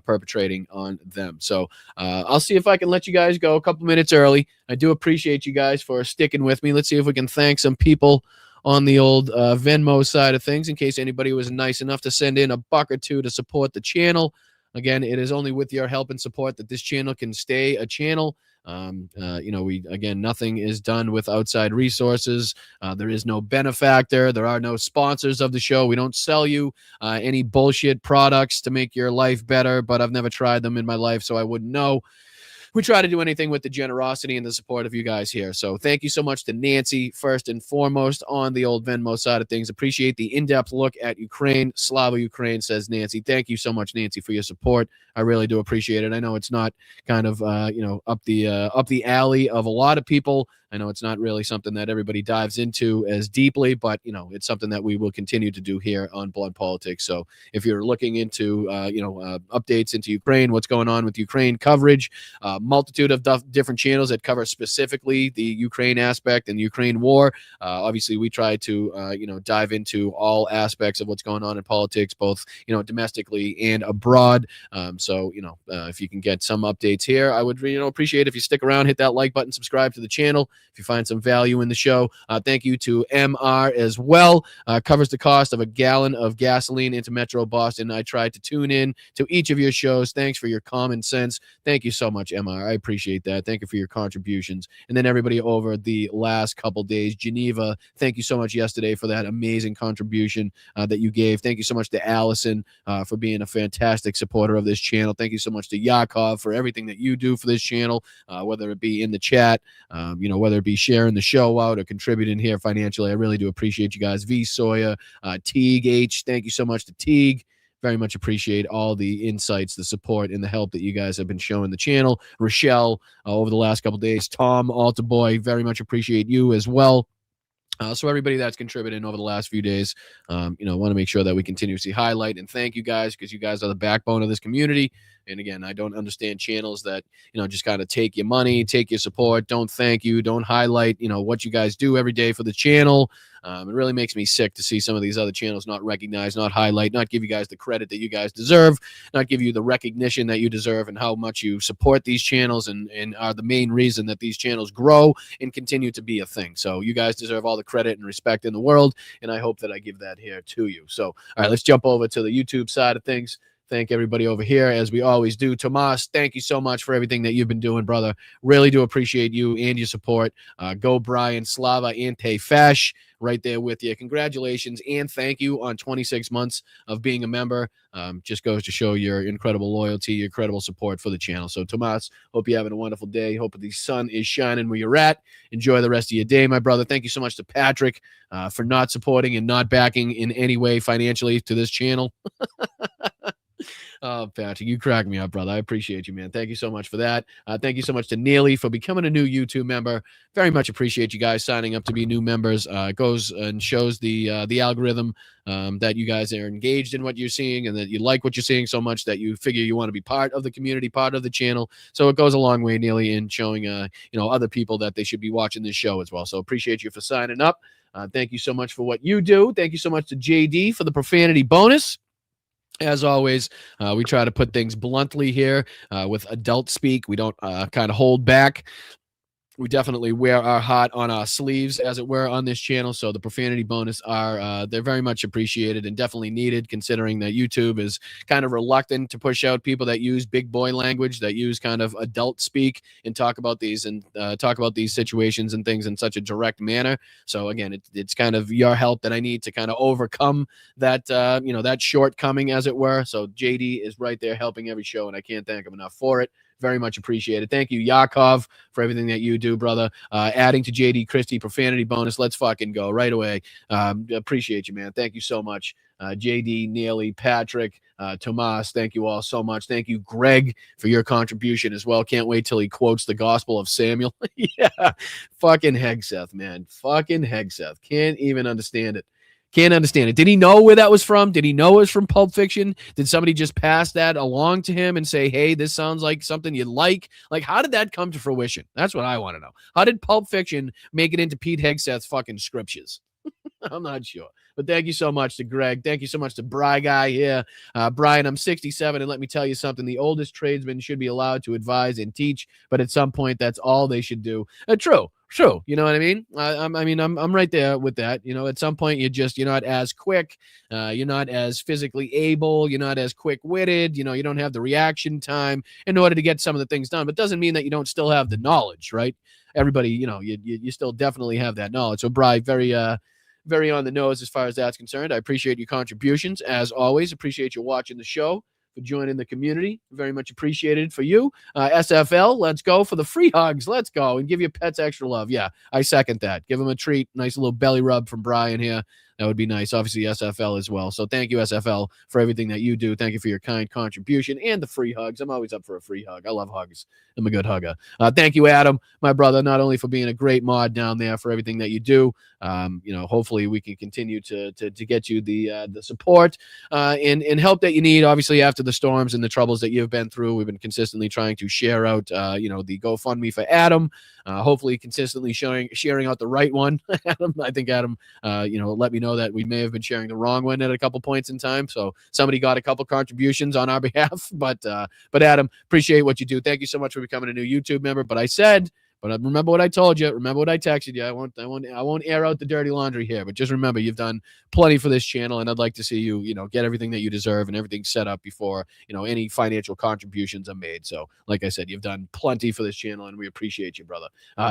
perpetrating on them. So I'll see if I can let you guys go a couple minutes early. I do appreciate you guys for sticking with me. Let's see if we can thank some people on the old Venmo side of things, in case anybody was nice enough to send in a buck or two to support the channel. Again, it is only with your help and support that this channel can stay a channel. Nothing is done with outside resources. There is no benefactor. There are no sponsors of the show. We don't sell you any bullshit products to make your life better, but I've never tried them in my life, so I wouldn't know. We try to do anything with the generosity and the support of you guys here. So thank you so much to Nancy, first and foremost, on the old Venmo side of things. Appreciate the in-depth look at Ukraine. Slava Ukraine, says Nancy. Thank you so much, Nancy, for your support. I really do appreciate it. I know it's not kind of, up the alley of a lot of people. I know it's not really something that everybody dives into as deeply, but, it's something that we will continue to do here on Blood Politics. So if you're looking into, updates into Ukraine, what's going on with Ukraine coverage, multitude of different channels that cover specifically the Ukraine aspect and Ukraine war. Obviously, we try to, dive into all aspects of what's going on in politics, both, domestically and abroad. If you can get some updates here, I would, appreciate if you stick around, hit that like button, subscribe to the channel. If you find some value in the show, thank you to MR as well. Covers the cost of a gallon of gasoline into Metro Boston. I tried to tune in to each of your shows. Thanks for your common sense. Thank you so much, MR. I appreciate that. Thank you for your contributions. And then everybody over the last couple days, Geneva, thank you so much yesterday for that amazing contribution that you gave. Thank you so much to Allison for being a fantastic supporter of this channel. Thank you so much to Yakov for everything that you do for this channel, whether it be in the chat, whether it be sharing the show out or contributing here financially. I really do appreciate you guys. V Soya, Teague H, thank you so much to Teague. Very much appreciate all the insights, the support, and the help that you guys have been showing the channel. Rochelle, over the last couple days. Tom, Alta Boy, very much appreciate you as well. So everybody that's contributed over the last few days, want to make sure that we continuously highlight and thank you guys, because you guys are the backbone of this community. And again, I don't understand channels that, just kind of take your money, take your support, don't thank you, don't highlight, what you guys do every day for the channel. It really makes me sick to see some of these other channels not recognize, not highlight, not give you guys the credit that you guys deserve, not give you the recognition that you deserve, and how much you support these channels and are the main reason that these channels grow and continue to be a thing. So you guys deserve all the credit and respect in the world, and I hope that I give that here to you. So, all right, let's jump over to the YouTube side of things. Thank everybody over here, as we always do. Tomas, thank you so much for everything that you've been doing, brother. Really do appreciate you and your support. Go Brian, Slava, Ante Fesh, right there with you. Congratulations and thank you on 26 months of being a member. Just goes to show your incredible loyalty, your incredible support for the channel. So, Tomas, hope you're having a wonderful day. Hope the sun is shining where you're at. Enjoy the rest of your day, my brother. Thank you so much to Patrick for not supporting and not backing in any way financially to this channel. Oh, Patrick, you crack me up, brother. I appreciate you, man. Thank you so much for that. Thank you so much to Neely for becoming a new YouTube member. Very much appreciate you guys signing up to be new members. It goes and shows the algorithm that you guys are engaged in what you're seeing and that you like what you're seeing so much that you figure you want to be part of the community, part of the channel. So it goes a long way, Neely, in showing other people that they should be watching this show as well. So appreciate you for signing up. Thank you so much for what you do. Thank you so much to JD for the profanity bonus. As always, we try to put things bluntly here with adult speak. We don't kind of hold back. We definitely wear our heart on our sleeves, as it were, on this channel. So the profanity bonus they're very much appreciated and definitely needed, considering that YouTube is kind of reluctant to push out people that use big boy language, that use kind of adult speak and talk about these situations and things in such a direct manner. So again, it's kind of your help that I need to kind of overcome that that shortcoming, as it were. So JD is right there helping every show, and I can't thank him enough for it. Very much appreciated. Thank you, Yakov, for everything that you do, brother. Adding to JD Christie profanity bonus. Let's fucking go right away. Appreciate you, man. Thank you so much. JD, Neely, Patrick, Tomas, thank you all so much. Thank you, Greg, for your contribution as well. Can't wait till he quotes the Gospel of Samuel. Yeah, fucking Hegseth, man. Fucking Hegseth. Can't even understand it. Can't understand it. Did he know where that was from? Did he know it was from Pulp Fiction? Did somebody just pass that along to him and say, hey, this sounds like something you'd like? Like, how did that come to fruition? That's what I want to know. How did Pulp Fiction make it into Pete Hegseth's fucking scriptures? I'm not sure. But thank you so much to Greg. Thank you so much to Bry Guy here. Brian, I'm 67, and let me tell you something. The oldest tradesmen should be allowed to advise and teach, but at some point, that's all they should do. True. You know what I mean? I'm right there with that. You know, at some point, you're not as quick. You're not as physically able. You're not as quick-witted. You know, you don't have the reaction time in order to get some of the things done. But it doesn't mean that you don't still have the knowledge, right? Everybody, you still definitely have that knowledge. So, Bri, very on the nose as far as that's concerned. I appreciate your contributions. As always, appreciate you watching the show, for joining the community. Very much appreciated for you. SFL, let's go for the free hugs. Let's go and give your pets extra love. Yeah, I second that. Give them a treat. Nice little belly rub from Brian here. That would be nice. Obviously, SFL as well. So thank you, SFL, for everything that you do. Thank you for your kind contribution and the free hugs. I'm always up for a free hug. I love hugs. I'm a good hugger. Thank you, Adam, my brother, not only for being a great mod down there, for everything that you do. Hopefully we can continue to get you the support and help that you need. Obviously, after the storms and the troubles that you've been through, we've been consistently trying to share out, the GoFundMe for Adam. Hopefully, consistently sharing out the right one. Adam, I think Adam, let me know that we may have been sharing the wrong one at a couple points in time. So somebody got a couple contributions on our behalf. But Adam, appreciate what you do. Thank you so much for becoming a new YouTube member. But remember what I told you. Remember what I texted you. I won't air out the dirty laundry here. But just remember, you've done plenty for this channel, and I'd like to see you, get everything that you deserve and everything set up before, any financial contributions are made. So, like I said, you've done plenty for this channel, and we appreciate you, brother.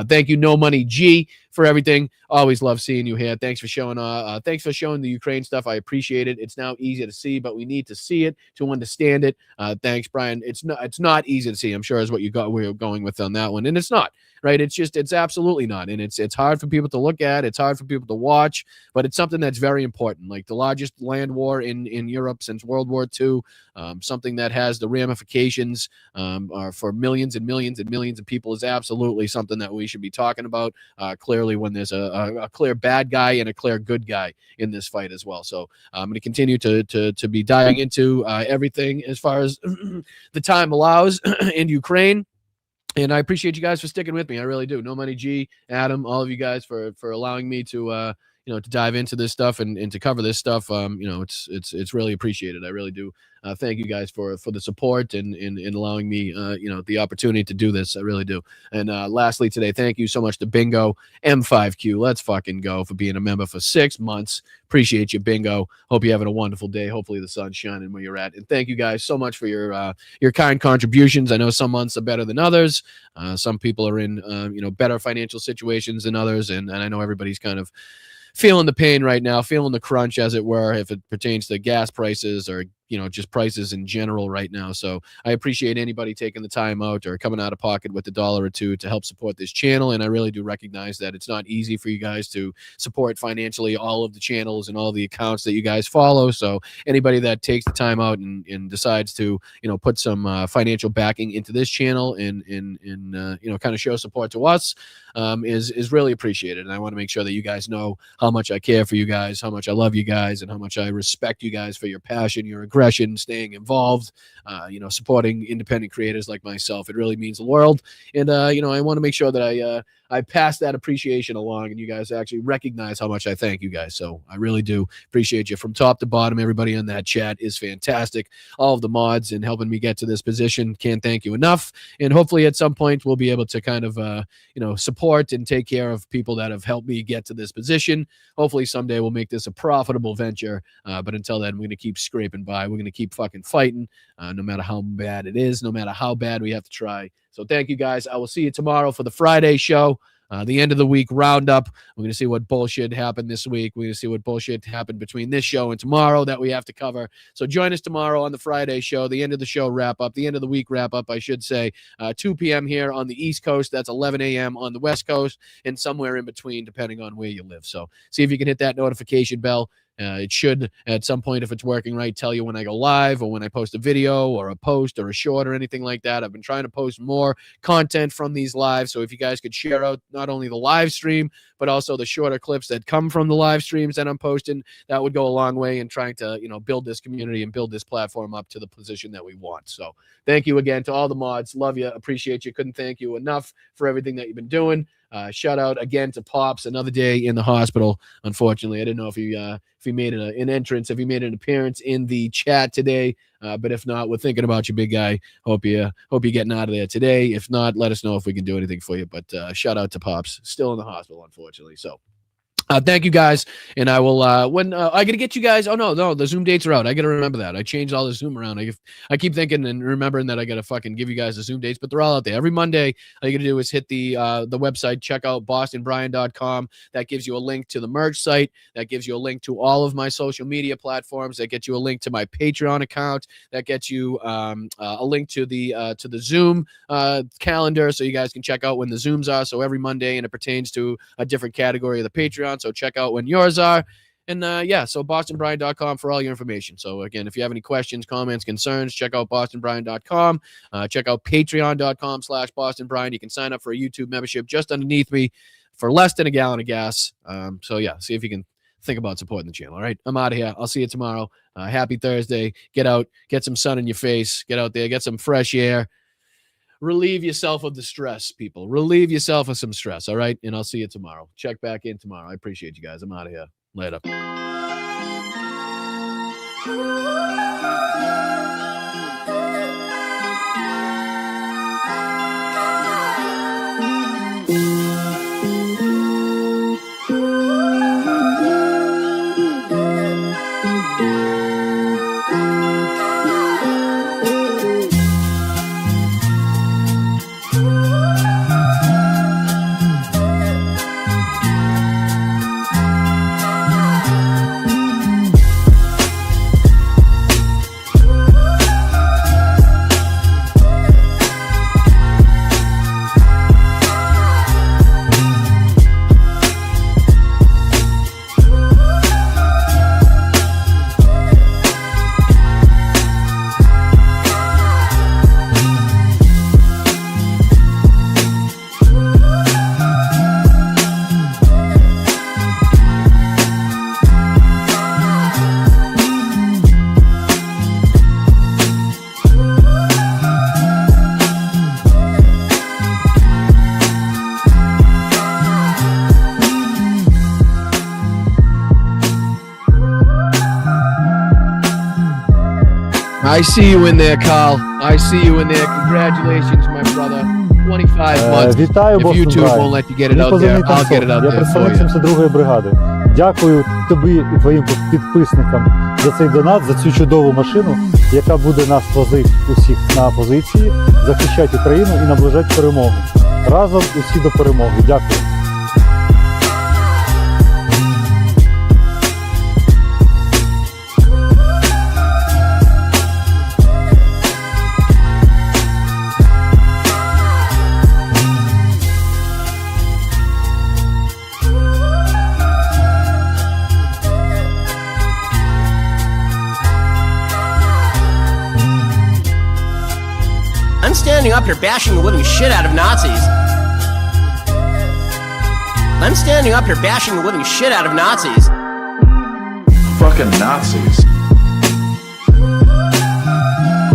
Thank you, No Money G, for everything. Always love seeing you here. Thanks for showing the Ukraine stuff. I appreciate it. It's now easy to see, but we need to see it to understand it. Thanks, Brian. It's not easy to see, I'm sure, is what we're going with on that one, and it's not. Right. It's absolutely not. And it's hard for people to look at. It's hard for people to watch, but it's something that's very important. Like the largest land war in Europe since World War II, something that has the ramifications for millions and millions and millions of people is absolutely something that we should be talking about clearly when there's a clear bad guy and a clear good guy in this fight as well. So I'm going to continue to be diving into everything as far as the time allows in Ukraine. And I appreciate you guys for sticking with me. I really do. No Money G, Adam, all of you guys for allowing me to, to dive into this stuff and to cover this stuff. It's really appreciated. I really do. Thank you guys for the support and allowing me, the opportunity to do this. I really do. And lastly today, thank you so much to Bingo M5Q. Let's fucking go, for being a member for 6 months. Appreciate you, Bingo. Hope you're having a wonderful day. Hopefully the sun's shining where you're at. And thank you guys so much for your kind contributions. I know some months are better than others. Some people are in better financial situations than others, and I know everybody's kind of feeling the pain right now, feeling the crunch, as it were, if it pertains to gas prices or just prices in general right now. So I appreciate anybody taking the time out or coming out of pocket with $1 or $2 to help support this channel. And I really do recognize that it's not easy for you guys to support financially all of the channels and all the accounts that you guys follow. So anybody that takes the time out and decides to, put some financial backing into this channel and kind of show support to us is really appreciated. And I want to make sure that you guys know how much I care for you guys, how much I love you guys, and how much I respect you guys for your passion, your aggression, staying involved, supporting independent creators like myself. It really means the world. And, I want to make sure that I pass that appreciation along and you guys actually recognize how much I thank you guys. So I really do appreciate you from top to bottom. Everybody in that chat is fantastic. All of the mods and helping me get to this position. Can't thank you enough. And hopefully at some point we'll be able to kind of, support and take care of people that have helped me get to this position. Hopefully someday we'll make this a profitable venture. But until then, we're going to keep scraping by. We're going to keep fucking fighting, no matter how bad it is, no matter how bad we have to try. So thank you guys. I will see you tomorrow for the Friday show, the end of the week roundup. We're going to see what bullshit happened this week. We're going to see what bullshit happened between this show and tomorrow that we have to cover. So join us tomorrow on the Friday show, the end of the show wrap up, the end of the week wrap up, I should say, 2 p.m. here on the East Coast. That's 11 a.m. on the West Coast and somewhere in between, depending on where you live. So see if you can hit that notification bell. It should, at some point, if it's working right, tell you when I go live or when I post a video or a post or a short or anything like that. I've been trying to post more content from these lives. So if you guys could share out not only the live stream, but also the shorter clips that come from the live streams that I'm posting, that would go a long way in trying to, build this community and build this platform up to the position that we want. So thank you again to all the mods. Love you. Appreciate you. Couldn't thank you enough for everything that you've been doing. Shout out again to Pops, another day in the hospital. Unfortunately, I didn't know if he made an entrance, if he made an appearance in the chat today. But if not, we're thinking about you, big guy. Hope you're getting out of there today. If not, let us know if we can do anything for you. But shout out to Pops, still in the hospital, unfortunately. So thank you guys, and I will I gotta get you guys. Oh no, the Zoom dates are out. I gotta remember that. I changed all the Zoom around. I keep thinking and remembering that I gotta fucking give you guys the Zoom dates, but they're all out there. Every Monday, all you gotta do is hit the website, check out bostonbrian.com. That gives you a link to the merch site. That gives you a link to all of my social media platforms. That gets you a link to my Patreon account. That gets you a link to the Zoom calendar, so you guys can check out when the Zooms are. So every Monday, and it pertains to a different category of the Patreon. So check out when yours are. And so bostonbrian.com for all your information. So again, if you have any questions, comments, concerns, check out bostonbrian.com. Check out patreon.com/bostonbrian. You can sign up for a YouTube membership just underneath me for less than a gallon of gas. See if you can think about supporting the channel. All right, I'm out of here. I'll see you tomorrow. Happy Thursday. Get out, get some sun in your face, get out there, get some fresh air. Relieve yourself of the stress, people. Relieve yourself of some stress, all right? And I'll see you tomorrow. Check back in tomorrow. I appreciate you guys. I'm out of here. Later. I see you in there, Carl. I see you in there. Congratulations, my brother. 25 months. Вітаю, If YouTube won't let you get it out there, I'll get it out Я there for представник you. 72-ї бригади. Дякую тобі і твоїм підписникам за цей донат, за цю чудову машину, яка буде нас возити усіх на позиції, захищати Україну і наближати перемогу. Разом усі до перемоги. Дякую. I'm standing up here bashing the living shit out of Nazis. I'm standing up here bashing the living shit out of Nazis. Fucking Nazis.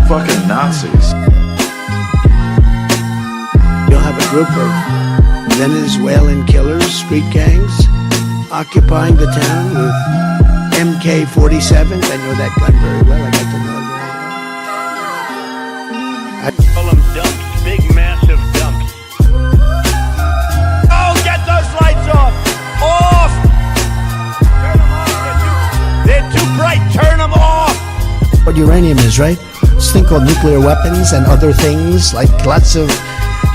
Fucking Nazis. You'll have a group of Venezuelan killers, street gangs, occupying the town with MK-47s. I know that gun very well. I got to know it. I call them dumps, big massive dumps. Oh, get those lights off! Off! Turn them off, they're too bright, turn them off! What uranium is, right? This thing called nuclear weapons and other things, like lots of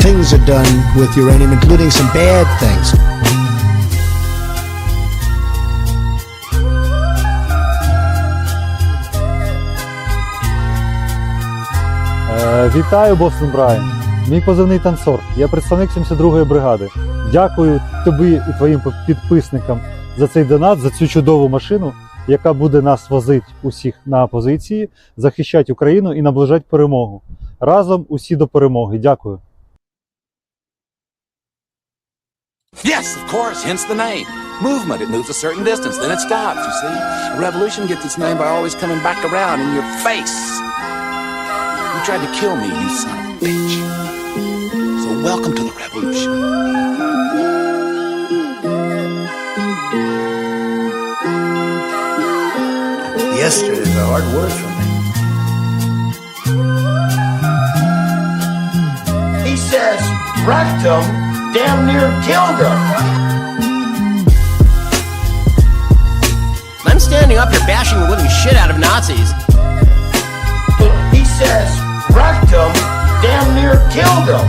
things are done with uranium, including some bad things. Вітаю, Бостон Брайан. Мій позивний танцор. Я представник 72-ї бригади. Дякую тобі і твоїм підписникам за цей донат, за цю чудову машину, яка буде нас возити усіх на позиції, захищати Україну і наближати перемогу. Разом усі до перемоги. Дякую. Yes, of course, hence the name. Movement, it moves a certain distance, then it stops, you see. A revolution gets its name by always coming back around in your face. You tried to kill me, you son of a bitch. So welcome to the revolution. Yesterday's a hard word for me. He says rectum damn near killed him. I'm standing up here bashing the living shit out of Nazis. He says rectum damn near killed him.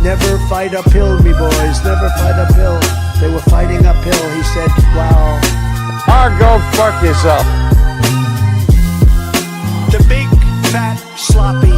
Never fight uphill, me boys. Never fight uphill. They were fighting uphill. He said, wow. Or go fuck yourself. The big, fat, sloppy